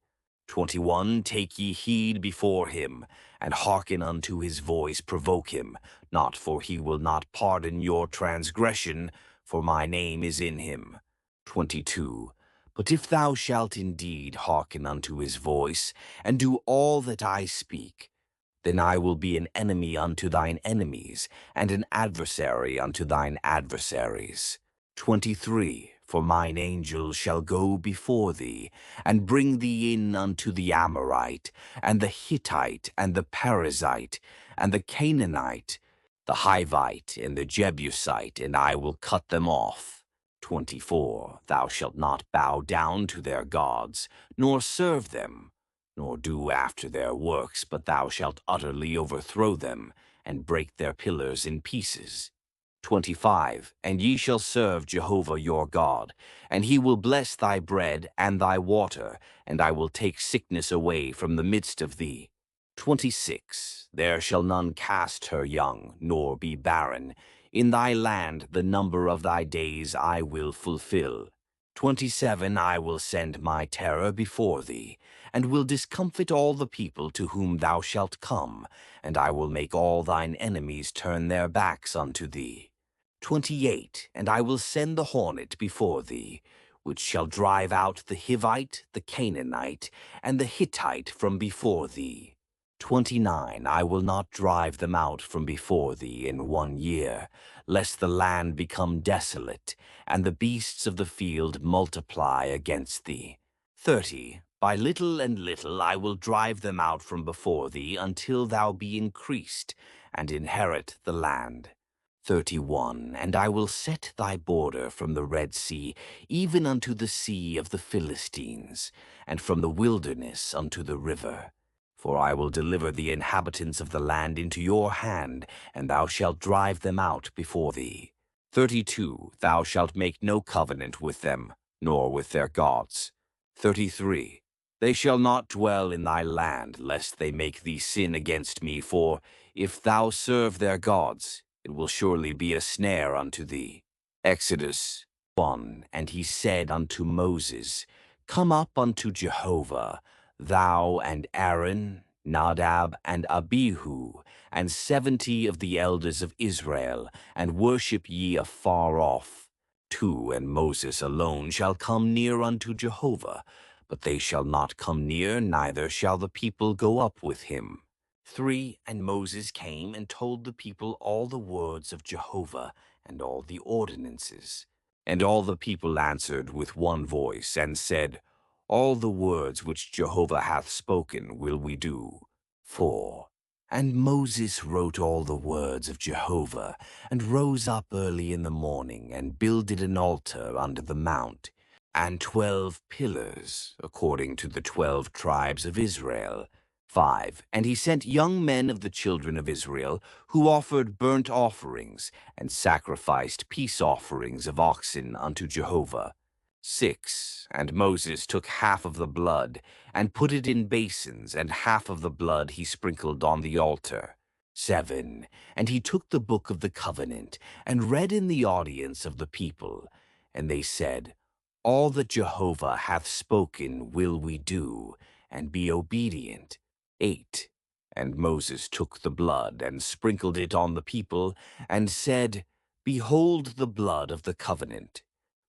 S1: 21. Take ye heed before him, and hearken unto his voice, provoke him, not for he will not pardon your transgression, for my name is in him. 22. But if thou shalt indeed hearken unto his voice, and do all that I speak, then I will be an enemy unto thine enemies, and an adversary unto thine adversaries. 23. For mine angel shall go before thee, and bring thee in unto the Amorite, and the Hittite, and the Perizzite, and the Canaanite, the Hivite, and the Jebusite, and I will cut them off. 24. Thou shalt not bow down to their gods, nor serve them, nor do after their works, but thou shalt utterly overthrow them, and break their pillars in pieces. 25. And ye shall serve Jehovah your God, and he will bless thy bread and thy water, and I will take sickness away from the midst of thee. 26. There shall none cast her young, nor be barren. In thy land the number of thy days I will fulfill. 27. I will send my terror before thee, and will discomfit all the people to whom thou shalt come, and I will make all thine enemies turn their backs unto thee. 28. And I will send the hornet before thee, which shall drive out the Hivite, the Canaanite, and the Hittite from before thee. 29. I will not drive them out from before thee in 1 year, lest the land become desolate, and the beasts of the field multiply against thee. 30. By little and little I will drive them out from before thee, until thou be increased, and inherit the land. 31. And I will set thy border from the Red Sea, even unto the sea of the Philistines, and from the wilderness unto the river. For I will deliver the inhabitants of the land into your hand, and thou shalt drive them out before thee. 32. Thou shalt make no covenant with them, nor with their gods. 33. They shall not dwell in thy land, lest they make thee sin against me, for if thou serve their gods, it will surely be a snare unto thee. Exodus 1. And he said unto Moses, Come up unto Jehovah, thou and Aaron, Nadab and Abihu, and 70 of the elders of Israel, and worship ye afar off. 2. And Moses alone shall come near unto Jehovah, but they shall not come near, neither shall the people go up with him. 3. And Moses came and told the people all the words of Jehovah, and all the ordinances. And all the people answered with one voice, and said, All the words which Jehovah hath spoken will we do. 4. And Moses wrote all the words of Jehovah, and rose up early in the morning, and builded an altar under the mount, and 12 pillars, according to the 12 tribes of Israel. 5. And he sent young men of the children of Israel, who offered burnt offerings, and sacrificed peace offerings of oxen unto Jehovah. 6. And Moses took half of the blood, and put it in basins, and half of the blood he sprinkled on the altar. 7. And he took the book of the covenant, and read in the audience of the people. And they said, All that Jehovah hath spoken will we do, and be obedient. 8. And Moses took the blood, and sprinkled it on the people, and said, Behold the blood of the covenant,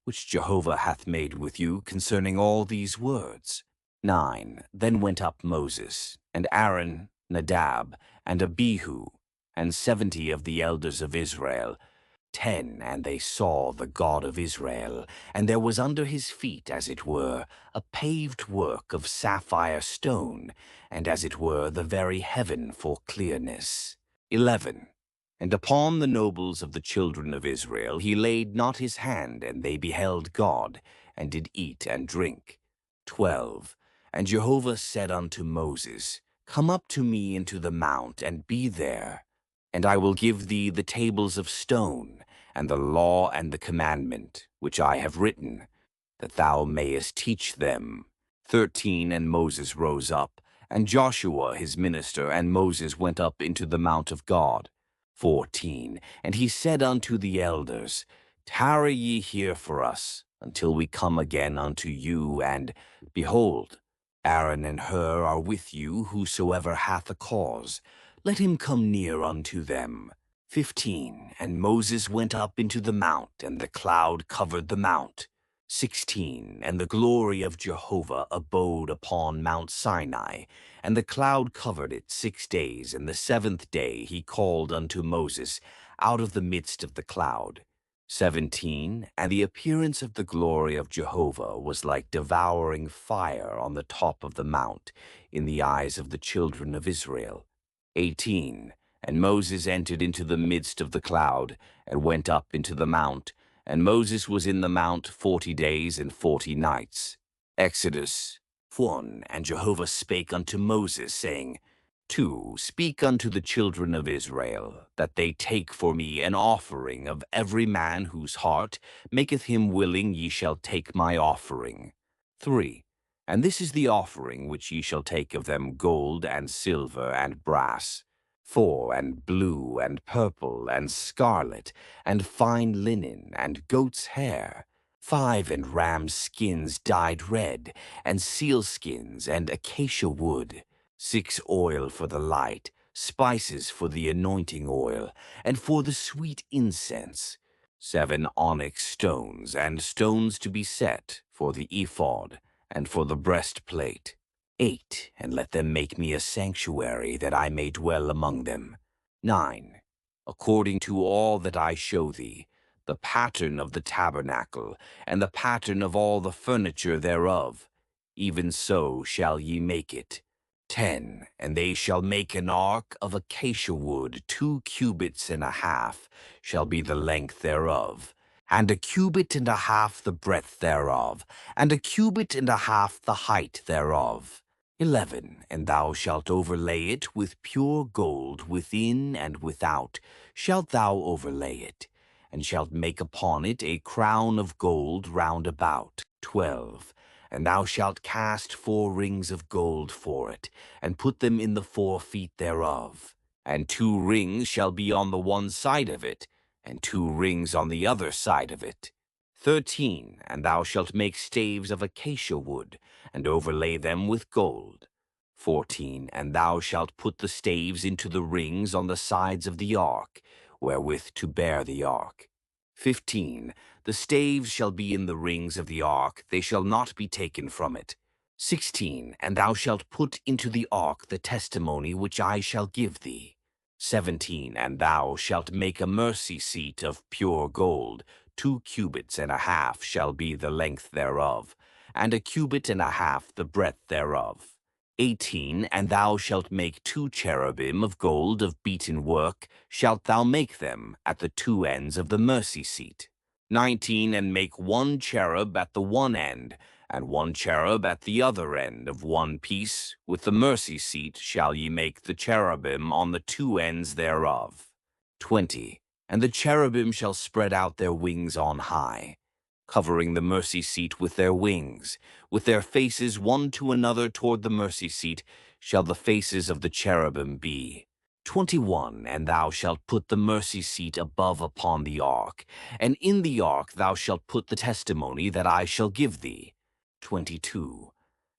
S1: which Jehovah hath made with you concerning all these words. 9. Then went up Moses, and Aaron, Nadab, and Abihu, and 70 of the elders of Israel, 10 And they saw the God of Israel, and there was under his feet, as it were, a paved work of sapphire stone, and as it were the very heaven for clearness. 11 And upon the nobles of the children of Israel he laid not his hand, and they beheld God, and did eat and drink. 12 And Jehovah said unto Moses, Come up to me into the mount, and be there. And I will give thee the tables of stone, and the law and the commandment, which I have written, that thou mayest teach them. 13 And Moses rose up, and Joshua his minister, and Moses went up into the mount of God. 14 And he said unto the elders, Tarry ye here for us, until we come again unto you, and, behold, Aaron and Hur are with you, whosoever hath a cause. Let him come near unto them. 15 And Moses went up into the mount, and the cloud covered the mount. 16 And the glory of Jehovah abode upon Mount Sinai, and the cloud covered it 6 days, and the 7th day he called unto Moses out of the midst of the cloud. 17 And the appearance of the glory of Jehovah was like devouring fire on the top of the mount in the eyes of the children of Israel. 18 And Moses entered into the midst of the cloud, and went up into the mount, and Moses was in the mount 40 days and 40 nights. Exodus 1 And Jehovah spake unto Moses, saying, 2 Speak unto the children of Israel, that they take for me an offering of every man whose heart maketh him willing. Ye shall take my offering. 3 And this is the offering which ye shall take of them: gold and silver and brass. 4 And blue and purple and scarlet and fine linen and goat's hair. 5 And ram's skins dyed red, and seal skins and acacia wood. 6 Oil for the light, spices for the anointing oil, and for the sweet incense. 7 Onyx stones, and stones to be set for the ephod, and for the breastplate. 8 And let them make me a sanctuary, that I may dwell among them. 9 According to all that I show thee, the pattern of the tabernacle, and the pattern of all the furniture thereof, even so shall ye make it. 10 And they shall make an ark of acacia wood. 2 cubits and a half shall be the length thereof, and 1 cubit and a half the breadth thereof, and 1 cubit and a half the height thereof. 11 And thou shalt overlay it with pure gold within and without shalt thou overlay it, and shalt make upon it a crown of gold round about. 12 And thou shalt cast 4 rings of gold for it, and put them in the 4 feet thereof. And 2 rings shall be on the one side of it, and 2 rings on the other side of it. 13 And thou shalt make staves of acacia wood, and overlay them with gold. 14 And thou shalt put the staves into the rings on the sides of the ark, wherewith to bear the ark. 15 The staves shall be in the rings of the ark, they shall not be taken from it. 16 And thou shalt put into the ark the testimony which I shall give thee. 17 And thou shalt make a mercy seat of pure gold. 2 cubits and a half shall be the length thereof, and 1 cubit and a half the breadth thereof. 18 And thou shalt make 2 cherubim of gold of beaten work, shalt thou make them at the 2 ends of the mercy seat. 19 And make 1 cherub at the one end, and 1 cherub at the other end of one piece. With the mercy seat shall ye make the cherubim on the 2 ends thereof. 20 And the cherubim shall spread out their wings on high, covering the mercy seat with their wings. With their faces one to another toward the mercy seat shall the faces of the cherubim be. 21 And thou shalt put the mercy seat above upon the ark, and in the ark thou shalt put the testimony that I shall give thee. 22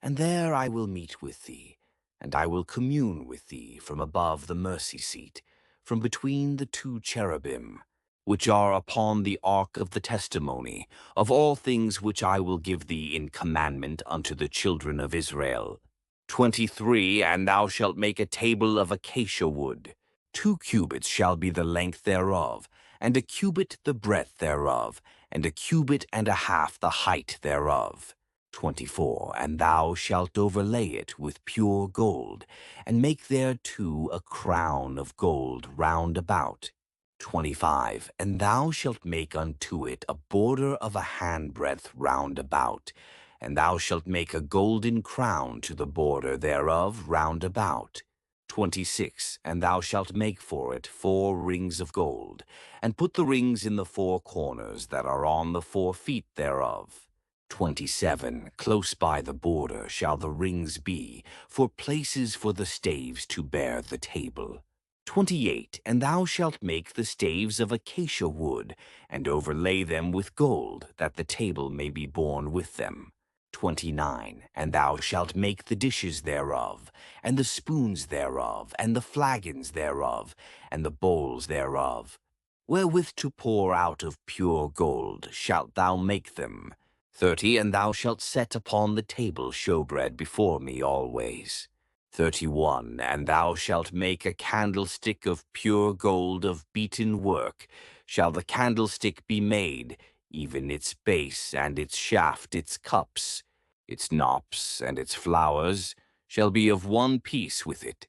S1: And there I will meet with thee, and I will commune with thee from above the mercy seat, from between the 2 cherubim, which are upon the ark of the testimony, of all things which I will give thee in commandment unto the children of Israel. 23 And thou shalt make a table of acacia wood. 2 cubits shall be the length thereof, and a cubit the breadth thereof, and a cubit and a half the height thereof. 24. And thou shalt overlay it with pure gold, and make thereto a crown of gold round about. 25. And thou shalt make unto it a border of a handbreadth round about, and thou shalt make a golden crown to the border thereof round about. 26. And thou shalt make for it 4 rings of gold, and put the rings in the 4 corners that are on the 4 feet thereof. 27. Close by the border shall the rings be, for places for the staves to bear the table. 28. And thou shalt make the staves of acacia wood, and overlay them with gold, that the table may be borne with them. 29. And thou shalt make the dishes thereof, and the spoons thereof, and the flagons thereof, and the bowls thereof. Wherewith to pour out of pure gold shalt thou make them. 30. And thou shalt set upon the table showbread before me always. 31. And thou shalt make a candlestick of pure gold of beaten work. Shall the candlestick be made, even its base and its shaft, its cups, its knops and its flowers, shall be of one piece with it.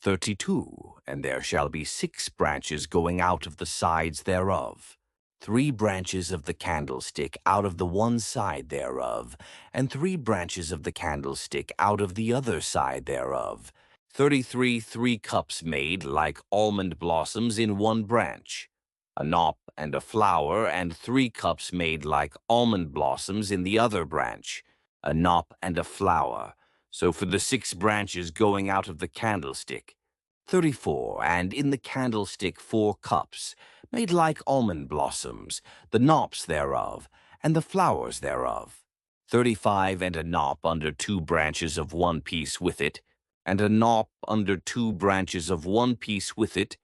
S1: 32. And there shall be 6 branches going out of the sides thereof, 3 branches of the candlestick out of the one side thereof, and 3 branches of the candlestick out of the other side thereof. 33. 3 cups made like almond blossoms in one branch, a knop and a flower, and 3 cups made like almond blossoms in the other branch, a knop and a flower. So for the 6 branches going out of the candlestick. 34. And in the candlestick 4 cups, made like almond blossoms, the knops thereof, and the flowers thereof. 35. And a knop under 2 branches of one piece with it, and a knop under 2 branches of one piece with it,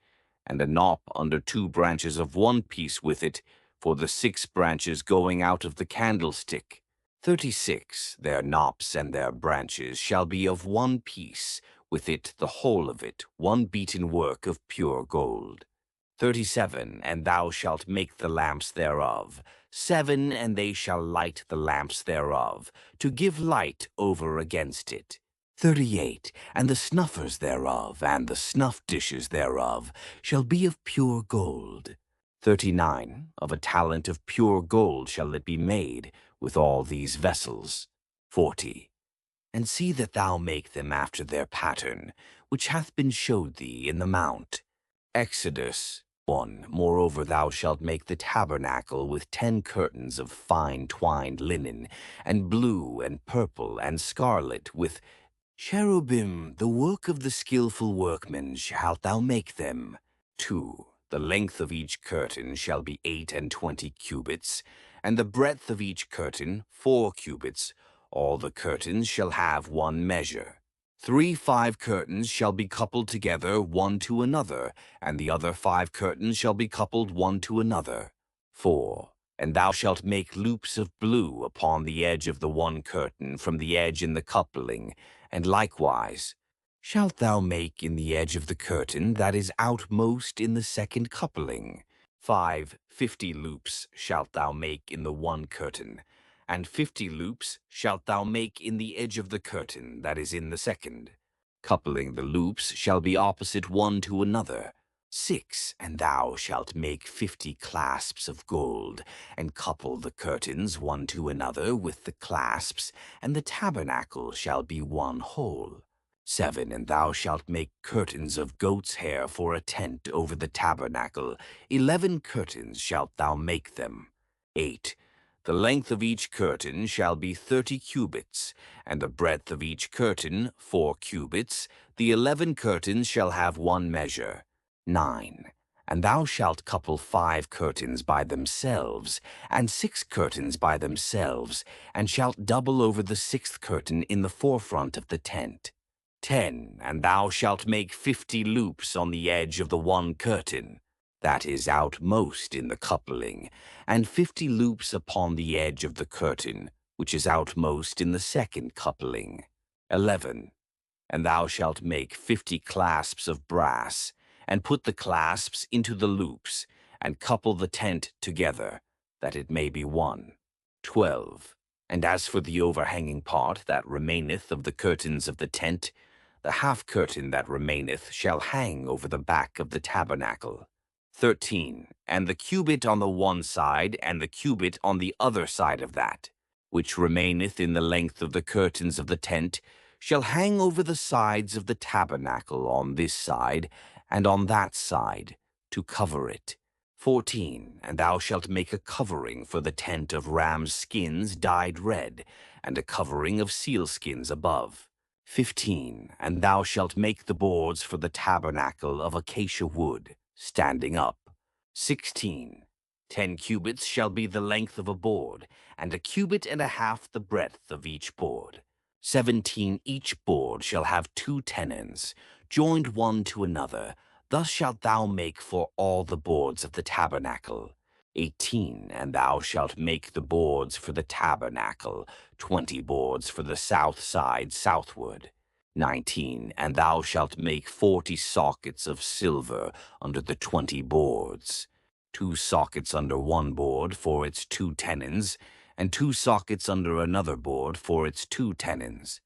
S1: and a knop under 2 branches of one piece with it, for the 6 branches going out of the candlestick. 36. Their knops and their branches shall be of one piece, with it the whole of it, one beaten work of pure gold. 37. And thou shalt make the lamps thereof, 7, and they shall light the lamps thereof, to give light over against it. 38. And the snuffers thereof, and the snuff dishes thereof, shall be of pure gold. 39. Of a talent of pure gold shall it be made, with all these vessels. 40. And see that thou make them after their pattern, which hath been showed thee in the mount. Exodus 1. Moreover thou shalt make the tabernacle with 10 curtains of fine twined linen, and blue, and purple, and scarlet, with cherubim. The work of the skillful workman shalt thou make them. 2. The length of each curtain shall be 28 cubits, and the breadth of each curtain 4 cubits. All the curtains shall have one measure. 3 5 curtains shall be coupled together one to another, and the other 5 curtains shall be coupled one to another. 4. And thou shalt make loops of blue upon the edge of the one curtain from the edge in the coupling, and likewise shalt thou make in the edge of the curtain that is outmost in the second coupling. 5. 50 loops shalt thou make in the one curtain, and 50 loops shalt thou make in the edge of the curtain that is in the second. Coupling the loops shall be opposite one to another. 6. And thou shalt make 50 clasps of gold, and couple the curtains one to another with the clasps, and the tabernacle shall be one whole. 7. And thou shalt make curtains of goat's hair for a tent over the tabernacle. 11 curtains shalt thou make them. 8. The length of each curtain shall be 30 cubits, and the breadth of each curtain 4 cubits. The 11 curtains shall have one measure. 9. And thou shalt couple 5 curtains by themselves, and 6 curtains by themselves, and shalt double over the 6th curtain in the forefront of the tent. 10. And thou shalt make 50 loops on the edge of the one curtain, that is outmost in the coupling, and 50 loops upon the edge of the curtain, which is outmost in the second coupling. 11. And thou shalt make 50 clasps of brass, and put the clasps into the loops, and couple the tent together, that it may be one. 12. And as for the overhanging part that remaineth of the curtains of the tent, the half curtain that remaineth shall hang over the back of the tabernacle. 13. And the cubit on the one side, and the cubit on the other side of that, which remaineth in the length of the curtains of the tent, shall hang over the sides of the tabernacle on this side and on that side, to cover it. 14. And thou shalt make a covering for the tent of rams' skins dyed red, and a covering of sealskins above. 15. And thou shalt make the boards for the tabernacle of acacia wood, standing up. 16. 10 cubits shall be the length of a board, and a cubit and a half the breadth of each board. 17. Each board shall have 2 tenons, joined one to another. Thus shalt thou make for all the boards of the tabernacle. 18. And thou shalt make the boards for the tabernacle, 20 boards for the south side southward. 19. And thou shalt make 40 sockets of silver under the 20 boards. 2 sockets under one board for its 2 tenons, and 2 sockets under another board for its 2 tenons.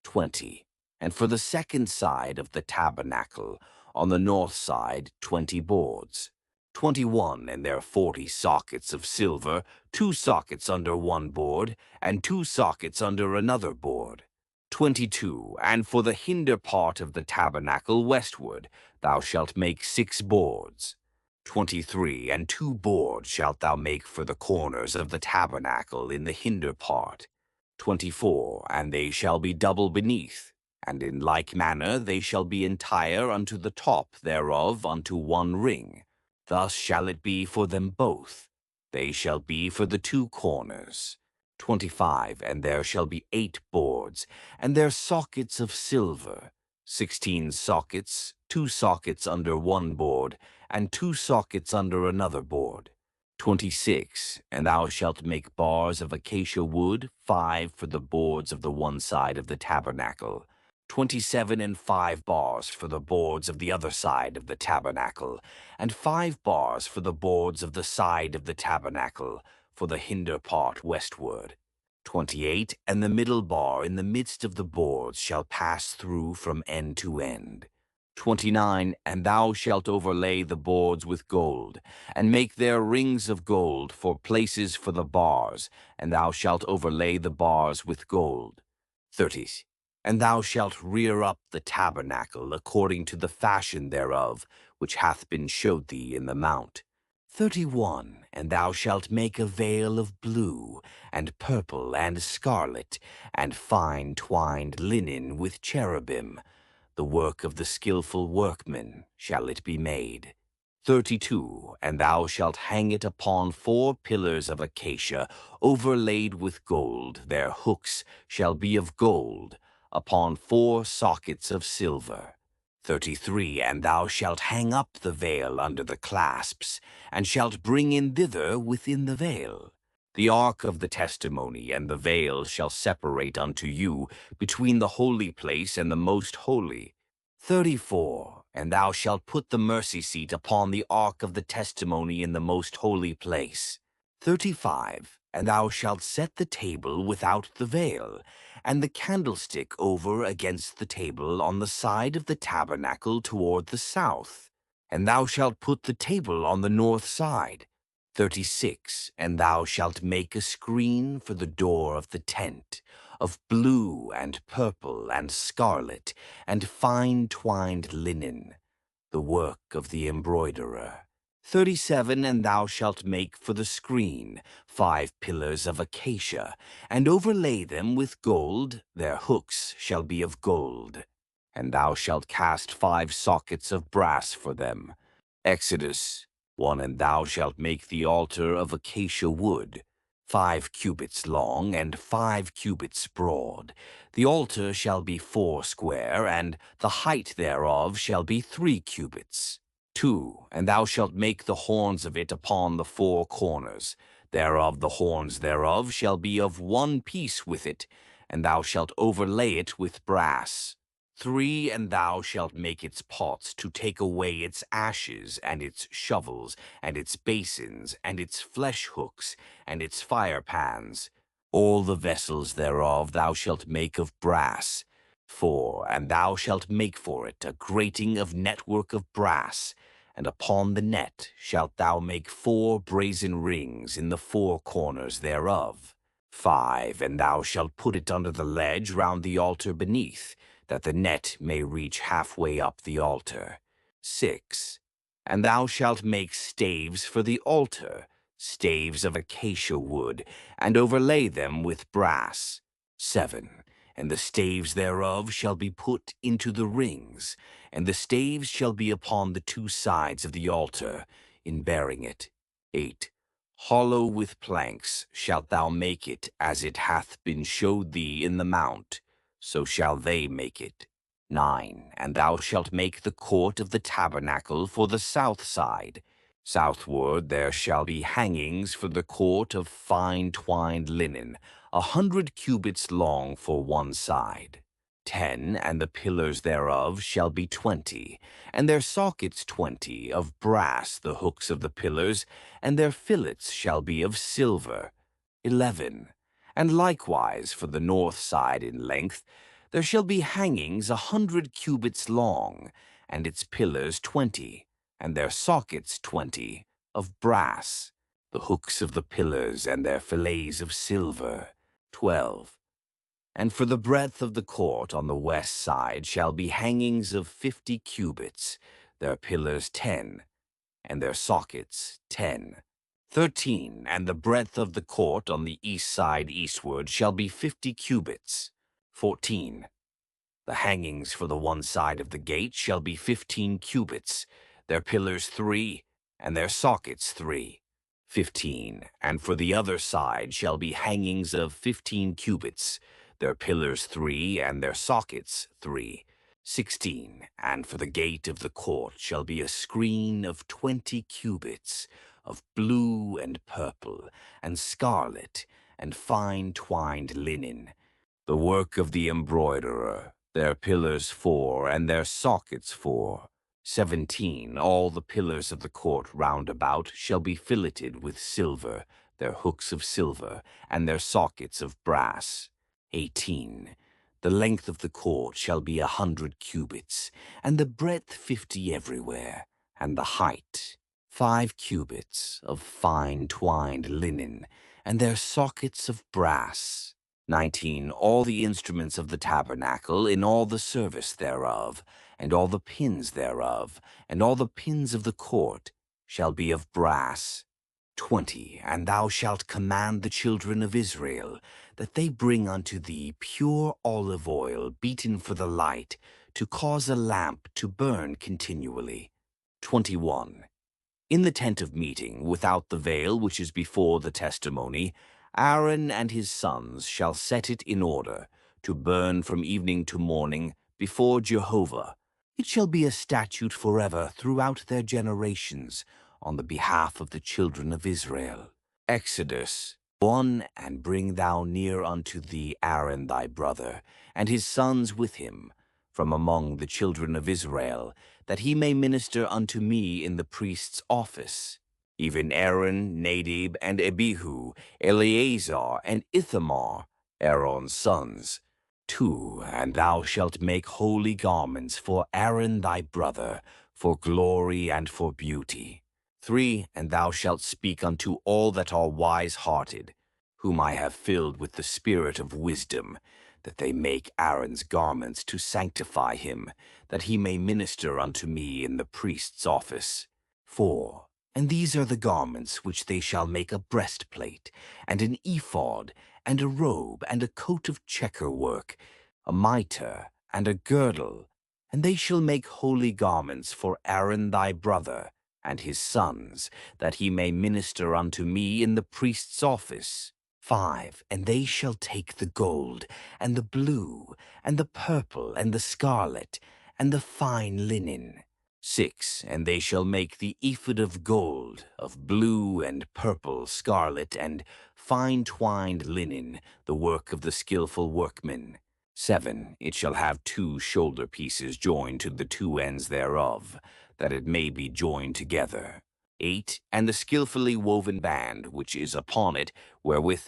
S1: 20. And for the second side of the tabernacle, on the north side, 20 boards. 21. And their 40 sockets of silver, 2 sockets under one board, and 2 sockets under another board. 22. And for the hinder part of the tabernacle westward, thou shalt make 6 boards. 23. And 2 boards shalt thou make for the corners of the tabernacle in the hinder part. 24. And they shall be double beneath, and in like manner they shall be entire unto the top thereof unto one ring. Thus shall it be for them both. They shall be for the 2 corners. 25. And there shall be 8 boards, and their sockets of silver. 16 sockets, 2 sockets under one board, and 2 sockets under another board. 26. And thou shalt make bars of acacia wood, 5 for the boards of the one side of the tabernacle. 27. And 5 bars for the boards of the other side of the tabernacle, and 5 bars for the boards of the side of the tabernacle, for the hinder part westward. 28. And the middle bar in the midst of the boards shall pass through from end to end. 29. And thou shalt overlay the boards with gold, and make their rings of gold for places for the bars, and thou shalt overlay the bars with gold. 30. And thou shalt rear up the tabernacle according to the fashion thereof, which hath been showed thee in the mount. 31. And thou shalt make a veil of blue, and purple, and scarlet, and fine twined linen with cherubim. The work of the skillful workman shall it be made. 32. And thou shalt hang it upon 4 pillars of acacia, overlaid with gold. Their hooks shall be of gold, upon 4 sockets of silver. 33. And thou shalt hang up the veil under the clasps, and shalt bring in thither within the veil. The ark of the testimony and the veil shall separate unto you between the holy place and the most holy. 34. And thou shalt put the mercy seat upon the ark of the testimony in the most holy place. 35. And thou shalt set the table without the veil, and the candlestick over against the table on the side of the tabernacle toward the south. And thou shalt put the table on the north side. 36. And thou shalt make a screen for the door of the tent, of blue and purple and scarlet, and fine twined linen, the work of the embroiderer. 37. And thou shalt make for the screen 5 pillars of acacia, and overlay them with gold. Their hooks shall be of gold. And thou shalt cast 5 sockets of brass for them. Exodus 1. And thou shalt make the altar of acacia wood, 5 cubits long and 5 cubits broad. The altar shall be 4 square, and the height thereof shall be 3 cubits. 2. And thou shalt make the horns of it upon the 4 corners. Thereof the horns thereof shall be of one piece with it, and thou shalt overlay it with brass. 3, and thou shalt make its pots to take away its ashes, and its shovels, and its basins, and its flesh hooks, and its fire pans. All the vessels thereof thou shalt make of brass. 4, and thou shalt make for it a grating of network of brass, and upon the net shalt thou make 4 brazen rings in the 4 corners thereof. 5, and thou shalt put it under the ledge round the altar beneath, that the net may reach halfway up the altar. 6, and thou shalt make staves for the altar, staves of acacia wood, and overlay them with brass. 7, and the staves thereof shall be put into the rings, and the staves shall be upon the 2 sides of the altar, in bearing it. 8, hollow with planks shalt thou make it, as it hath been showed thee in the mount, so shall they make it. 9, and thou shalt make the court of the tabernacle for the south side. Southward there shall be hangings for the court of fine twined linen, 100 cubits long for one side. 10, and the pillars thereof shall be 20, and their sockets 20, of brass the hooks of the pillars, and their fillets shall be of silver. 11, and likewise for the north side in length, there shall be hangings 100 cubits long, and its pillars 20, and their sockets 20, of brass, the hooks of the pillars and their fillets of silver. 12, and for the breadth of the court on the west side shall be hangings of 50 cubits, their pillars 10, and their sockets 10. 13, and the breadth of the court on the east side eastward shall be 50 cubits. 14, the hangings for the one side of the gate shall be 15 cubits, their pillars 3, and their sockets 3. 15, and for the other side shall be hangings of 15 cubits, their pillars 3, and their sockets 3. 16, and for the gate of the court shall be a screen of 20 cubits, of blue and purple, and scarlet, and fine twined linen, the work of the embroiderer, their pillars 4, and their sockets 4. 17, all the pillars of the court round about shall be filleted with silver, their hooks of silver, and their sockets of brass. 18, the length of the court shall be 100 cubits, and the breadth 50 everywhere, and the height 5 cubits, of fine twined linen, and their sockets of brass. 19, all the instruments of the tabernacle in all the service thereof, and all the pins thereof, and all the pins of the court shall be of brass. 20, and thou shalt command the children of Israel that they bring unto thee pure olive oil beaten for the light, to cause a lamp to burn continually. 21, in the tent of meeting, without the veil which is before the testimony, Aaron and his sons shall set it in order, to burn from evening to morning before Jehovah. It shall be a statute forever throughout their generations, on the behalf of the children of Israel. Exodus 1, and bring thou near unto thee Aaron thy brother, and his sons with him, from among the children of Israel, that he may minister unto me in the priest's office. Even Aaron, Nadab, and Abihu, Eleazar, and Ithamar, Aaron's sons. 2, and thou shalt make holy garments for Aaron thy brother, for glory and for beauty. 3, and thou shalt speak unto all that are wise-hearted, whom I have filled with the spirit of wisdom, that they make Aaron's garments to sanctify him, that he may minister unto me in the priest's office. 4, and these are the garments which they shall make: a breastplate, and an ephod, and a robe, and a coat of checker work, a mitre, and a girdle. And they shall make holy garments for Aaron thy brother, and his sons, that he may minister unto me in the priest's office. 5, and they shall take the gold, and the blue, and the purple, and the scarlet, and the fine linen. 6, and they shall make the ephod of gold, of blue, and purple, scarlet, and fine twined linen, the work of the skillful workman. 7. It shall have 2 shoulder pieces joined to the 2 ends thereof, that it may be joined together. 8. And the skillfully woven band which is upon it, wherewith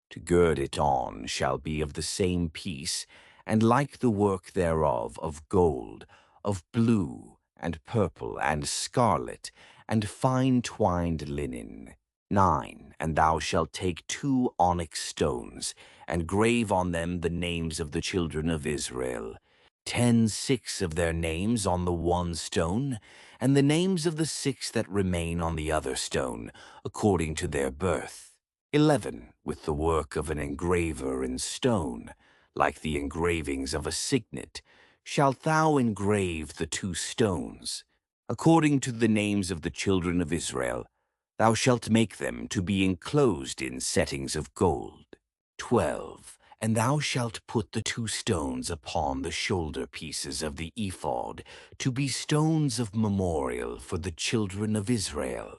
S1: to gird it on, shall be of the same piece, and like the work thereof, of gold, of blue, and purple, and scarlet, and fine twined linen. 9. And thou shalt take 2 onyx stones, and grave on them the names of the children of Israel, 6 of their names on the one stone, and the names of the 6 that remain on the other stone, according to their birth. 11. With the work of an engraver in stone, like the engravings of a signet, shalt thou engrave the 2 stones, according to the names of the children of Israel. Thou shalt make them to be enclosed in settings of gold. 12. And thou shalt put the 2 stones upon the shoulder pieces of the ephod, to be stones of memorial for the children of Israel.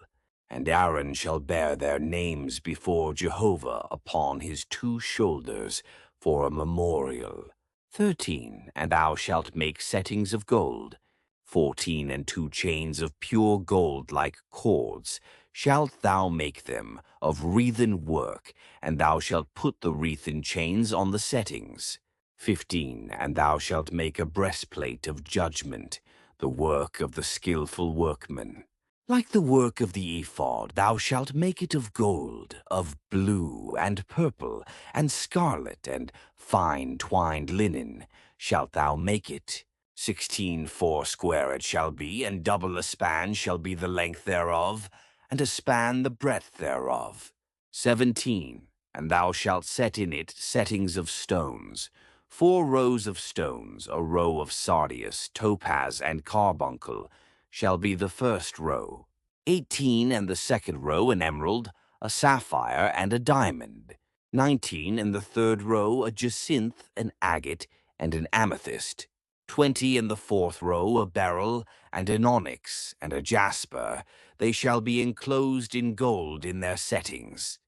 S1: And Aaron shall bear their names before Jehovah upon his 2 shoulders for a memorial. 13. And thou shalt make settings of gold. 14. And 2 chains of pure gold like cords shalt thou make them, of wreathen work, and thou shalt put the wreathen chains on the settings. 15. And thou shalt make a breastplate of judgment, the work of the skillful workman. Like the work of the ephod, thou shalt make it of gold, of blue, and purple, and scarlet, and fine twined linen, shalt thou make it. 16 foursquare it shall be, and double a span shall be the length thereof, and a span the breadth thereof. 17. And thou shalt set in it settings of stones, 4 rows of stones, a row of sardius, topaz, and carbuncle, shall be the first row. 18. And the second row an emerald, a sapphire, and a diamond. 19. And the third row a jacinth, an agate, and an amethyst. 20. And the fourth row a beryl, and an onyx, and a jasper. They shall be enclosed in gold in their settings.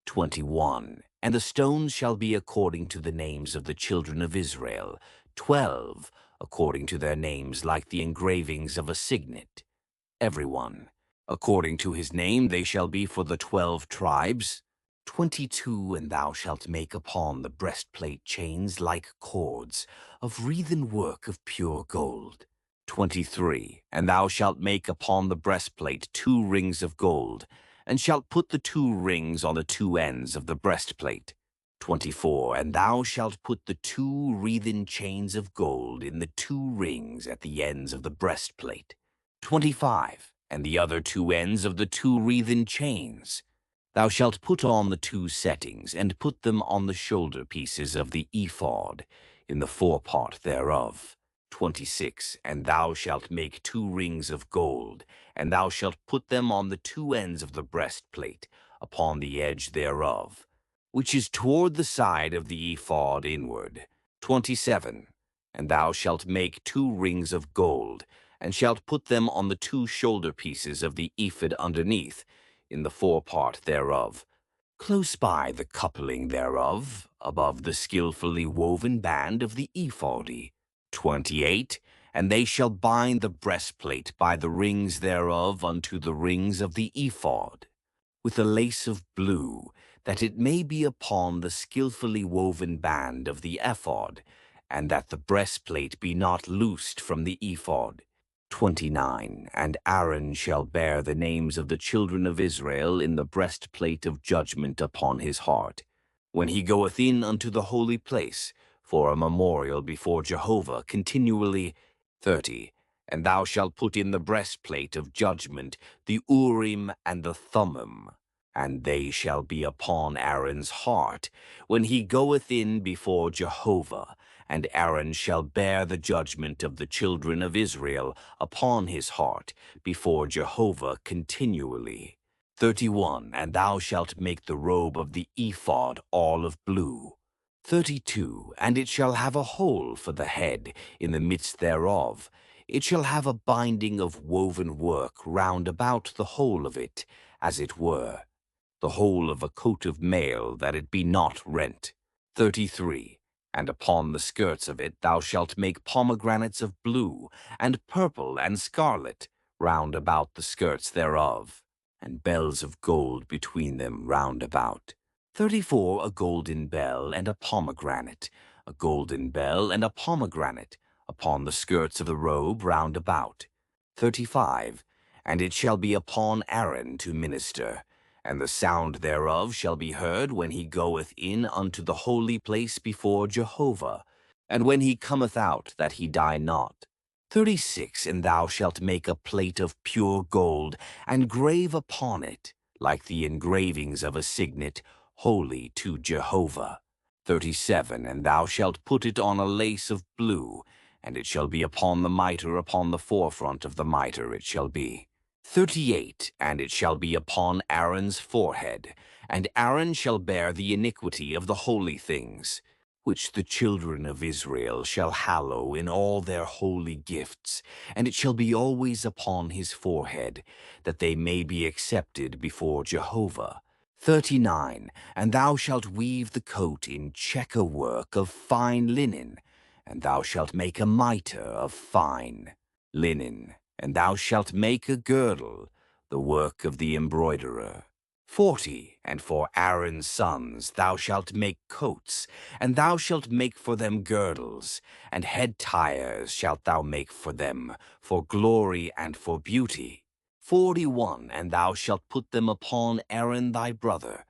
S1: 21. And the stones shall be according to the names of the children of Israel, 12, according to their names like the engravings of a signet. Every one, according to his name, they shall be for the 12 tribes. 22. And thou shalt make upon the breastplate chains like cords, of wreathen work of pure gold. 23. And thou shalt make upon the breastplate 2 rings of gold, and shalt put the 2 rings on the 2 ends of the breastplate. 24. And thou shalt put the 2 wreathen chains of gold in the 2 rings at the ends of the breastplate. 25. And the other 2 ends of the 2 wreathen chains. Thou shalt put on the 2 settings, and put them on the shoulder pieces of the ephod, in the forepart thereof. 26. And thou shalt make 2 rings of gold, and thou shalt put them on the 2 ends of the breastplate, upon the edge thereof, which is toward the side of the ephod inward. 27. And thou shalt make 2 rings of gold, and shalt put them on the 2 shoulder pieces of the ephod underneath, in the forepart thereof, close by the coupling thereof, above the skillfully woven band of the ephod. 28. And they shall bind the breastplate by the rings thereof unto the rings of the ephod, with a lace of blue, that it may be upon the skillfully woven band of the ephod, and that the breastplate be not loosed from the ephod. 29. And Aaron shall bear the names of the children of Israel in the breastplate of judgment upon his heart, when he goeth in unto the holy place, for a memorial before Jehovah continually. 30. And thou shalt put in the breastplate of judgment the Urim and the Thummim, and they shall be upon Aaron's heart, when he goeth in before Jehovah, and Aaron shall bear the judgment of the children of Israel upon his heart before Jehovah continually. 31. And thou shalt make the robe of the ephod all of blue. 32. And it shall have a hole for the head in the midst thereof. It shall have a binding of woven work round about the whole of it, as it were, the whole of a coat of mail, that it be not rent. 33. And upon the skirts of it thou shalt make pomegranates of blue, and purple, and scarlet, round about the skirts thereof, and bells of gold between them round about. 34 a golden bell and a pomegranate, a golden bell and a pomegranate, upon the skirts of the robe round about. 35 And it shall be upon Aaron to minister, and the sound thereof shall be heard when he goeth in unto the holy place before Jehovah, and when he cometh out, that he die not. 36 And thou shalt make a plate of pure gold, and grave upon it, like the engravings of a signet, holy to Jehovah. 37 And thou shalt put it on a lace of blue, and it shall be upon the mitre, upon the forefront of the mitre it shall be. 38 And it shall be upon Aaron's forehead, and Aaron shall bear the iniquity of the holy things, which the children of Israel shall hallow in all their holy gifts, and it shall be always upon his forehead, that they may be accepted before Jehovah. 39 And thou shalt weave the coat in checker work of fine linen, and thou shalt make a mitre of fine linen, and thou shalt make a girdle, the work of the embroiderer. 40 And for Aaron's sons thou shalt make coats, and thou shalt make for them girdles, and head tires shalt thou make for them, for glory and for beauty. 41 And thou shalt put them upon Aaron thy brother,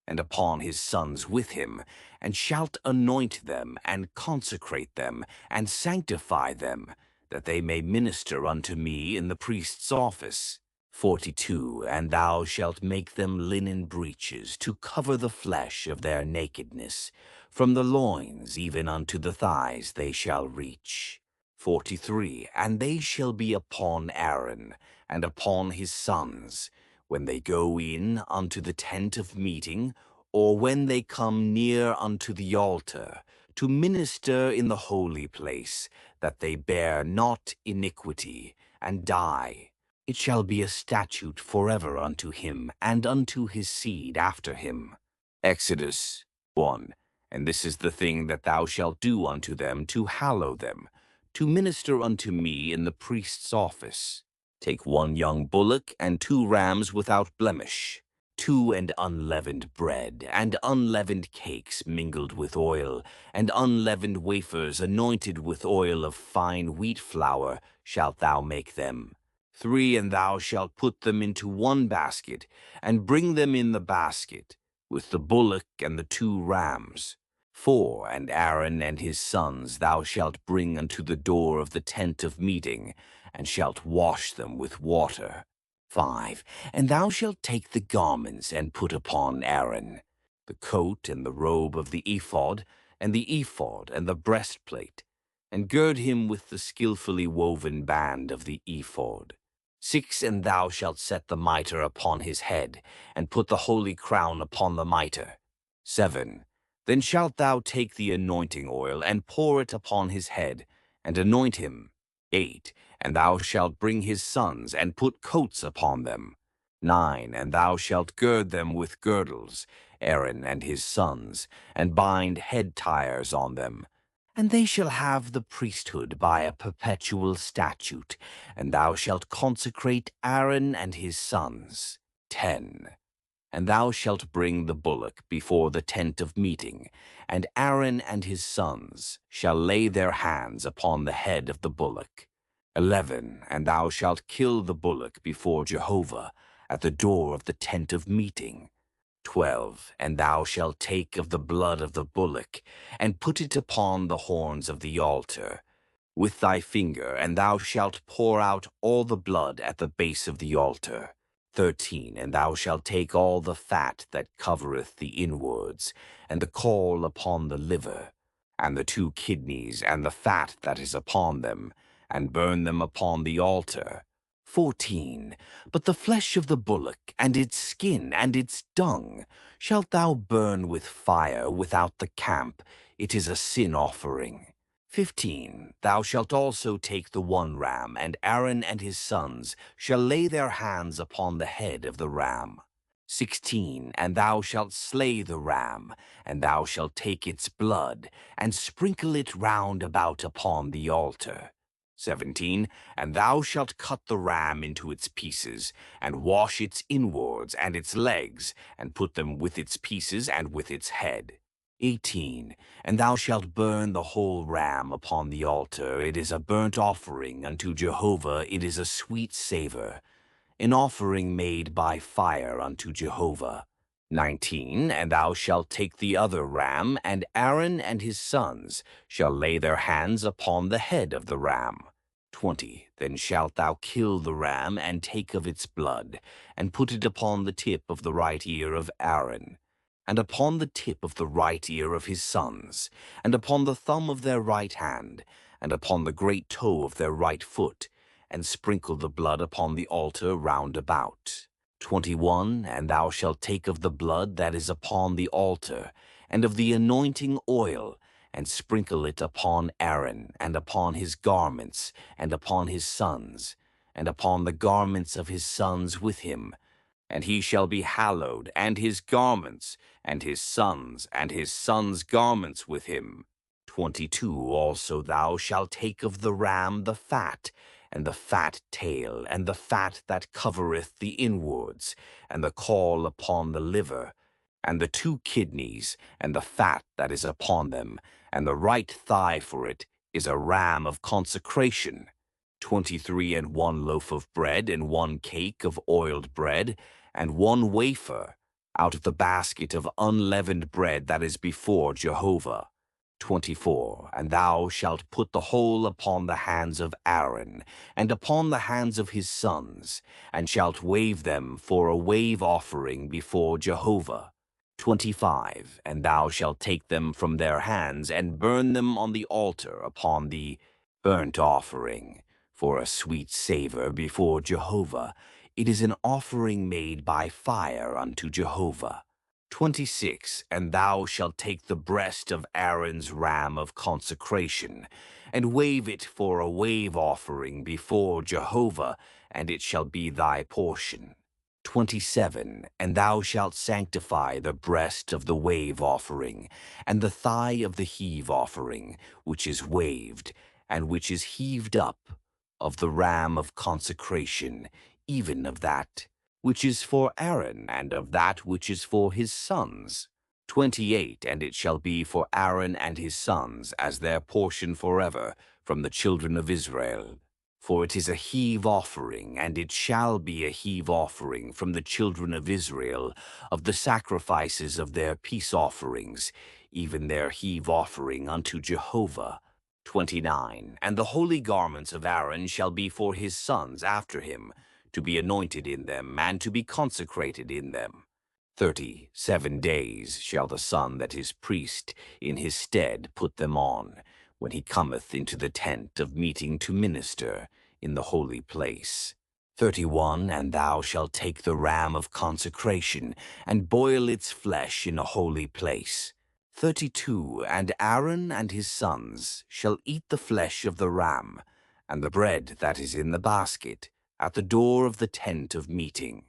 S1: and upon his sons with him, and shalt anoint them, and consecrate them, and sanctify them, that they may minister unto me in the priest's office. 42 And thou shalt make them linen breeches, to cover the flesh of their nakedness. From the loins even unto the thighs they shall reach. 43 And they shall be upon Aaron, and upon his sons, when they go in unto the tent of meeting, or when they come near unto the altar, to minister in the holy place, that they bear not iniquity, and die. It shall be a statute forever unto him, and unto his seed after him. Exodus 1 And this is the thing that thou shalt do unto them, to hallow them, to minister unto me in the priest's office. Take 1 young bullock, and 2 rams without blemish, 2 and unleavened bread, and unleavened cakes mingled with oil, and unleavened wafers anointed with oil of fine wheat flour shalt thou make them. 3 And thou shalt put them into 1 basket, and bring them in the basket, with the bullock and the 2 rams. 4 And Aaron and his sons thou shalt bring unto the door of the tent of meeting, and shalt wash them with water. 5 And thou shalt take the garments and put upon Aaron, the coat and the robe of the ephod, and the ephod and the breastplate, and gird him with the skillfully woven band of the ephod. 6 And thou shalt set the mitre upon his head, and put the holy crown upon the mitre. 7 Then shalt thou take the anointing oil, and pour it upon his head, and anoint him. 8 And thou shalt bring his sons, and put coats upon them. 9 And thou shalt gird them with girdles, Aaron and his sons, and bind head tires on them. And they shall have the priesthood by a perpetual statute, and thou shalt consecrate Aaron and his sons. 10 And thou shalt bring the bullock before the tent of meeting, and Aaron and his sons shall lay their hands upon the head of the bullock. 11 And thou shalt kill the bullock before Jehovah, at the door of the tent of meeting. 12 And thou shalt take of the blood of the bullock, and put it upon the horns of the altar with thy finger, and thou shalt pour out all the blood at the base of the altar. 13 And thou shalt take all the fat that covereth the inwards, and the caul upon the liver, and the 2 kidneys, and the fat that is upon them, and burn them upon the altar. 14 But the flesh of the bullock, and its skin, and its dung, shalt thou burn with fire without the camp. It is a sin offering. 15 Thou shalt also take the 1 ram, and Aaron and his sons shall lay their hands upon the head of the ram. 16. And thou shalt slay the ram, and thou shalt take its blood, and sprinkle it round about upon the altar. 17. And thou shalt cut the ram into its pieces, and wash its inwards and its legs, and put them with its pieces and with its head. 18. And thou shalt burn the whole ram upon the altar. It is a burnt offering unto Jehovah, it is a sweet savor, an offering made by fire unto Jehovah. 19. And thou shalt take the other ram, and Aaron and his sons shall lay their hands upon the head of the ram. 20. Then shalt thou kill the ram, and take of its blood, and put it upon the tip of the right ear of Aaron, and upon the tip of the right ear of his sons, and upon the thumb of their right hand, and upon the great toe of their right foot, and sprinkle the blood upon the altar round about. 21. And thou shalt take of the blood that is upon the altar, and of the anointing oil, and sprinkle it upon Aaron, and upon his garments, and upon his sons, and upon the garments of his sons with him. And he shall be hallowed, and his garments, and his sons' garments with him. 22. Also thou shalt take of the ram the fat, and the fat tail, and the fat that covereth the inwards, and the caul upon the liver, and the 2 kidneys, and the fat that is upon them, and the right thigh for it is a ram of consecration. 23. And 1 loaf of bread, and 1 cake of oiled bread, and 1 wafer, out of the basket of unleavened bread that is before Jehovah. 24. And thou shalt put the whole upon the hands of Aaron, and upon the hands of his sons, and shalt wave them for a wave offering before Jehovah. 25. And thou shalt take them from their hands, and burn them on the altar upon the burnt offering, for a sweet savor before Jehovah. It is an offering made by fire unto Jehovah. 26. And thou shalt take the breast of Aaron's ram of consecration, and wave it for a wave offering before Jehovah, and it shall be thy portion. 27. And thou shalt sanctify the breast of the wave offering, and the thigh of the heave offering, which is waved, and which is heaved up, of the ram of consecration, even of that which is for Aaron, and of that which is for his sons. 28. And it shall be for Aaron and his sons as their portion forever from the children of Israel. For it is a heave offering, and it shall be a heave offering from the children of Israel, of the sacrifices of their peace offerings, even their heave offering unto Jehovah. 29. And the holy garments of Aaron shall be for his sons after him, to be anointed in them, and to be consecrated in them. 30. 7 days shall the son that is priest in his stead put them on, when he cometh into the tent of meeting to minister in the holy place. 31. And thou shalt take the ram of consecration, and boil its flesh in a holy place. 32. And Aaron and his sons shall eat the flesh of the ram, and the bread that is in the basket, at the door of the tent of meeting.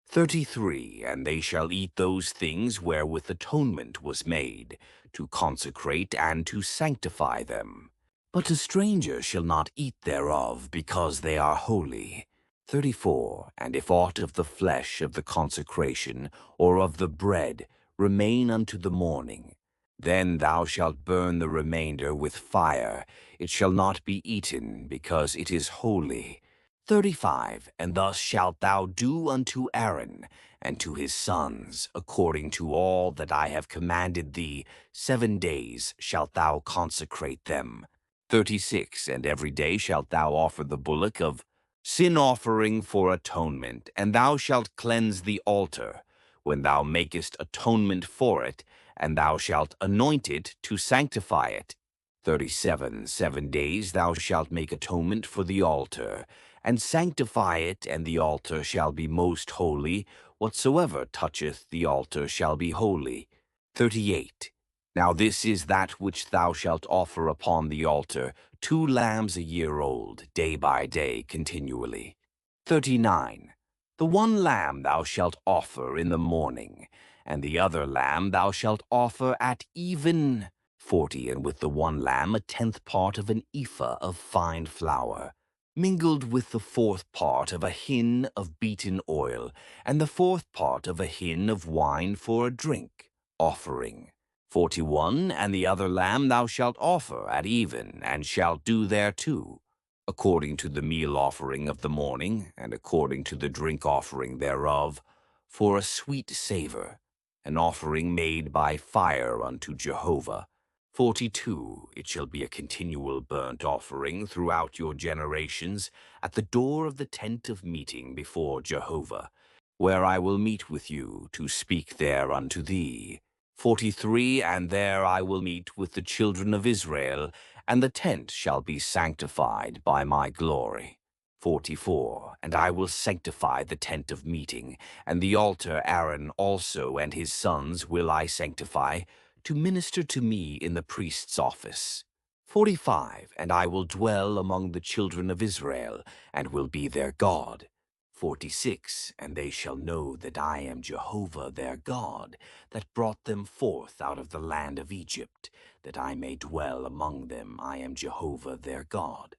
S1: 33. And they shall eat those things wherewith atonement was made, to consecrate and to sanctify them. But a stranger shall not eat thereof, because they are holy. 34. And if aught of the flesh of the consecration, or of the bread, remain unto the morning, then thou shalt burn the remainder with fire. It shall not be eaten, because it is holy. 35. And thus shalt thou do unto Aaron and to his sons, according to all that I have commanded thee. 7 days shalt thou consecrate them. 36. And every day shalt thou offer the bullock of sin offering for atonement, and thou shalt cleanse the altar, when thou makest atonement for it, and thou shalt anoint it to sanctify it. 37. 7 days thou shalt make atonement for the altar, and sanctify it, and the altar shall be most holy. Whatsoever toucheth the altar shall be holy. 38. Now this is that which thou shalt offer upon the altar, 2 lambs a year old, day by day continually. 39. The one lamb thou shalt offer in the morning, and the other lamb thou shalt offer at even. 40, and with the one lamb a tenth part of an ephah of fine flour, mingled with the fourth part of a hin of beaten oil, and the fourth part of a hin of wine for a drink offering. 41, and the other lamb thou shalt offer at even, and shalt do thereto, according to the meal offering of the morning, and according to the drink offering thereof, for a sweet savor, an offering made by fire unto Jehovah. 42, it shall be a continual burnt offering throughout your generations at the door of the tent of meeting before Jehovah, where I will meet with you to speak there unto thee. 43, and there I will meet with the children of Israel, and the tent shall be sanctified by my glory. 44, and I will sanctify the tent of meeting, and the altar Aaron also and his sons will I sanctify, to minister to me in the priest's office. 45, and I will dwell among the children of Israel, and will be their God. 46, and they shall know that I am Jehovah their God, that brought them forth out of the land of Egypt, that I may dwell among them. I am Jehovah their God.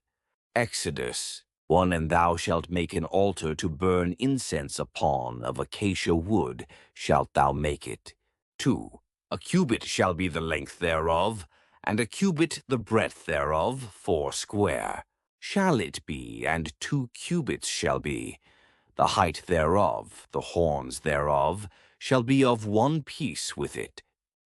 S1: Exodus 1, and thou shalt make an altar to burn incense upon, of acacia wood shalt thou make it. 2, a cubit shall be the length thereof, and a cubit the breadth thereof, 4 square. Shall it be, and 2 cubits shall be. The height thereof, the horns thereof, shall be of one piece with it.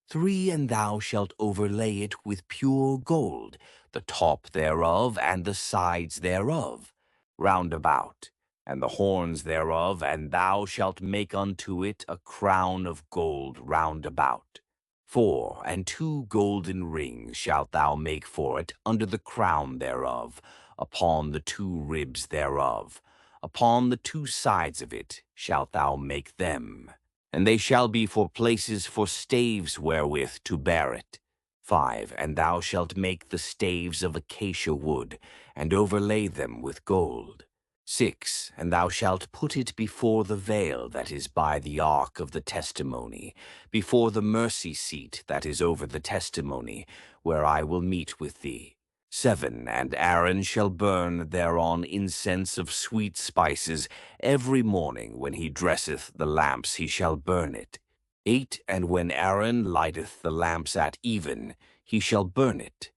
S1: 3, and thou shalt overlay it with pure gold, the top thereof and the sides thereof, round about, and the horns thereof, and thou shalt make unto it a crown of gold round about. 4, and 2 golden rings shalt thou make for it under the crown thereof, upon the 2 ribs thereof. Upon the 2 sides of it shalt thou make them, and they shall be for places for staves wherewith to bear it. 5, and thou shalt make the staves of acacia wood, and overlay them with gold. 6, and thou shalt put it before the veil that is by the ark of the testimony, before the mercy seat that is over the testimony, where I will meet with thee. 7, and Aaron shall burn thereon incense of sweet spices. Every morning when he dresseth the lamps he shall burn it. 8, and when Aaron lighteth the lamps at even, he shall burn it.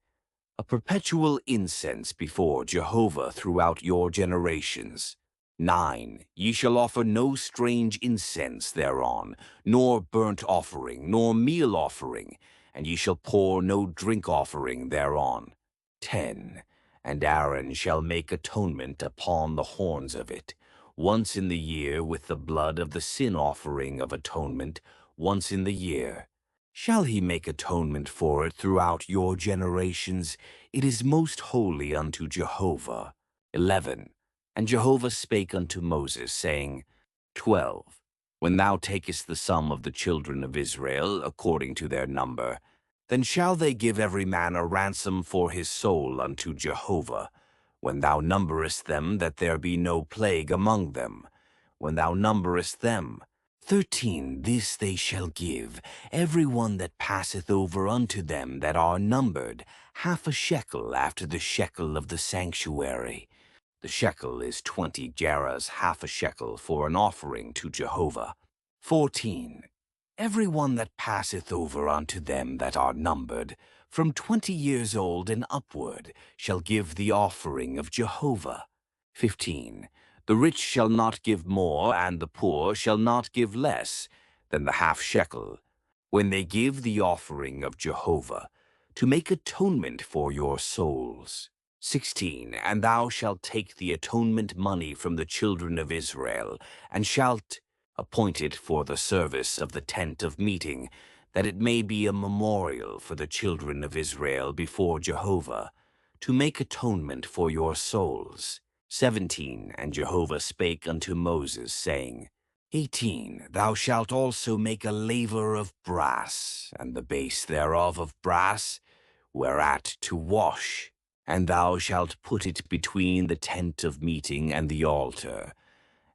S1: A perpetual incense before Jehovah throughout your generations. 9, ye shall offer no strange incense thereon, nor burnt offering, nor meal offering, and ye shall pour no drink offering thereon. 10, and Aaron shall make atonement upon the horns of it, once in the year with the blood of the sin offering of atonement, once in the year. Shall he make atonement for it throughout your generations? It is most holy unto Jehovah. 11, and Jehovah spake unto Moses, saying, 12, when thou takest the sum of the children of Israel, according to their number, then shall they give every man a ransom for his soul unto Jehovah, when thou numberest them, that there be no plague among them. When thou numberest them, 13, this they shall give, every one that passeth over unto them that are numbered, half a shekel after the shekel of the sanctuary. The shekel is 20 gerahs, half a shekel for an offering to Jehovah. 14, every one that passeth over unto them that are numbered, from 20 years old and upward, shall give the offering of Jehovah. 15, the rich shall not give more, and the poor shall not give less than the half shekel, when they give the offering of Jehovah, to make atonement for your souls. 16, and thou shalt take the atonement money from the children of Israel, and shalt appoint it for the service of the tent of meeting, that it may be a memorial for the children of Israel before Jehovah, to make atonement for your souls. 17, and Jehovah spake unto Moses, saying, 18, thou shalt also make a laver of brass, and the base thereof of brass, whereat to wash, and thou shalt put it between the tent of meeting and the altar,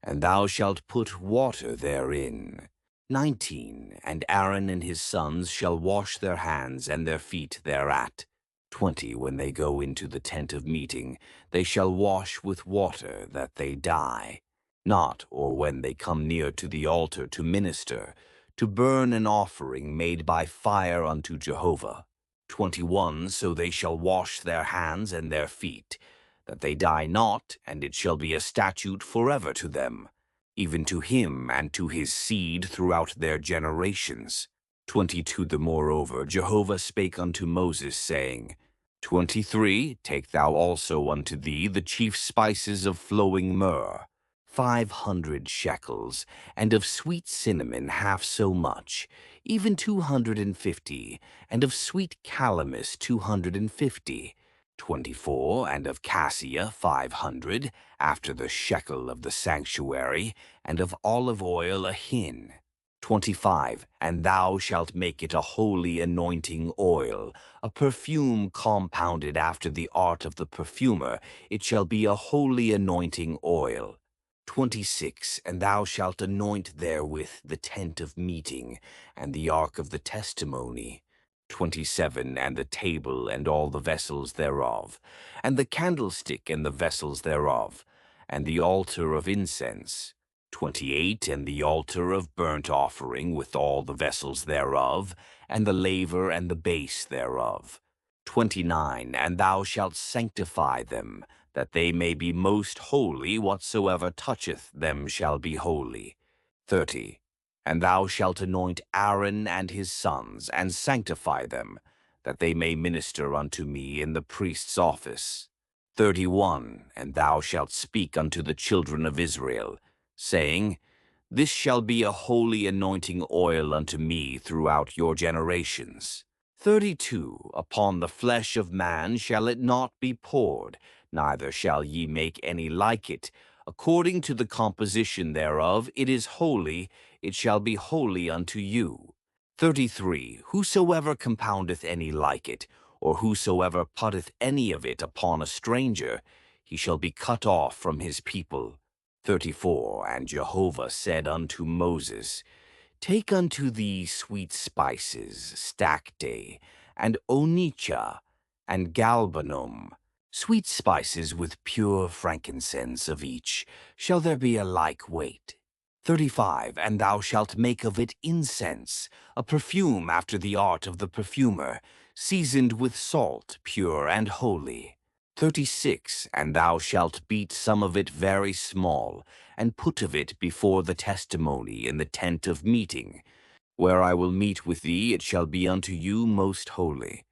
S1: and thou shalt put water therein. 19. And Aaron and his sons shall wash their hands and their feet thereat. 20. When they go into the tent of meeting, they shall wash with water that they die. Not, or when they come near to the altar to minister, to burn an offering made by fire unto Jehovah. 21. So they shall wash their hands and their feet, that they die not, and it shall be a statute forever to them, even to him and to his seed throughout their generations. 22. The moreover Jehovah spake unto Moses, saying, 23. Take thou also unto thee the chief spices of flowing myrrh, 500 shekels, and of sweet cinnamon half so much, even 250, and of sweet calamus 250. 24. And of cassia 500, after the shekel of the sanctuary, and of olive oil a hin. 25. And thou shalt make it a holy anointing oil, a perfume compounded after the art of the perfumer. It shall be a holy anointing oil. 26. And thou shalt anoint therewith the tent of meeting, and the ark of the testimony. 27. And the table and all the vessels thereof, and the candlestick and the vessels thereof, and the altar of incense. 28. And the altar of burnt offering with all the vessels thereof, and the laver and the base thereof. 29. And thou shalt sanctify them, that they may be most holy. Whatsoever toucheth them shall be holy. 30. And thou shalt anoint Aaron and his sons, and sanctify them, that they may minister unto me in the priest's office. 31. And thou shalt speak unto the children of Israel, saying, This shall be a holy anointing oil unto me throughout your generations. 32. Upon the flesh of man shall it not be poured, neither shall ye make any like it. According to the composition thereof it is holy, it shall be holy unto you. 33. Whosoever compoundeth any like it, or whosoever putteth any of it upon a stranger, he shall be cut off from his people. 34. And Jehovah said unto Moses, Take unto thee sweet spices, stacte, and onycha, and galbanum, sweet spices with pure frankincense of each, shall there be a like weight. 35. And thou shalt make of it incense, a perfume after the art of the perfumer, seasoned with salt, pure and holy. 36. And thou shalt beat some of it very small, and put of it before the testimony in the tent of meeting. Where I will meet with thee, it shall be unto you most holy.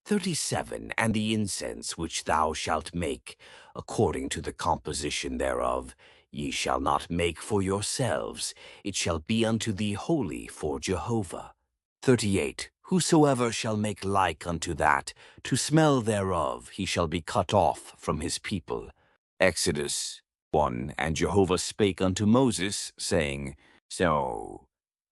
S1: 37. And the incense which thou shalt make, according to the composition thereof, ye shall not make for yourselves, it shall be unto thee holy for Jehovah. 38. Whosoever shall make like unto that, to smell thereof, he shall be cut off from his people. Exodus 1. And Jehovah spake unto Moses, saying,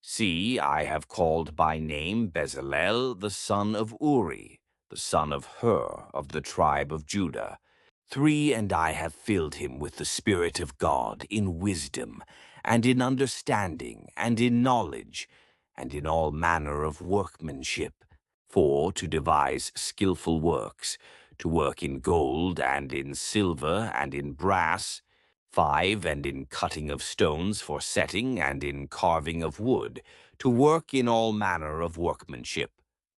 S1: See, I have called by name Bezalel the son of Uri, the son of Hur, of the tribe of Judah. 3. And I have filled him with the Spirit of God, in wisdom, and in understanding, and in knowledge, and in all manner of workmanship. 4. To devise skillful works, to work in gold, and in silver, and in brass. 5. And in cutting of stones for setting, and in carving of wood, to work in all manner of workmanship.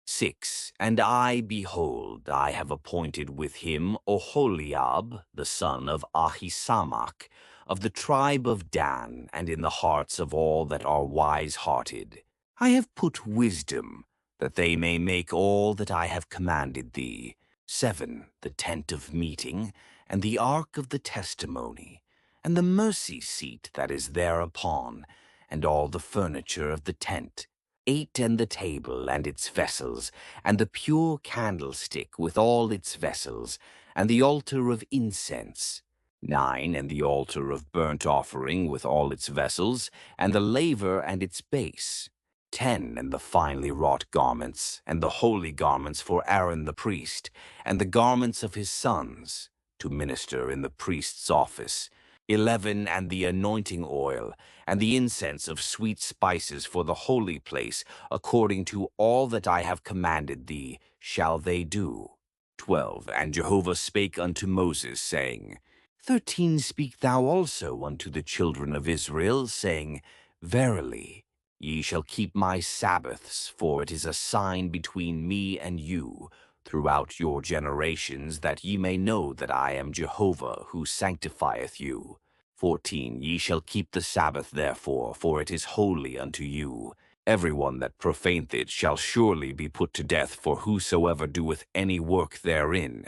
S1: 6. And I, behold, I have appointed with him Oholiab, the son of Ahisamach, of the tribe of Dan, and in the hearts of all that are wise-hearted. I have put wisdom, that they may make all that I have commanded thee. 7. The tent of meeting, and the ark of the testimony, and the mercy seat that is thereupon, and all the furniture of the tent. 8. And the table and its vessels, and the pure candlestick with all its vessels, and the altar of incense. 9. And the altar of burnt offering with all its vessels, and the laver and its base. 10. And the finely wrought garments, and the holy garments for Aaron the priest, and the garments of his sons, to minister in the priest's office, 11, and the anointing oil, and the incense of sweet spices for the holy place, according to all that I have commanded thee, shall they do. 12, and Jehovah spake unto Moses, saying, 13, speak thou also unto the children of Israel, saying, Verily, ye shall keep my Sabbaths, for it is a sign between me and you, throughout your generations, that ye may know that I am Jehovah, who sanctifieth you. 14, ye shall keep the Sabbath therefore, for it is holy unto you. Every one that profaneth it shall surely be put to death, for whosoever doeth any work therein,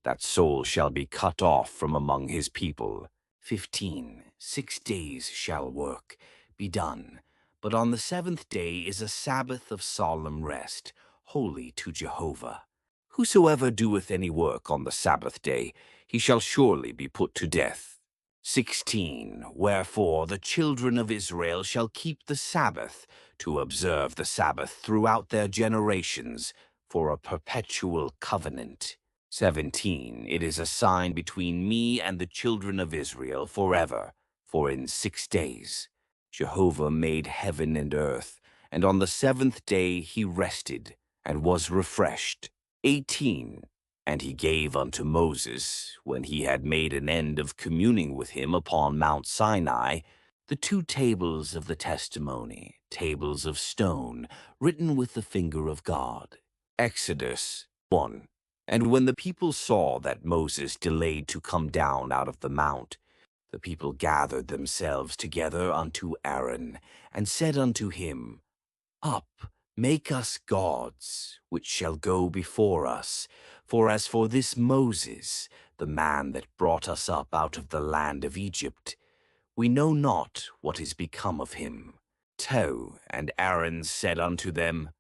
S1: that soul shall be cut off from among his people. 15, 6 days shall work be done, but on the seventh day is a Sabbath of solemn rest, holy to Jehovah. Whosoever doeth any work on the Sabbath day, he shall surely be put to death. 16, wherefore the children of Israel shall keep the Sabbath, to observe the Sabbath throughout their generations, for a perpetual covenant. 17, it is a sign between me and the children of Israel forever, for in 6 days Jehovah made heaven and earth, and on the seventh day he rested, and was refreshed. 18, and he gave unto Moses, when he had made an end of communing with him upon Mount Sinai, the 2 tables of the testimony, tables of stone, written with the finger of God. Exodus 1. And when the people saw that Moses delayed to come down out of the mount, the people gathered themselves together unto Aaron, and said unto him, Up, make us gods, which shall go before us. For as for this Moses, the man that brought us up out of the land of Egypt, we know not what is become of him. 2, and Aaron said unto them,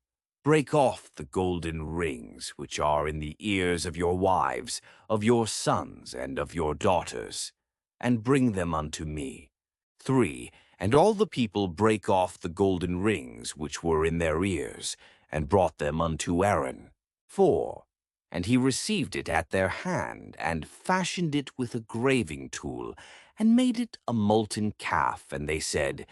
S1: Break off the golden rings which are in the ears of your wives, of your sons, and of your daughters, and bring them unto me. 3, and all the people brake off the golden rings which were in their ears, and brought them unto Aaron. 4, and he received it at their hand, and fashioned it with a graving tool, and made it a molten calf. And they said,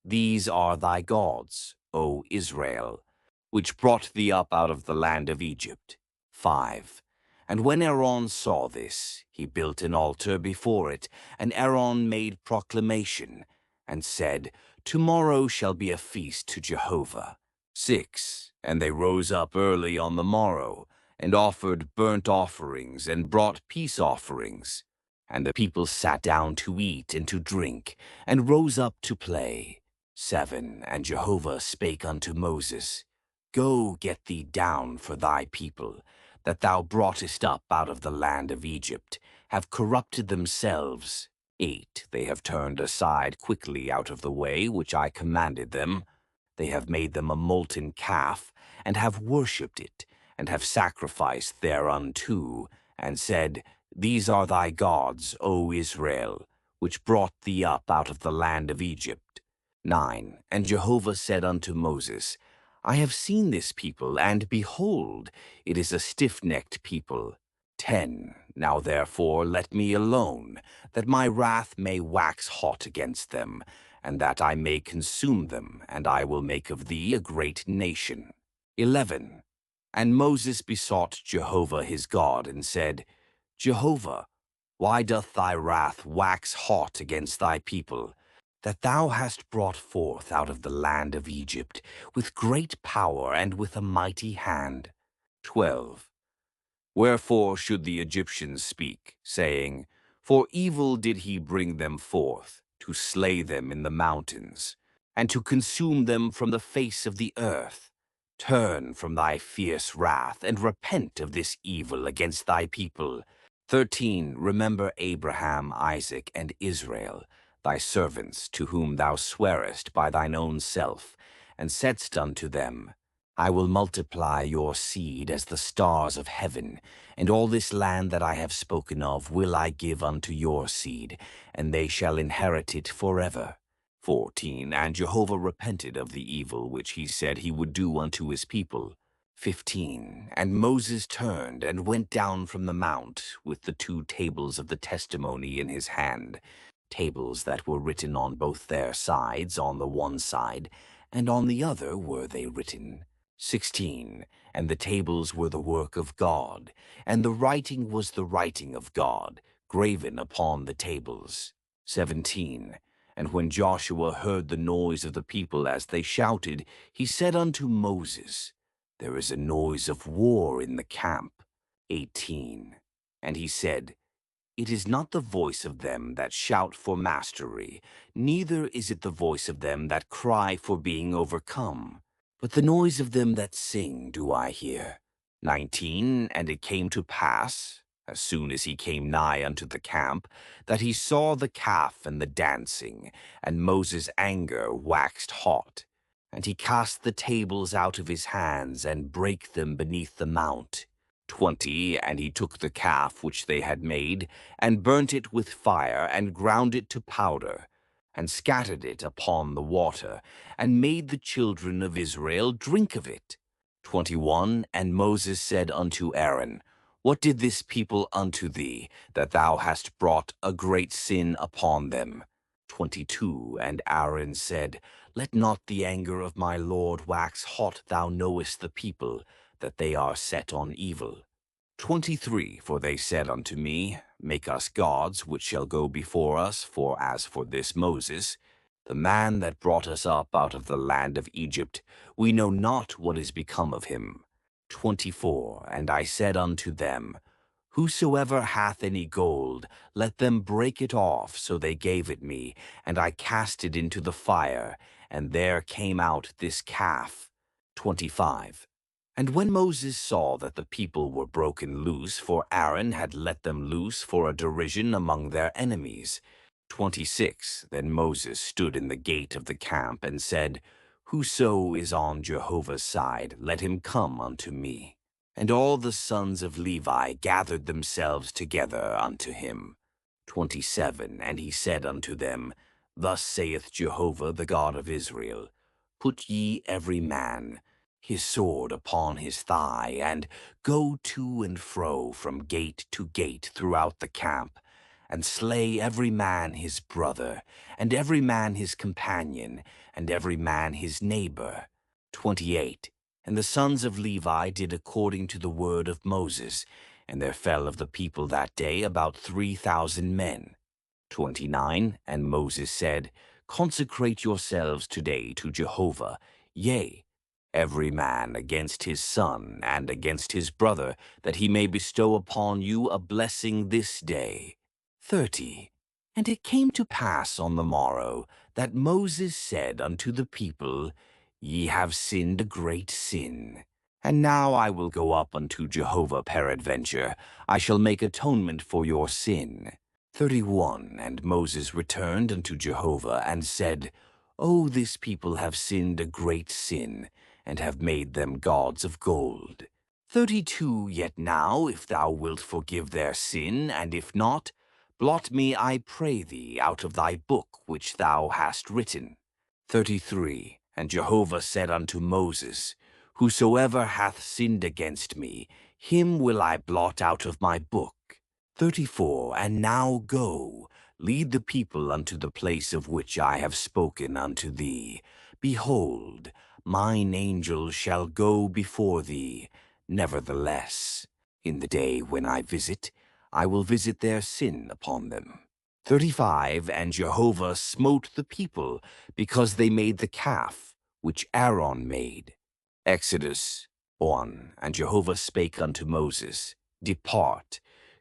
S1: These are thy gods, O Israel, which brought thee up out of the land of Egypt. 5, and when Aaron saw this, he built an altar before it, and Aaron made proclamation, and said, Tomorrow shall be a feast to Jehovah. 6, and they rose up early on the morrow, and offered burnt offerings, and brought peace offerings. And the people sat down to eat and to drink, and rose up to play. 7, and Jehovah spake unto Moses, Go get thee down, for thy people, that thou broughtest up out of the land of Egypt, have corrupted themselves. 8, they have turned aside quickly out of the way which I commanded them. They have made them a molten calf, and have worshipped it, and have sacrificed thereunto, and said, These are thy gods, O Israel, which brought thee up out of the land of Egypt. 9, and Jehovah said unto Moses, I have seen this people, and behold, it is a stiff-necked people. 10, now therefore let me alone, that my wrath may wax hot against them, and that I may consume them, and I will make of thee a great nation. 11, and Moses besought Jehovah his God, and said, Jehovah, why doth thy wrath wax hot against thy people, that thou hast brought forth out of the land of Egypt with great power and with a mighty hand? 12, wherefore should the Egyptians speak, saying, For evil did he bring them forth, to slay them in the mountains, and to consume them from the face of the earth? Turn from thy fierce wrath, and repent of this evil against thy people. 13, remember Abraham, Isaac, and Israel, thy servants, to whom thou swarest by thine own self, and saidst unto them, I will multiply your seed as the stars of heaven, and all this land that I have spoken of will I give unto your seed, and they shall inherit it forever. 14, and Jehovah repented of the evil which he said he would do unto his people. 15, and Moses turned and went down from the mount with the 2 tables of the testimony in his hand. tables that were written on both their sides, on the one side, and on the other were they written. 16. And the tables were the work of God, and the writing was the writing of God, graven upon the tables. 17. And when Joshua heard the noise of the people as they shouted, he said unto Moses, There is a noise of war in the camp. 18. And he said, It is not the voice of them that shout for mastery, neither is it the voice of them that cry for being overcome, but the noise of them that sing do I hear. 19. And it came to pass, as soon as he came nigh unto the camp, that he saw the calf and the dancing, and Moses' anger waxed hot. And he cast the tables out of his hands, and brake them beneath the mount. 20. And he took the calf which they had made, and burnt it with fire, and ground it to powder, and scattered it upon the water, and made the children of Israel drink of it. 21. And Moses said unto Aaron, What did this people unto thee, that thou hast brought a great sin upon them? 22. And Aaron said, Let not the anger of my Lord wax hot, thou knowest the people, that they are set on evil. 23. For they said unto me, Make us gods, which shall go before us, for as for this Moses, the man that brought us up out of the land of Egypt, we know not what is become of him. 24. And I said unto them, Whosoever hath any gold, let them break it off. So they gave it me, and I cast it into the fire, and there came out this calf. 25. And when Moses saw that the people were broken loose, for Aaron had let them loose for a derision among their enemies. 26. Then Moses stood in the gate of the camp and said, Whoso is on Jehovah's side, let him come unto me. And all the sons of Levi gathered themselves together unto him. 27. And he said unto them, Thus saith Jehovah the God of Israel, Put ye every man his sword upon his thigh, and go to and fro from gate to gate throughout the camp, and slay every man his brother, and every man his companion, and every man his neighbor. 28. And the sons of Levi did according to the word of Moses, and there fell of the people that day about 3,000 men. 29. And Moses said, Consecrate yourselves today to Jehovah, yea, every man against his son and against his brother, that he may bestow upon you a blessing this day. 30. And it came to pass on the morrow that Moses said unto the people, Ye have sinned a great sin. And now I will go up unto Jehovah peradventure. I shall make atonement for your sin. 31. And Moses returned unto Jehovah and said, O this people have sinned a great sin, and have made them gods of gold. 32. Yet now, if thou wilt forgive their sin, and if not, blot me, I pray thee, out of thy book which thou hast written. 33. And Jehovah said unto Moses, Whosoever hath sinned against me, him will I blot out of my book. 34. And now go, lead the people unto the place of which I have spoken unto thee. Behold, mine angel shall go before thee. Nevertheless, in the day when I will visit their sin upon them. 35. And Jehovah smote the people, because they made the calf, which Aaron made. Exodus 1. And Jehovah spake unto Moses, Depart,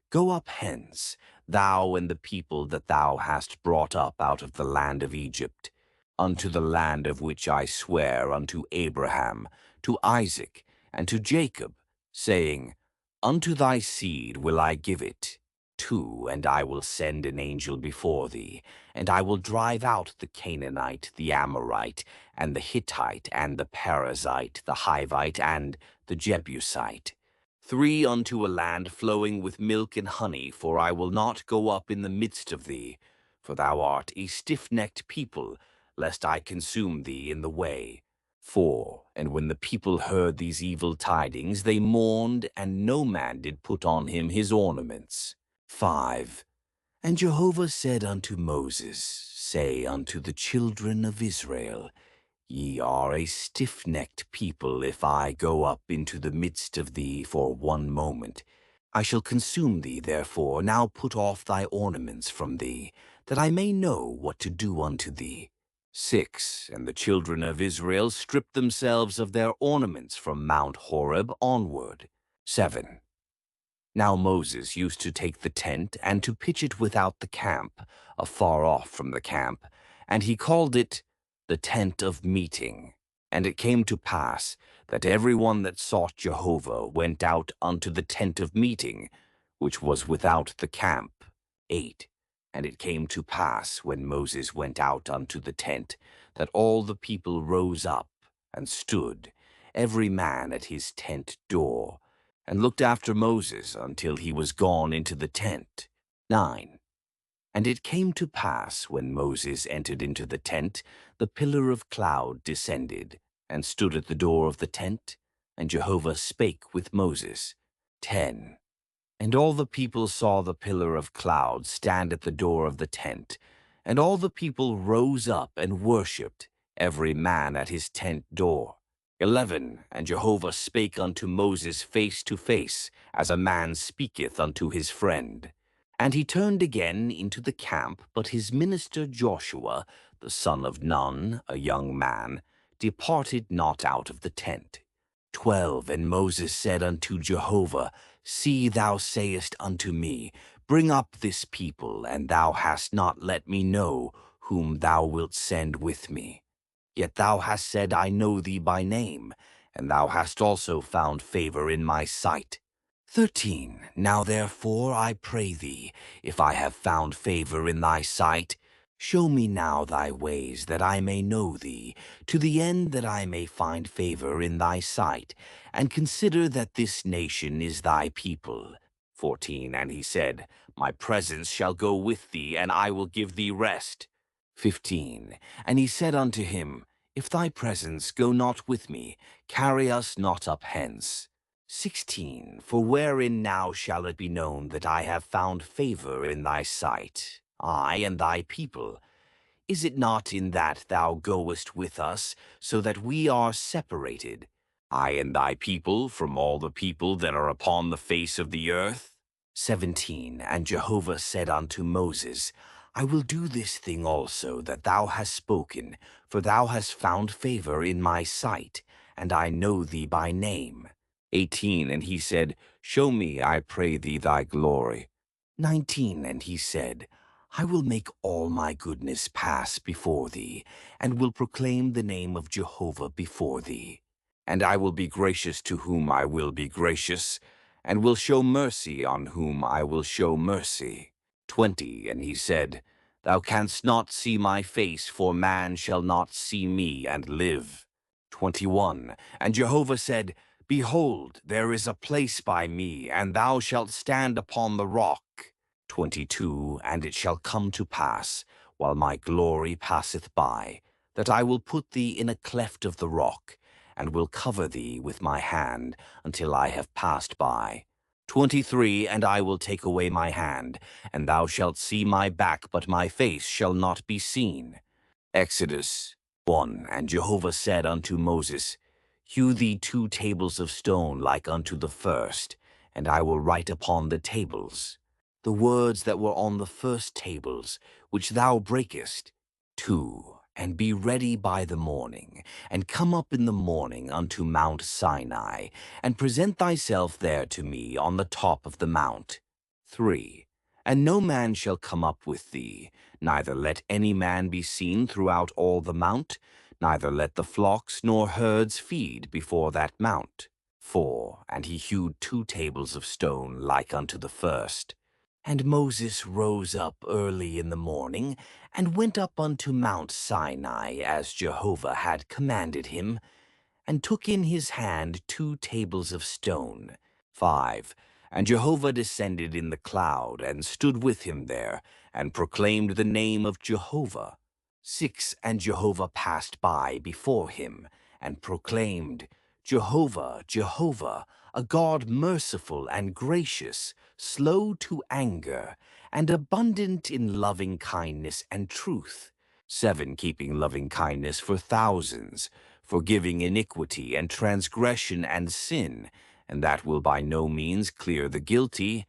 S1: go up hence, thou and the people that thou hast brought up out of the land of Egypt, unto the land of which I swear unto Abraham, to Isaac, and to Jacob, saying, Unto thy seed will I give it. 2. And I will send an angel before thee, and I will drive out the Canaanite, the Amorite, and the Hittite, and the Perizzite, the Hivite, and the Jebusite. 3. Unto a land flowing with milk and honey, for I will not go up in the midst of thee, for thou art a stiff-necked people, lest I consume thee in the way. 4. And when the people heard these evil tidings, they mourned, and no man did put on him his ornaments. 5. And Jehovah said unto Moses, Say unto the children of Israel, Ye are a stiff-necked people. If I go up into the midst of thee for one moment, I shall consume thee. Therefore now put off thy ornaments from thee, that I may know what to do unto thee. 6. And the children of Israel stripped themselves of their ornaments from Mount Horeb onward. 7. Now Moses used to take the tent and to pitch it without the camp, afar off from the camp, and he called it the tent of meeting. And it came to pass that every one that sought Jehovah went out unto the tent of meeting, which was without the camp. 8. And it came to pass, when Moses went out unto the tent, that all the people rose up and stood, every man at his tent door, and looked after Moses until he was gone into the tent. 9. And it came to pass, when Moses entered into the tent, the pillar of cloud descended, and stood at the door of the tent, and Jehovah spake with Moses. 10. And all the people saw the pillar of cloud stand at the door of the tent, and all the people rose up and worshipped, every man at his tent door. 11. And Jehovah spake unto Moses face to face, as a man speaketh unto his friend. And he turned again into the camp, but his minister Joshua, the son of Nun, a young man, departed not out of the tent. 12. And Moses said unto Jehovah, See, thou sayest unto me, Bring up this people, and thou hast not let me know whom thou wilt send with me. Yet thou hast said, I know thee by name, and thou hast also found favor in my sight. 13. Now therefore I pray thee, if I have found favor in thy sight, show me now thy ways, that I may know thee, to the end that I may find favor in thy sight, and consider that this nation is thy people. 14. And he said, My presence shall go with thee, and I will give thee rest. 15. And he said unto him, If thy presence go not with me, carry us not up hence. 16. For wherein now shall it be known that I have found favor in thy sight, I and thy people? Is it not in that thou goest with us, so that we are separated, I and thy people, from all the people that are upon the face of the earth? 17. And Jehovah said unto Moses, I will do this thing also that thou hast spoken, for thou hast found favor in my sight, and I know thee by name. 18. And he said, Show me, I pray thee, thy glory. 19. And he said, I will make all my goodness pass before thee, and will proclaim the name of Jehovah before thee. And I will be gracious to whom I will be gracious, and will show mercy on whom I will show mercy. 20. And he said, Thou canst not see my face, for man shall not see me and live. 21. And Jehovah said, Behold, there is a place by me, and thou shalt stand upon the rock. 22. And it shall come to pass, while my glory passeth by, that I will put thee in a cleft of the rock, and will cover thee with my hand until I have passed by. 23. And I will take away my hand, and thou shalt see my back, but my face shall not be seen. Exodus 1. And Jehovah said unto Moses, Hew thee 2 tables of stone like unto the first, and I will write upon the tables the words that were on the first tables, which thou breakest. 2. And be ready by the morning, and come up in the morning unto Mount Sinai, and present thyself there to me on the top of the mount. 3. And no man shall come up with thee, neither let any man be seen throughout all the mount, neither let the flocks nor herds feed before that mount. 4. And he hewed 2 tables of stone like unto the first. And Moses rose up early in the morning, and went up unto Mount Sinai, as Jehovah had commanded him, and took in his hand 2 tables of stone. 5. And Jehovah descended in the cloud, and stood with him there, and proclaimed the name of Jehovah. 6. And Jehovah passed by before him, and proclaimed, Jehovah, Jehovah, a God merciful and gracious, slow to anger, and abundant in loving kindness and truth. 7, keeping loving kindness for thousands, forgiving iniquity and transgression and sin, and that will by no means clear the guilty,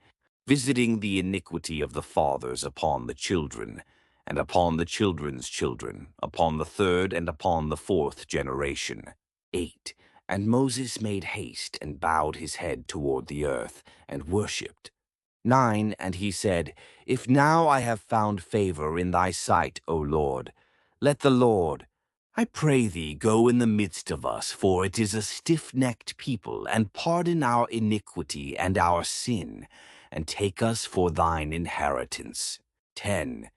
S1: visiting the iniquity of the fathers upon the children, and upon the children's children, upon the third and upon the fourth generation. 8. And Moses made haste and bowed his head toward the earth and worshipped. 9. And he said, If now I have found favor in thy sight, O Lord, let the Lord, I pray thee, go in the midst of us, for it is a stiff-necked people, and pardon our iniquity and our sin, and take us for thine inheritance. 10.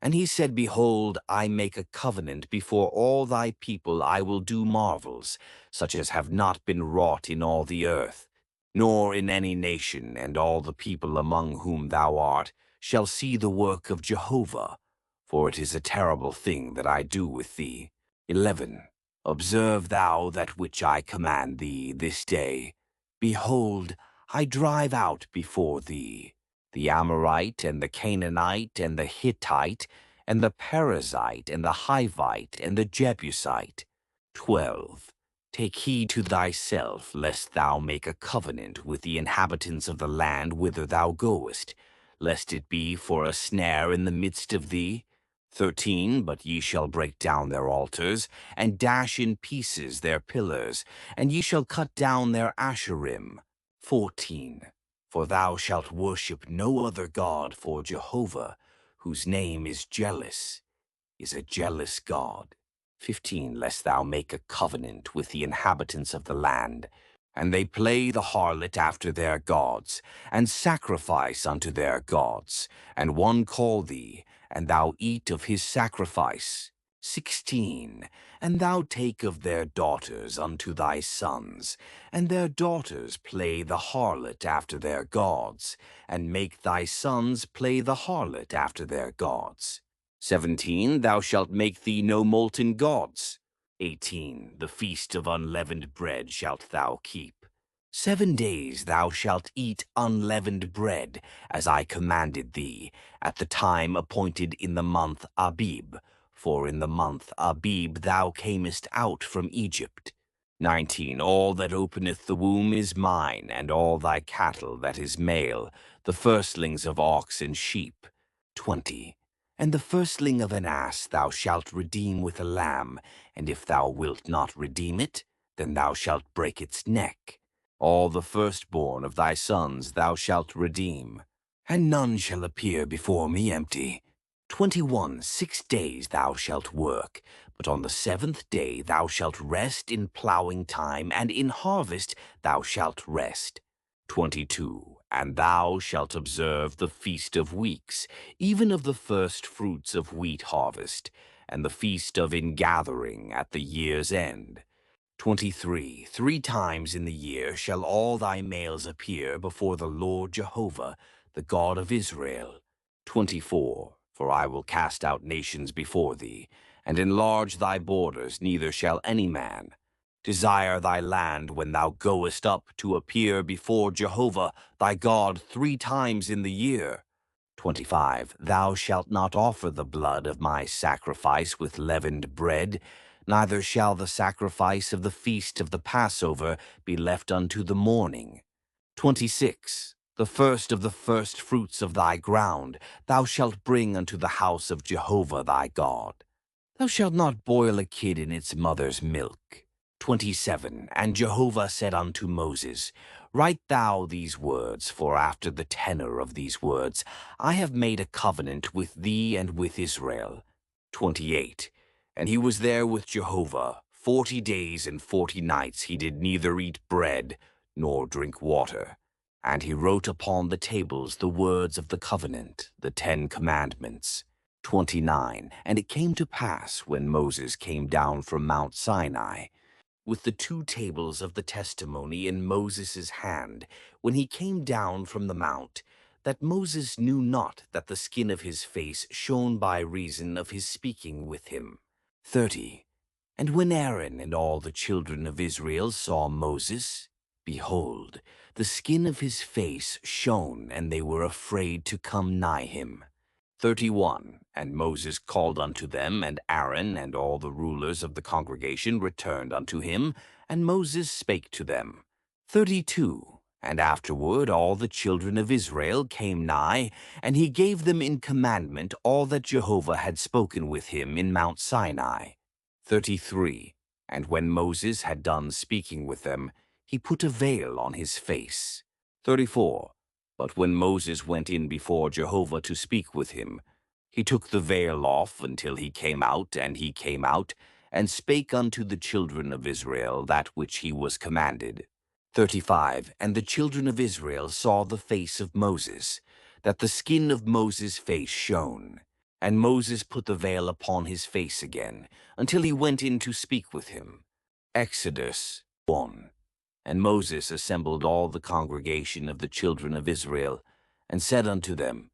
S1: And he said, Behold, I make a covenant before all thy people. I will do marvels, such as have not been wrought in all the earth, nor in any nation, and all the people among whom thou art shall see the work of Jehovah, for it is a terrible thing that I do with thee. 11. Observe thou that which I command thee this day. Behold, I drive out before thee the Amorite, and the Canaanite, and the Hittite, and the Perizzite, and the Hivite, and the Jebusite. 12. Take heed to thyself, lest thou make a covenant with the inhabitants of the land whither thou goest, lest it be for a snare in the midst of thee. 13. But ye shall break down their altars, and dash in pieces their pillars, and ye shall cut down their Asherim. 14. For thou shalt worship no other God, for Jehovah, whose name is jealous, is a jealous God. 15. Lest thou make a covenant with the inhabitants of the land, and they play the harlot after their gods, and sacrifice unto their gods, and one call thee, and thou eat of his sacrifice. 16. And thou take of their daughters unto thy sons, and their daughters play the harlot after their gods, and make thy sons play the harlot after their gods. 17. Thou shalt make thee no molten gods. 18. The feast of unleavened bread shalt thou keep. 7 days thou shalt eat unleavened bread, as I commanded thee, at the time appointed in the month Abib, for in the month Abib thou camest out from Egypt. 19. All that openeth the womb is mine, and all thy cattle that is male, the firstlings of ox and sheep. 20. And the firstling of an ass thou shalt redeem with a lamb, and if thou wilt not redeem it, then thou shalt break its neck. All the firstborn of thy sons thou shalt redeem, and none shall appear before me empty. 21. 6 days thou shalt work, but on the 7th day thou shalt rest in plowing time, and in harvest thou shalt rest. 22. And thou shalt observe the feast of weeks, even of the first fruits of wheat harvest, and the feast of ingathering at the year's end. 23. 3 times in the year shall all thy males appear before the Lord Jehovah, the God of Israel. 24. For I will cast out nations before thee, and enlarge thy borders, neither shall any man desire thy land when thou goest up to appear before Jehovah thy God 3 times in the year. 25. Thou shalt not offer the blood of my sacrifice with leavened bread, neither shall the sacrifice of the feast of the Passover be left unto the morning. 26. The first of the first fruits of thy ground thou shalt bring unto the house of Jehovah thy God. Thou shalt not boil a kid in its mother's milk. 27. And Jehovah said unto Moses, Write thou these words, for after the tenor of these words I have made a covenant with thee and with Israel. 28. And he was there with Jehovah 40 days and 40 nights. He did neither eat bread nor drink water. And he wrote upon the tables the words of the covenant, the 10 commandments. 29. And it came to pass, when Moses came down from Mount Sinai, with the 2 tables of the testimony in Moses' hand, when he came down from the mount, that Moses knew not that the skin of his face shone by reason of his speaking with him. 30. And when Aaron and all the children of Israel saw Moses, behold, The skin of his face shone, and they were afraid to come nigh him. 31. And Moses called unto them, and Aaron and all the rulers of the congregation returned unto him, and Moses spake to them. 32. And afterward all the children of Israel came nigh, and he gave them in commandment all that Jehovah had spoken with him in Mount Sinai. 33. And when Moses had done speaking with them, he put a veil on his face. 34. But when Moses went in before Jehovah to speak with him, he took the veil off until he came out, and he came out, and spake unto the children of Israel that which he was commanded. 35. And the children of Israel saw the face of Moses, that the skin of Moses' face shone. And Moses put the veil upon his face again, until he went in to speak with him. Exodus 1. And Moses assembled all the congregation of the children of Israel, and said unto them,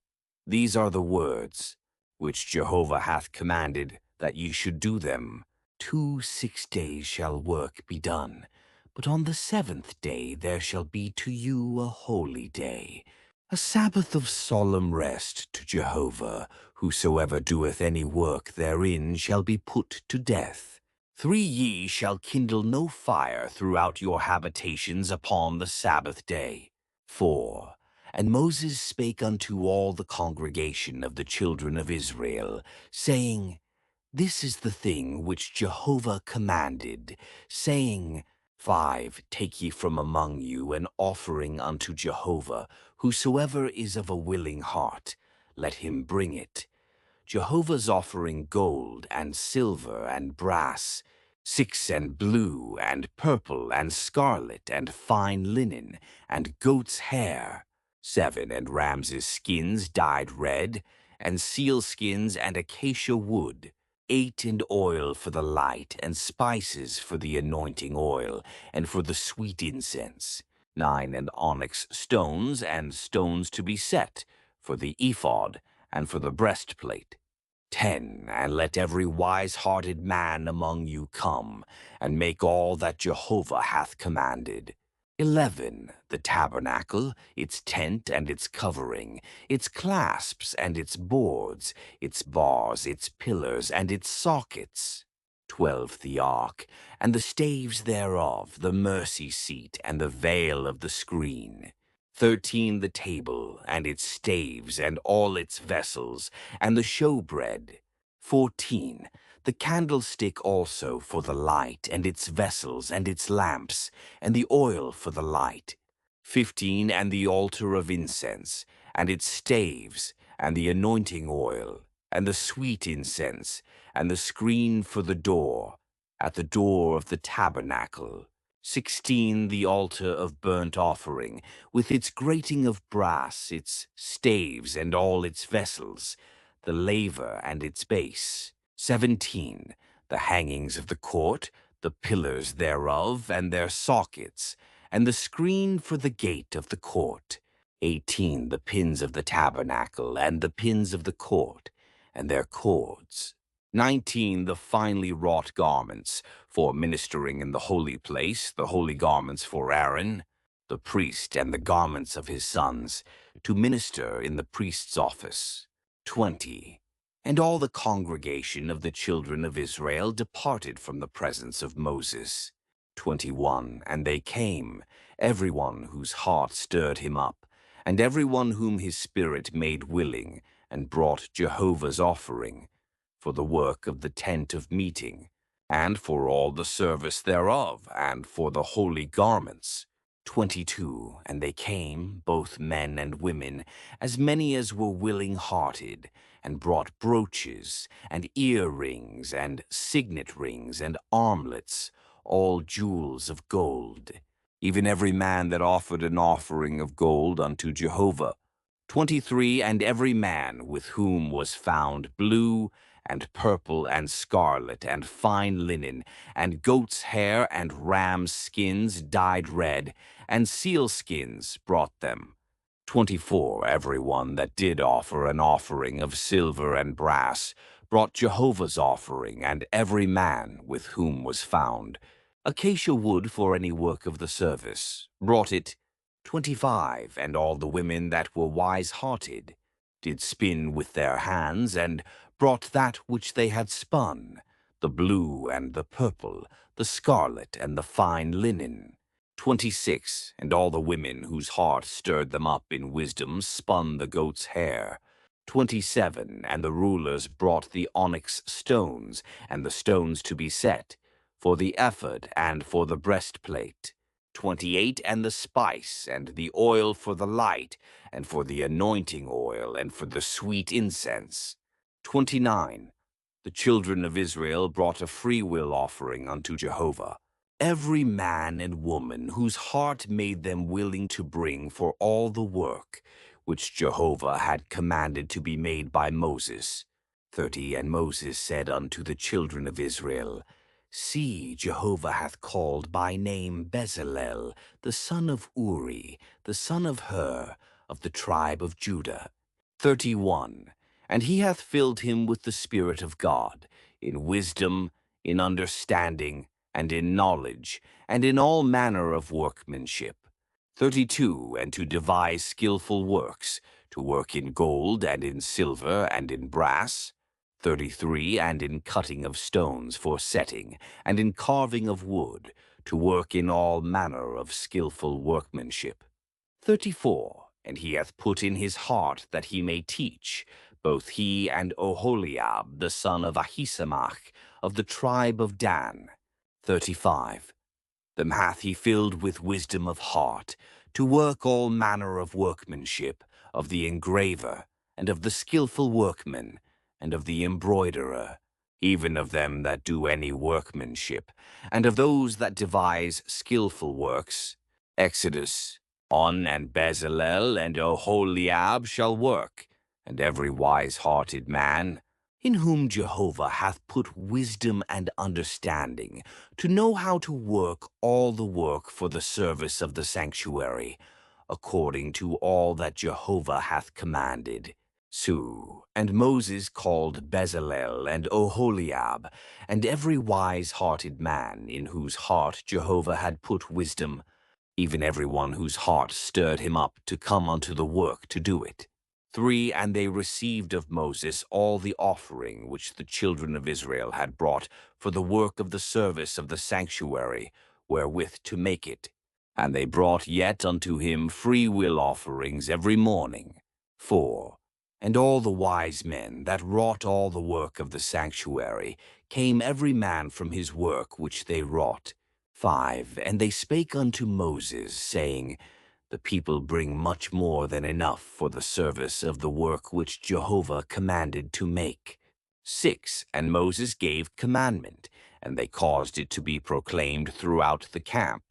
S1: These are the words which Jehovah hath commanded, that ye should do them. 6 days shall work be done, but on the 7th day there shall be to you a holy day, a Sabbath of solemn rest to Jehovah. Whosoever doeth any work therein shall be put to death. 3 ye shall kindle no fire throughout your habitations upon the Sabbath day. 4. And Moses spake unto all the congregation of the children of Israel, saying, This is the thing which Jehovah commanded, saying, 5. Take ye from among you an offering unto Jehovah. Whosoever is of a willing heart, let him bring it. Jehovah's offering gold and silver and brass, 6 and blue and purple and scarlet and fine linen and goat's hair, 7 and ram's skins dyed red, and seal skins and acacia wood, 8 and oil for the light, and spices for the anointing oil, and for the sweet incense, 9 and onyx stones, and stones to be set, for the ephod, and for the breastplate. 10. And let every wise-hearted man among you come, and make all that Jehovah hath commanded. 11. The tabernacle, its tent and its covering, its clasps and its boards, its bars, its pillars, and its sockets. 12. The ark, and the staves thereof, the mercy seat, and the veil of the screen. 13. The table, and its staves, and all its vessels, and the showbread. 14. The candlestick also for the light, and its vessels, and its lamps, and the oil for the light. 15. And the altar of incense, and its staves, and the anointing oil, and the sweet incense, and the screen for the door, at the door of the tabernacle. 16. The altar of burnt offering, with its grating of brass, its staves, and all its vessels, the laver and its base. 17. The hangings of the court, the pillars thereof, and their sockets, and the screen for the gate of the court. 18. The pins of the tabernacle, and the pins of the court, and their cords. 19. The finely wrought garments, for ministering in the holy place, the holy garments for Aaron, the priest, and the garments of his sons, to minister in the priest's office. 20. And all the congregation of the children of Israel departed from the presence of Moses. 21. And they came, every one whose heart stirred him up, and every one whom his spirit made willing, and brought Jehovah's offering, for the work of the tent of meeting, and for all the service thereof, and for the holy garments. 22. And they came, both men and women, as many as were willing-hearted, and brought brooches, and earrings, and signet rings, and armlets, all jewels of gold, even every man that offered an offering of gold unto Jehovah. 23. And every man with whom was found blue, and purple, and scarlet, and fine linen, and goat's hair, and ram's skins dyed red, and seal skins brought them. 24. Every one that did offer an offering of silver and brass brought Jehovah's offering, and every man with whom was found acacia wood for any work of the service brought it. 25. And all the women that were wise-hearted did spin with their hands, and brought that which they had spun, the blue and the purple, the scarlet and the fine linen. 26. And all the women whose heart stirred them up in wisdom spun the goat's hair. 27. And the rulers brought the onyx stones, and the stones to be set, for the ephod and for the breastplate. 28. And the spice, and the oil for the light, and for the anointing oil, and for the sweet incense. 29. The children of Israel brought a freewill offering unto Jehovah, every man and woman whose heart made them willing to bring for all the work which Jehovah had commanded to be made by Moses. 30. And Moses said unto the children of Israel, See, Jehovah hath called by name Bezalel, the son of Uri, the son of Hur, of the tribe of Judah. 31. And he hath filled him with the Spirit of God, in wisdom, in understanding, and in knowledge, and in all manner of workmanship. 32. And to devise skillful works, to work in gold, and in silver, and in brass. 33. And in cutting of stones for setting, and in carving of wood, to work in all manner of skillful workmanship. 34. And he hath put in his heart that he may teach, both he and Oholiab the son of Ahisamach, of the tribe of Dan. 35. Them hath he filled with wisdom of heart, to work all manner of workmanship, of the engraver, and of the skillful workman, and of the embroiderer, even of them that do any workmanship, and of those that devise skillful works. Exodus. On and Bezalel and Oholiab shall work, and every wise-hearted man, in whom Jehovah hath put wisdom and understanding, to know how to work all the work for the service of the sanctuary, according to all that Jehovah hath commanded. So, and Moses called Bezalel and Oholiab, and every wise-hearted man, in whose heart Jehovah had put wisdom, even every one whose heart stirred him up to come unto the work to do it. 3. And they received of Moses all the offering which the children of Israel had brought for the work of the service of the sanctuary, wherewith to make it. And they brought yet unto him freewill offerings every morning. 4. And all the wise men that wrought all the work of the sanctuary came every man from his work which they wrought. 5. And they spake unto Moses, saying, The people bring much more than enough for the service of the work which Jehovah commanded to make. 6. And Moses gave commandment, and they caused it to be proclaimed throughout the camp,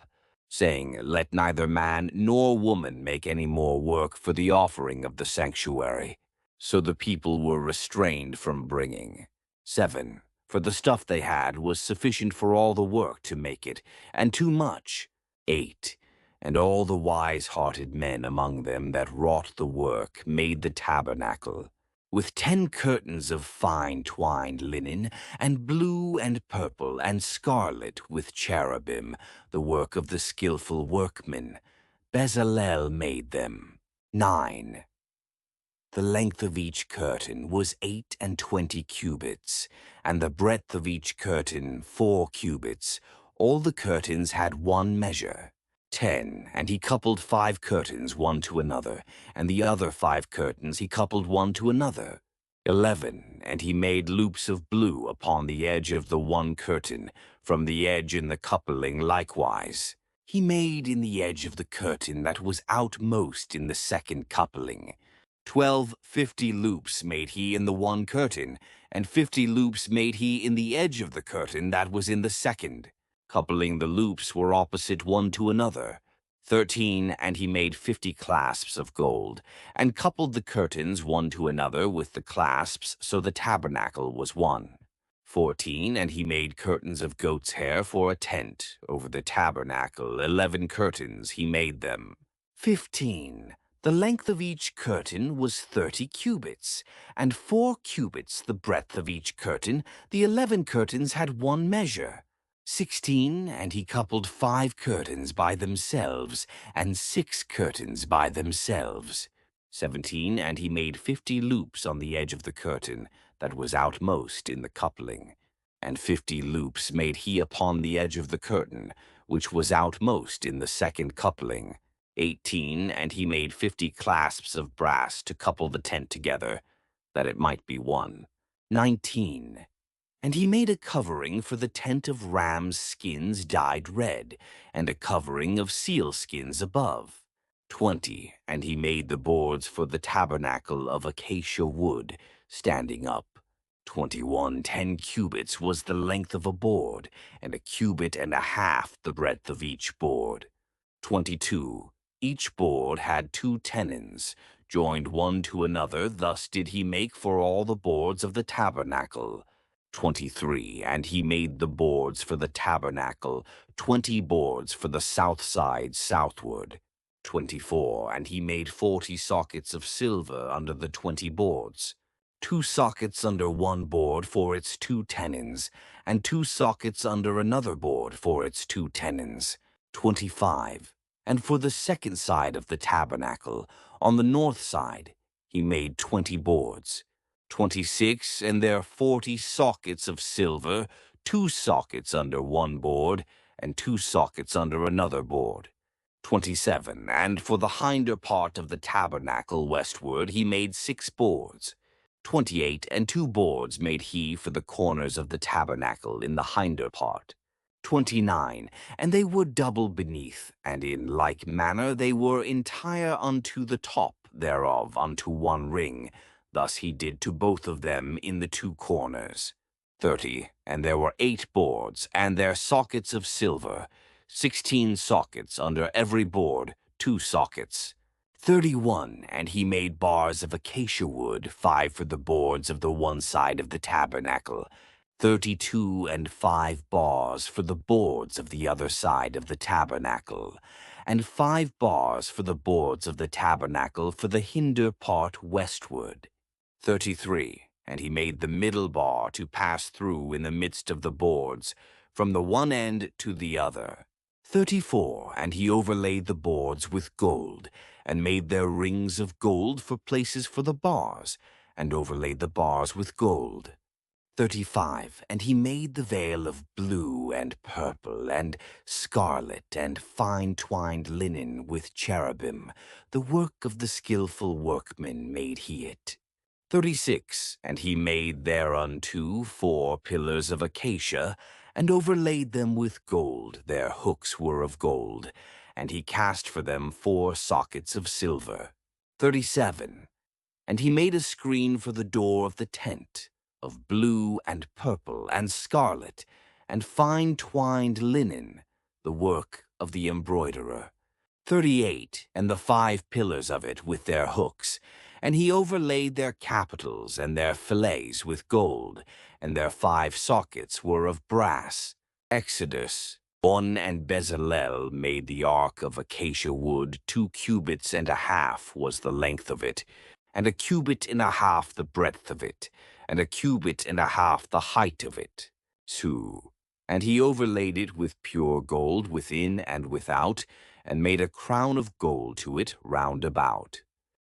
S1: saying, Let neither man nor woman make any more work for the offering of the sanctuary. So the people were restrained from bringing. 7. For the stuff they had was sufficient for all the work to make it, and too much. 8. And all the wise-hearted men among them that wrought the work made the tabernacle, with 10 curtains of fine twined linen, and blue and purple and scarlet with cherubim, the work of the skillful workmen. Bezalel made them. 9. The length of each curtain was 28 cubits, and the breadth of each curtain 4 cubits. All the curtains had one measure. 10. And he coupled 5 curtains one to another, and the other 5 curtains he coupled one to another. 11. And he made loops of blue upon the edge of the one curtain, from the edge in the coupling likewise. He made in the edge of the curtain that was outmost in the second coupling. 12 50 loops made he in the one curtain, and 50 loops made he in the edge of the curtain that was in the second. Coupling the loops were opposite one to another. 13. And he made 50 clasps of gold, and coupled the curtains one to another with the clasps, so the tabernacle was one. 14. And he made curtains of goat's hair for a tent over the tabernacle. 11 curtains he made them. 15. The length of each curtain was 30 cubits, and 4 cubits the breadth of each curtain. The 11 curtains had one measure. 16, and he coupled 5 curtains by themselves, and 6 curtains by themselves. 17, and he made 50 loops on the edge of the curtain that was outmost in the coupling. And 50 loops made he upon the edge of the curtain, which was outmost in the second coupling. 18, and he made 50 clasps of brass to couple the tent together, that it might be one. 19, and he made a covering for the tent of rams' skins dyed red, and a covering of seal skins above. 20, and he made the boards for the tabernacle of acacia wood, standing up. 21, 10 cubits was the length of a board, and a cubit and a half the breadth of each board. 22, each board had 2 tenons, joined one to another, thus did he make for all the boards of the tabernacle. 23, and he made the boards for the tabernacle, 20 boards for the south side southward. 24, and he made 40 sockets of silver under the 20 boards, 2 sockets under one board for its 2 tenons, and 2 sockets under another board for its 2 tenons. 25, and for the second side of the tabernacle, on the north side, he made 20 boards. 26, and there 40 sockets of silver, 2 sockets under one board, and 2 sockets under another board. 27, and for the hinder part of the tabernacle westward he made 6 boards. 28, and 2 boards made he for the corners of the tabernacle in the hinder part. 29, and they were double beneath, and in like manner they were entire unto the top thereof unto one ring. Thus he did to both of them in the 2 corners. 30, and there were 8 boards, and their sockets of silver, 16 sockets under every board, 2 sockets. 31, and he made bars of acacia wood, 5 for the boards of the one side of the tabernacle, 32 and 5 bars for the boards of the other side of the tabernacle, and 5 bars for the boards of the tabernacle for the hinder part westward. 33, and he made the middle bar to pass through in the midst of the boards, from the one end to the other. 34, and he overlaid the boards with gold, and made their rings of gold for places for the bars, and overlaid the bars with gold. 35, and he made the veil of blue and purple and scarlet and fine-twined linen with cherubim. The work of the skillful workman made he it. 36, and he made thereunto 4 pillars of acacia, and overlaid them with gold. Their hooks were of gold, and he cast for them 4 sockets of silver. 37, and he made a screen for the door of the tent, of blue and purple and scarlet, and fine-twined linen, the work of the embroiderer. 38, and the 5 pillars of it with their hooks, and he overlaid their capitals and their fillets with gold, and their 5 sockets were of brass. Exodus. 1, and Bezalel made the ark of acacia wood, 2 cubits and a half was the length of it, and a cubit and a half the breadth of it, and a cubit and a half the height of it. 2, and he overlaid it with pure gold within and without, and made a crown of gold to it round about.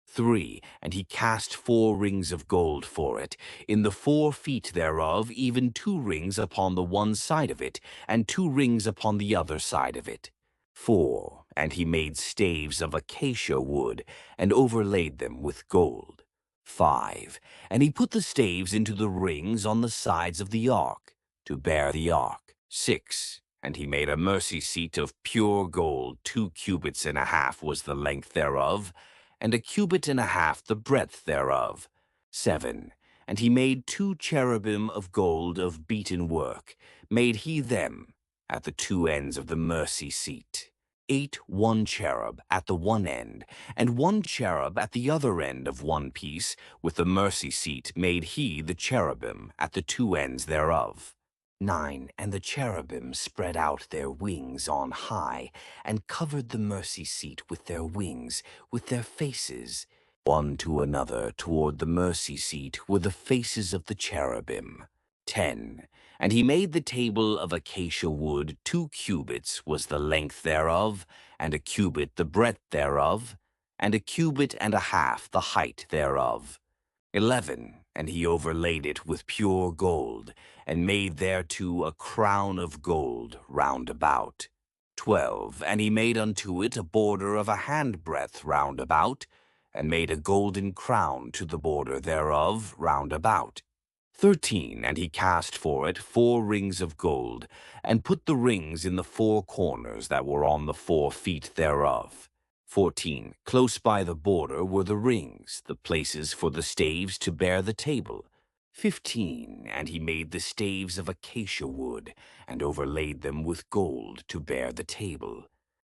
S1: 3, and he cast 4 rings of gold for it, in the 4 feet thereof, even 2 rings upon the one side of it, and 2 rings upon the other side of it. 4, and he made staves of acacia wood, and overlaid them with gold. 5, and he put the staves into the rings on the sides of the ark, to bear the ark. 6, and he made a mercy seat of pure gold, 2 cubits and a half was the length thereof, and a cubit and a half the breadth thereof. 7, and he made 2 cherubim of gold of beaten work, made he them at the 2 ends of the mercy seat. 8 one cherub at the one end, and 1 cherub at the other end of one piece, with the mercy seat made he the cherubim at the 2 ends thereof. 9, and the cherubim spread out their wings on high, and covered the mercy seat with their wings, with their faces. One to another toward the mercy seat were the faces of the cherubim. 10. And he made the table of acacia wood. 2 cubits was the length thereof, and a cubit the breadth thereof, and a cubit and a half the height thereof. 11. And he overlaid it with pure gold, and made thereto a crown of gold round about. 12. And he made unto it a border of a handbreadth round about, and made a golden crown to the border thereof round about. 13. And he cast for it 4 rings of gold, and put the rings in the 4 corners that were on the 4 feet thereof. 14. Close by the border were the rings, the places for the staves to bear the table. 15. And he made the staves of acacia wood, and overlaid them with gold to bear the table.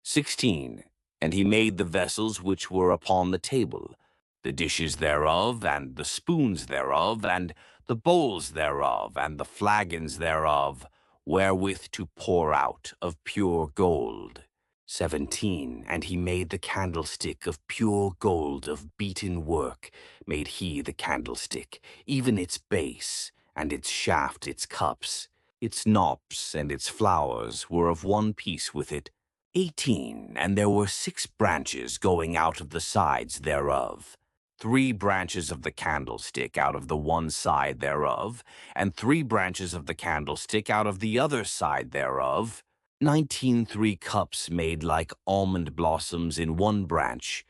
S1: 16. And he made the vessels which were upon the table, the dishes thereof, and the spoons thereof, and the bowls thereof, and the flagons thereof, wherewith to pour out of pure gold. 17. And he made the candlestick of pure gold of beaten work, made he the candlestick, even its base, and its shaft, its cups, its knops, and its flowers were of one piece with it. 18. And there were 6 branches going out of the sides thereof, 3 branches of the candlestick out of the one side thereof, and 3 branches of the candlestick out of the other side thereof. 19 3 cups made like almond blossoms in one branch,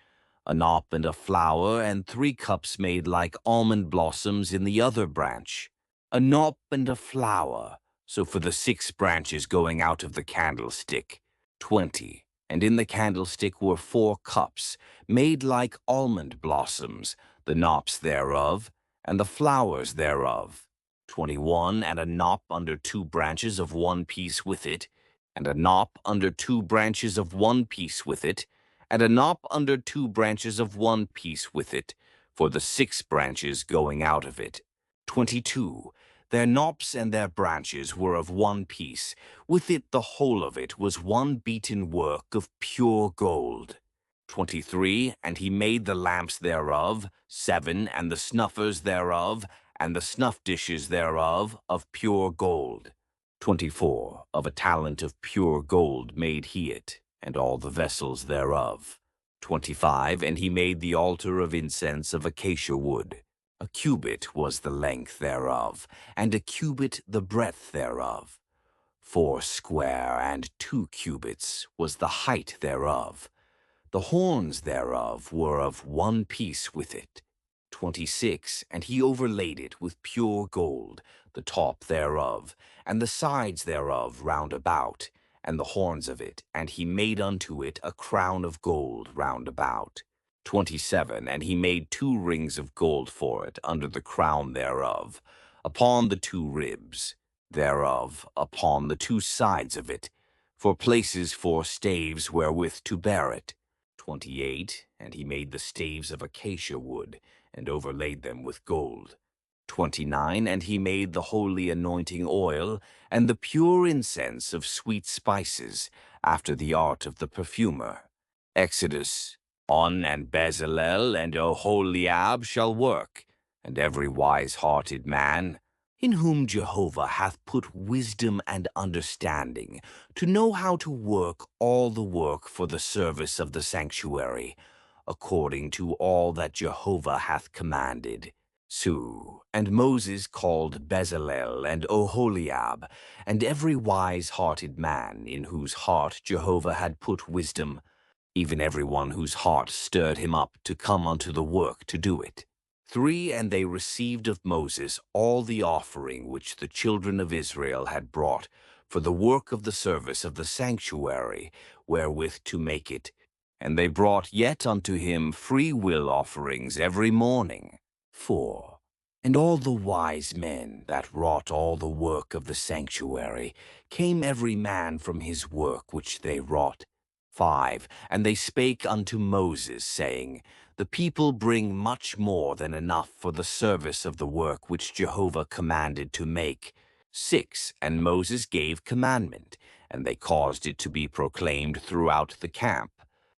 S1: a knop and a flower, and 3 cups made like almond blossoms in the other branch, a knop and a flower, so for the 6 branches going out of the candlestick. 20. And in the candlestick were 4 cups, made like almond blossoms, the knops thereof, and the flowers thereof. 21. And a knop under 2 branches of one piece with it, and a knop under 2 branches of one piece with it, and a knop under 2 branches of one piece with it, for the 6 branches going out of it. 22. Their knops and their branches were of one piece, with it the whole of it was one beaten work of pure gold. 23. And he made the lamps thereof, 7, and the snuffers thereof, and the snuff dishes thereof, of pure gold. 24. Of a talent of pure gold made he it, and all the vessels thereof. 25. And he made the altar of incense of acacia wood. A cubit was the length thereof, and a cubit the breadth thereof. 4 square and 2 cubits was the height thereof. The horns thereof were of one piece with it. 26. And he overlaid it with pure gold, the top thereof, and the sides thereof round about, and the horns of it, and he made unto it a crown of gold round about. 27. And he made 2 rings of gold for it under the crown thereof, upon the 2 ribs thereof, upon the 2 sides of it, for places for staves wherewith to bear it. 28. And he made the staves of acacia wood, and overlaid them with gold. 29. And he made the holy anointing oil, and the pure incense of sweet spices, after the art of the perfumer. Exodus. On and Bezalel and Oholiab shall work, and every wise-hearted man, in whom Jehovah hath put wisdom and understanding, to know how to work all the work for the service of the sanctuary, according to all that Jehovah hath commanded. And Moses called Bezalel and Oholiab, and every wise-hearted man, in whose heart Jehovah had put wisdom, even every one whose heart stirred him up to come unto the work to do it. 3. And they received of Moses all the offering which the children of Israel had brought for the work of the service of the sanctuary, wherewith to make it. And they brought yet unto him free will offerings every morning. 4. And all the wise men that wrought all the work of the sanctuary came every man from his work which they wrought. 5. And they spake unto Moses, saying, The people bring much more than enough for the service of the work which Jehovah commanded to make. 6. And Moses gave commandment, and they caused it to be proclaimed throughout the camp,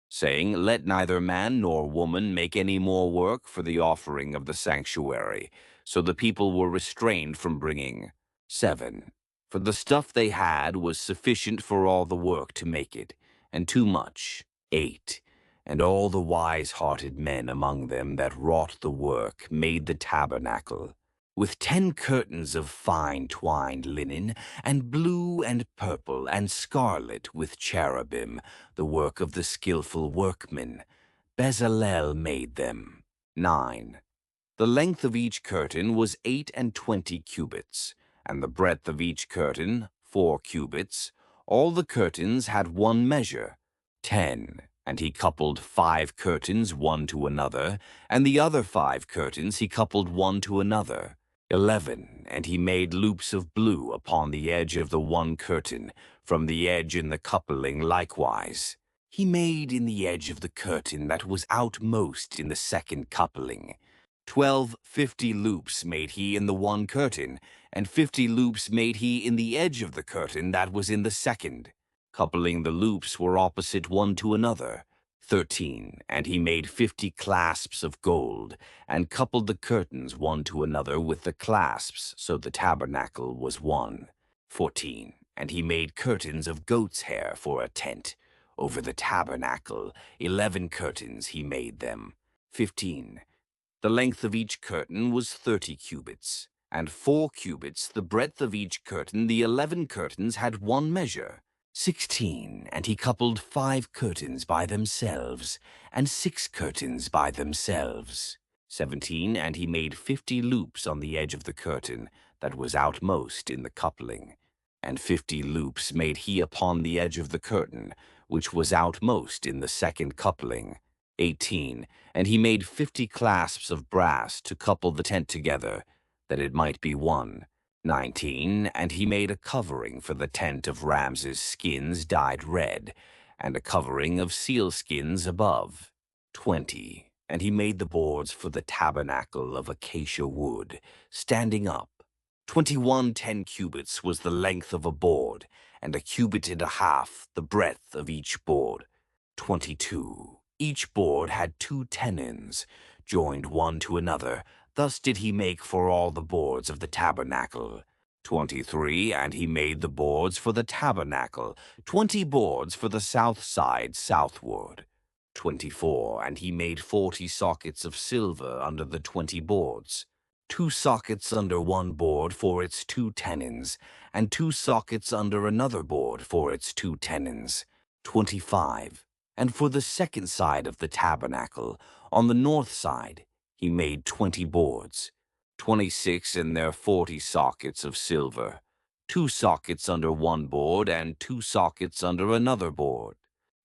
S1: saying, Let neither man nor woman make any more work for the offering of the sanctuary. So the people were restrained from bringing. 7. For the stuff they had was sufficient for all the work to make it, and too much. 8. And all the wise-hearted men among them that wrought the work made the tabernacle, with 10 curtains of fine twined linen, and blue and purple and scarlet with cherubim, the work of the skillful workmen. Bezalel made them. 9. The length of each curtain was 28 cubits, and the breadth of each curtain 4 cubits. All the curtains had one measure, 10. And he coupled 5 curtains one to another, and the other 5 curtains he coupled one to another. 11. And he made loops of blue upon the edge of the one curtain, from the edge in the coupling likewise. He made in the edge of the curtain that was outmost in the second coupling. 12 50 loops made he in the one curtain, and 50 loops made he in the edge of the curtain that was in the second. Coupling the loops were opposite one to another. 13. And he made 50 clasps of gold, and coupled the curtains one to another with the clasps, so the tabernacle was one. 14. And he made curtains of goat's hair for a tent. Over the tabernacle, 11 curtains he made them. 15. The length of each curtain was 30 cubits, and 4 cubits the breadth of each curtain. The 11 curtains had one measure. 16. And he coupled 5 curtains by themselves, and 6 curtains by themselves. 17. And he made 50 loops on the edge of the curtain that was outmost in the coupling, and 50 loops made he upon the edge of the curtain, which was outmost in the second coupling. 18. And he made 50 clasps of brass to couple the tent together, that it might be one. 19. And he made a covering for the tent of ram's skins dyed red, and a covering of seal skins above. 20. And he made the boards for the tabernacle of acacia wood, standing up. 21 10 cubits was the length of a board, and 1.5 cubits the breadth of each board. 22. Each board had 2 tenons, joined one to another. Thus did he make for all the boards of the tabernacle. 23. And he made the boards for the tabernacle, 20 boards for the south side southward. 24. And he made 40 sockets of silver under the 20 boards, 2 sockets under one board for its 2 tenons, and 2 sockets under another board for its 2 tenons. 25. And for the second side of the tabernacle, on the north side, he made 20 boards, 26 in their 40 sockets of silver, 2 sockets under one board and 2 sockets under another board.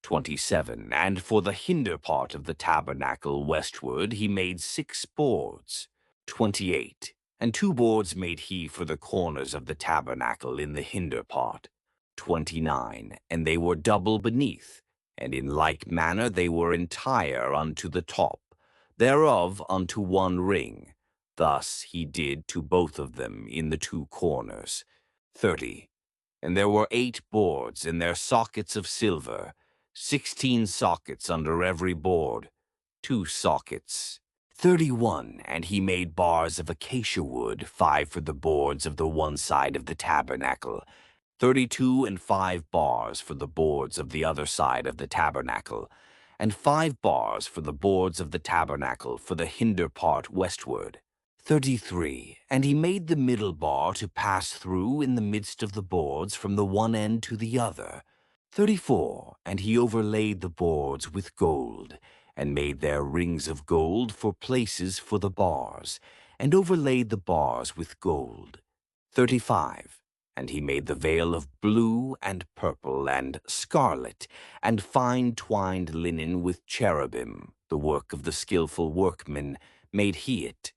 S1: 27. And for the hinder part of the tabernacle westward, he made 6 boards. 28. And 2 boards made he for the corners of the tabernacle in the hinder part. 29. And they were double beneath, and in like manner they were entire unto the top, thereof unto one ring. Thus he did to both of them in the 2 corners. 30. And there were 8 boards in their sockets of silver, 16 sockets under every board, 2 sockets. 31. And he made bars of acacia wood, 5 for the boards of the one side of the tabernacle, 32 and 5 bars for the boards of the other side of the tabernacle, and 5 bars for the boards of the tabernacle for the hinder part westward. 33. And he made the middle bar to pass through in the midst of the boards from the one end to the other. 34. And he overlaid the boards with gold, and made their rings of gold for places for the bars, and overlaid the bars with gold. 35. And he made the veil of blue and purple and scarlet, and fine twined linen with cherubim, the work of the skillful workmen, made he it.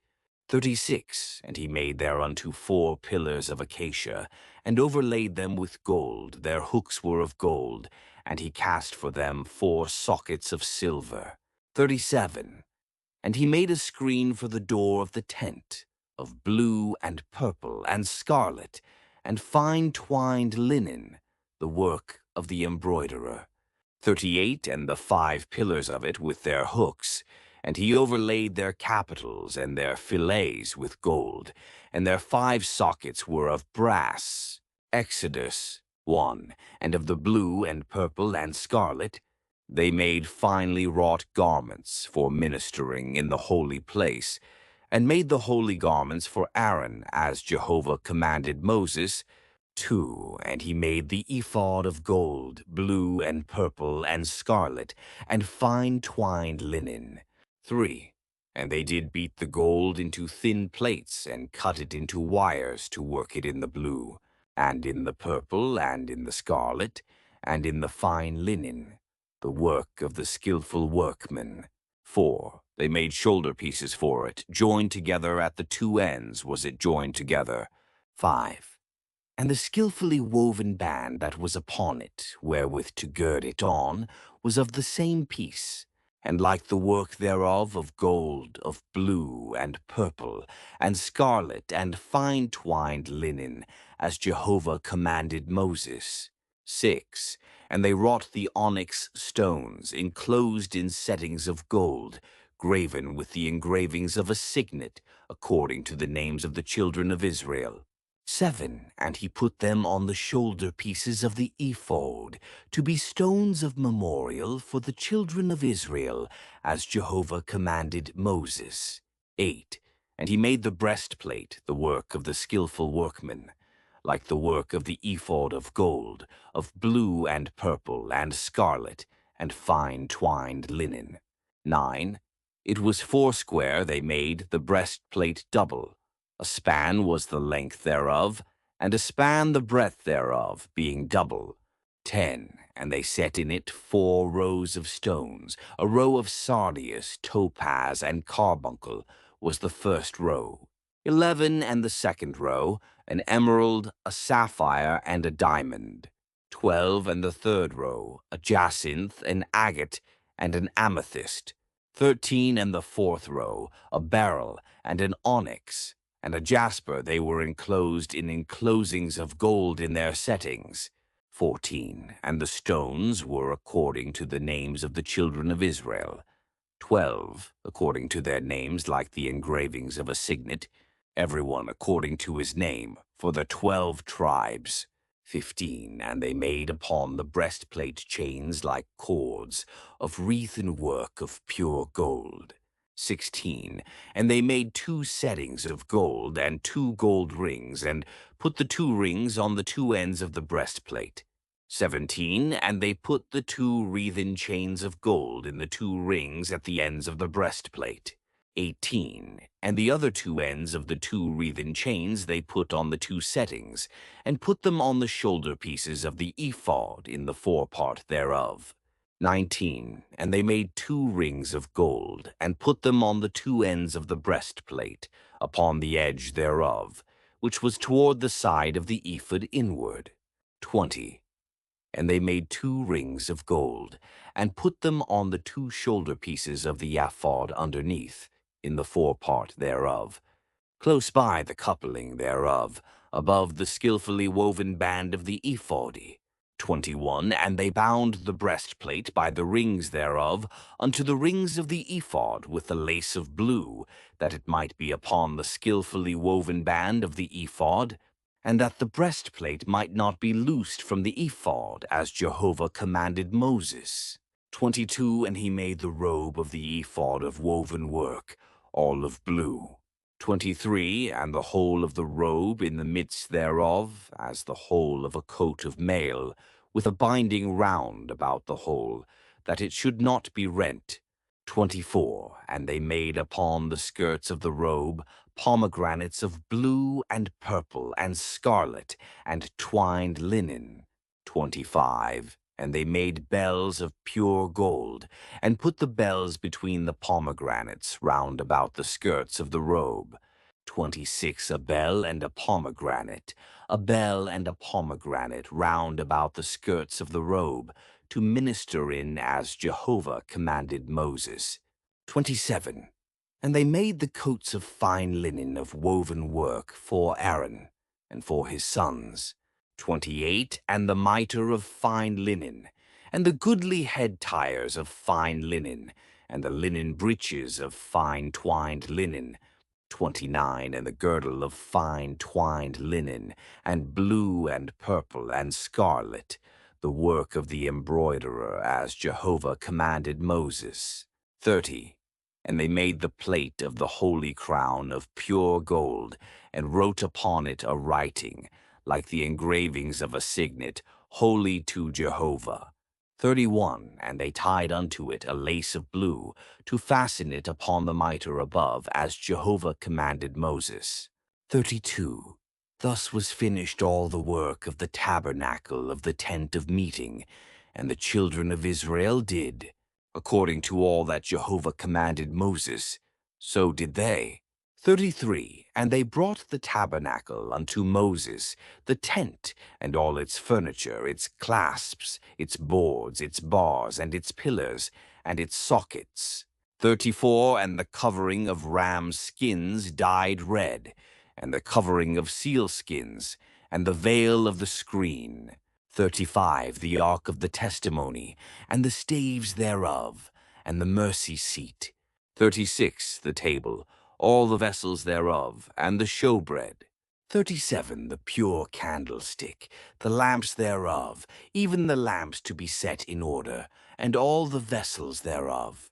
S1: 36. And he made thereunto 4 pillars of acacia, and overlaid them with gold. Their hooks were of gold, and he cast for them 4 sockets of silver. 37. And he made a screen for the door of the tent, of blue and purple and scarlet, and fine twined linen, the work of the embroiderer. 38. And the 5 pillars of it with their hooks, And he overlaid their capitals and their fillets with gold, and their 5 sockets were of brass. Exodus 1. And of the blue and purple and scarlet, they made finely wrought garments for ministering in the holy place, and made the holy garments for Aaron, as Jehovah commanded Moses. 2. And he made the ephod of gold, blue and purple and scarlet, and fine twined linen. 3. And they did beat the gold into thin plates, and cut it into wires to work it in the blue, and in the purple, and in the scarlet, and in the fine linen, the work of the skillful workmen. 4. They made shoulder pieces for it, joined together at the 2 ends was it joined together. 5. And the skillfully woven band that was upon it, wherewith to gird it on, was of the same piece, and like the work thereof of gold, of blue, and purple, and scarlet, and fine twined linen, as Jehovah commanded Moses. 6. And they wrought the onyx stones, enclosed in settings of gold, graven with the engravings of a signet, according to the names of the children of Israel. 7. And he put them on the shoulder pieces of the ephod, to be stones of memorial for the children of Israel, as Jehovah commanded Moses. 8. And he made the breastplate, the work of the skillful workman, like the work of the ephod of gold, of blue and purple and scarlet, and fine twined linen. 9. It was 4 they made the breastplate double. A span was the length thereof, and a span the breadth thereof, being double. 10. And they set in it 4 rows of stones. A row of sardius, topaz, and carbuncle was the first row. 11. And the second row, an emerald, a sapphire, and a diamond. 12. And the third row, a jacinth, an agate, and an amethyst. 13. And the fourth row, a beryl, and an onyx, and a jasper. They were enclosed in enclosings of gold in their settings. 14. And the stones were according to the names of the children of Israel. 12. According to their names, like the engravings of a signet, every one according to his name, for the 12 tribes. 15. And they made upon the breastplate chains like cords, of wreathen work of pure gold. 16. And they made 2 settings of gold, and 2 gold rings, and put the 2 rings on the 2 ends of the breastplate. 17. And they put the 2 wreathen chains of gold in the 2 rings at the ends of the breastplate. 18. And the other 2 ends of the 2 wreathen chains they put on the 2 settings, and put them on the shoulder pieces of the ephod in the forepart thereof. 19. And they made 2 rings of gold, and put them on the 2 ends of the breastplate, upon the edge thereof, which was toward the side of the ephod inward. 20. And they made 2 rings of gold, and put them on the 2 shoulder pieces of the ephod underneath, in the forepart thereof, close by the coupling thereof, above the skillfully woven band of the ephod. 21. And they bound the breastplate by the rings thereof unto the rings of the ephod with the lace of blue, that it might be upon the skillfully woven band of the ephod, and that the breastplate might not be loosed from the ephod, as Jehovah commanded Moses. 22. And he made the robe of the ephod of woven work, all of blue. 23. And the whole of the robe in the midst thereof, as the whole of a coat of mail, with a binding round about the whole, that it should not be rent. 24. And they made upon the skirts of the robe pomegranates of blue and purple and scarlet and twined linen. 25. And they made bells of pure gold, and put the bells between the pomegranates round about the skirts of the robe. 26. A bell and a pomegranate, a bell and a pomegranate round about the skirts of the robe, to minister in as Jehovah commanded Moses. 27. And they made the coats of fine linen of woven work for Aaron and for his sons. 28. And the mitre of fine linen, and the goodly head tires of fine linen, and the linen breeches of fine twined linen. 29, and the girdle of fine twined linen, and blue and purple and scarlet, the work of the embroiderer, as Jehovah commanded Moses. 30, and they made the plate of the holy crown of pure gold, and wrote upon it a writing, like the engravings of a signet, holy to Jehovah. 31, and they tied unto it a lace of blue, to fasten it upon the mitre above, as Jehovah commanded Moses. 32. Thus was finished all the work of the tabernacle of the tent of meeting, and the children of Israel did, according to all that Jehovah commanded Moses, so did they. 33. And they brought the tabernacle unto Moses, the tent, and all its furniture, its clasps, its boards, its bars, and its pillars, and its sockets. 34. And the covering of rams' skins dyed red, and the covering of seal skins, and the veil of the screen. 35. The ark of the testimony, and the staves thereof, and the mercy seat. 36. The table, all the vessels thereof, and the showbread. 37. The pure candlestick, the lamps thereof, even the lamps to be set in order, and all the vessels thereof,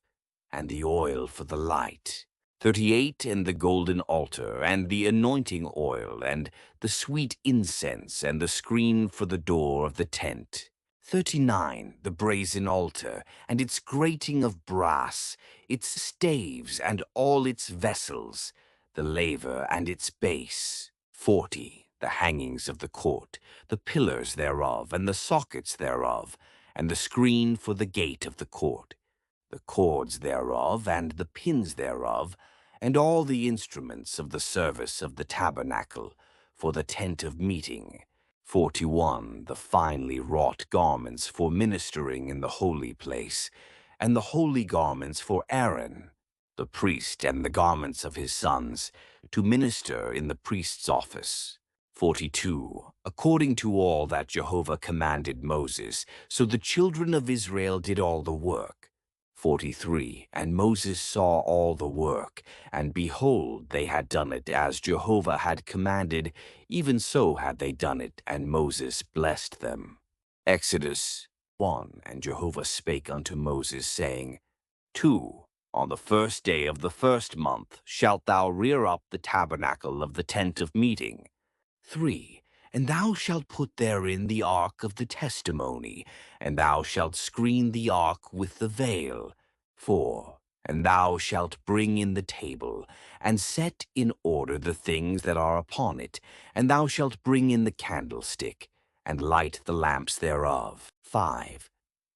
S1: and the oil for the light. 38. And the golden altar, and the anointing oil, and the sweet incense, and the screen for the door of the tent. 39. The brazen altar, and its grating of brass, its staves, and all its vessels, the laver and its base. 40. The hangings of the court, the pillars thereof, and the sockets thereof, and the screen for the gate of the court, the cords thereof, and the pins thereof, and all the instruments of the service of the tabernacle, for the tent of meeting. 41. The finely wrought garments for ministering in the holy place, and the holy garments for Aaron, the priest, and the garments of his sons, to minister in the priest's office. 42. According to all that Jehovah commanded Moses, so the children of Israel did all the work. 43. And Moses saw all the work, and behold, they had done it as Jehovah had commanded, even so had they done it, and Moses blessed them. Exodus 1. And Jehovah spake unto Moses, saying, 2. On the first day of the first month shalt thou rear up the tabernacle of the tent of meeting. 3. And thou shalt put therein the ark of the testimony, and thou shalt screen the ark with the veil. 4. And thou shalt bring in the table, and set in order the things that are upon it, and thou shalt bring in the candlestick, and light the lamps thereof. 5.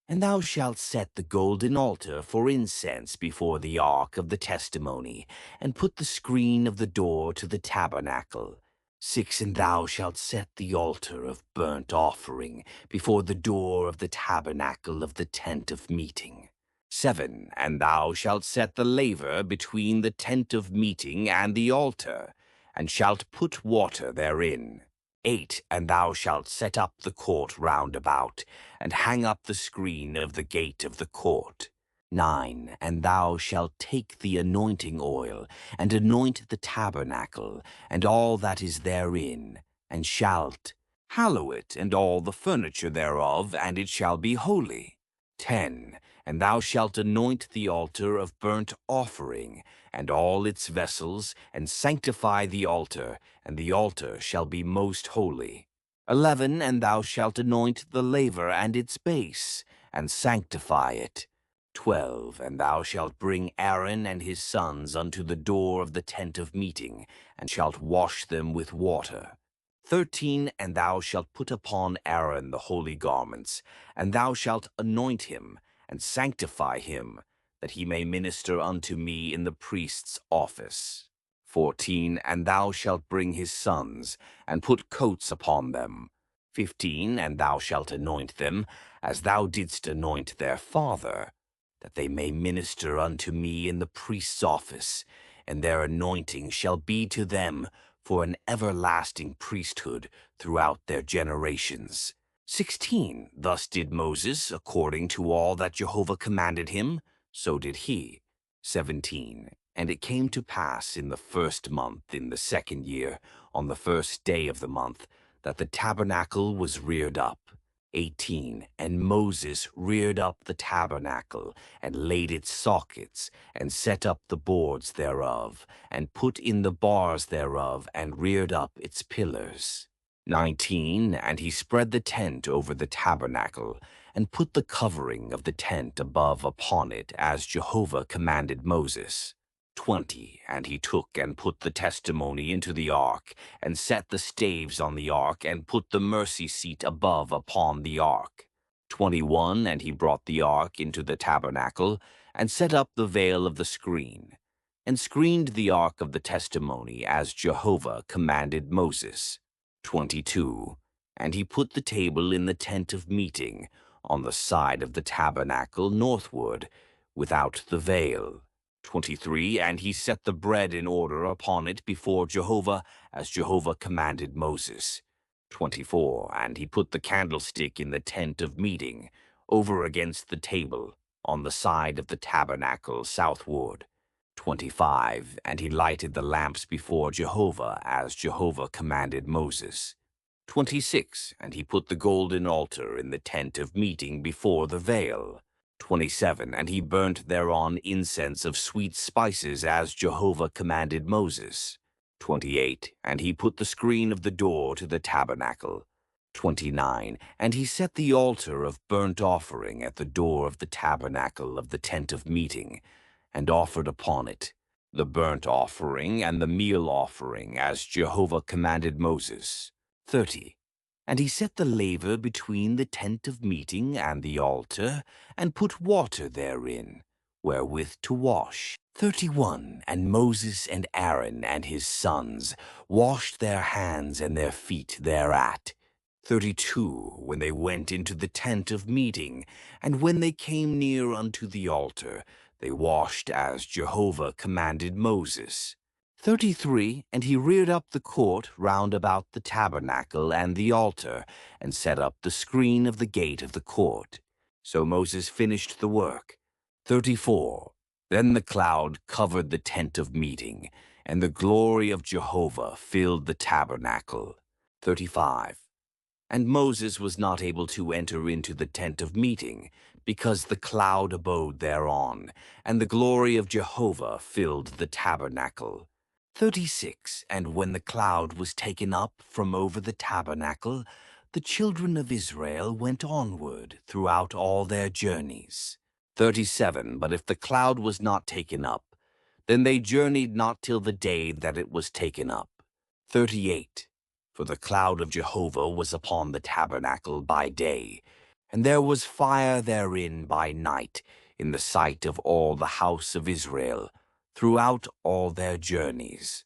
S1: And thou shalt set the golden altar for incense before the ark of the testimony, and put the screen of the door to the tabernacle. 6. And thou shalt set the altar of burnt offering before the door of the tabernacle of the tent of meeting. 7. And thou shalt set the laver between the tent of meeting and the altar, and shalt put water therein. 8. And thou shalt set up the court round about, and hang up the screen of the gate of the court. 9. And thou shalt take the anointing oil, and anoint the tabernacle, and all that is therein, and shalt hallow it, and all the furniture thereof, and it shall be holy. 10. And thou shalt anoint the altar of burnt offering, and all its vessels, and sanctify the altar, and the altar shall be most holy. 11. And thou shalt anoint the laver and its base, and sanctify it. 12. And thou shalt bring Aaron and his sons unto the door of the tent of meeting, and shalt wash them with water. 13. And thou shalt put upon Aaron the holy garments, and thou shalt anoint him, and sanctify him, that he may minister unto me in the priest's office. 14. And thou shalt bring his sons, and put coats upon them. 15. And thou shalt anoint them, as thou didst anoint their father, that they may minister unto me in the priest's office, and their anointing shall be to them for an everlasting priesthood throughout their generations. 16. Thus did Moses, according to all that Jehovah commanded him. So did he. 17. And it came to pass in the first month, in the second year, on the first day of the month, that the tabernacle was reared up. 18. And Moses reared up the tabernacle, and laid its sockets, and set up the boards thereof, and put in the bars thereof, and reared up its pillars. 19. And he spread the tent over the tabernacle, and put the covering of the tent above upon it, as Jehovah commanded Moses. 20. And he took and put the testimony into the ark, and set the staves on the ark, and put the mercy seat above upon the ark. 21. And he brought the ark into the tabernacle, and set up the veil of the screen, and screened the ark of the testimony, as Jehovah commanded Moses. 22. And he put the table in the tent of meeting, on the side of the tabernacle northward, without the veil. 23. And he set the bread in order upon it before Jehovah, as Jehovah commanded Moses. 24. And he put the candlestick in the tent of meeting, over against the table, on the side of the tabernacle southward. 25. And he lighted the lamps before Jehovah, as Jehovah commanded Moses. 26. And he put the golden altar in the tent of meeting before the veil. 27. And he burnt thereon incense of sweet spices, as Jehovah commanded Moses. 28. And he put the screen of the door to the tabernacle. 29. And he set the altar of burnt offering at the door of the tabernacle of the tent of meeting, and offered upon it the burnt offering and the meal offering, as Jehovah commanded Moses. 30. And he set the laver between the tent of meeting and the altar, and put water therein, wherewith to wash. 31. And Moses and Aaron and his sons washed their hands and their feet thereat. 32. When they went into the tent of meeting, and when they came near unto the altar, they washed as Jehovah commanded Moses. 33. And he reared up the court round about the tabernacle and the altar, and set up the screen of the gate of the court. So Moses finished the work. 34. Then the cloud covered the tent of meeting, and the glory of Jehovah filled the tabernacle. 35. And Moses was not able to enter into the tent of meeting, because the cloud abode thereon, and the glory of Jehovah filled the tabernacle. 36. And when the cloud was taken up from over the tabernacle, the children of Israel went onward throughout all their journeys. 37. But if the cloud was not taken up, then they journeyed not till the day that it was taken up. 38. For the cloud of Jehovah was upon the tabernacle by day, and there was fire therein by night, in the sight of all the house of Israel, throughout all their journeys.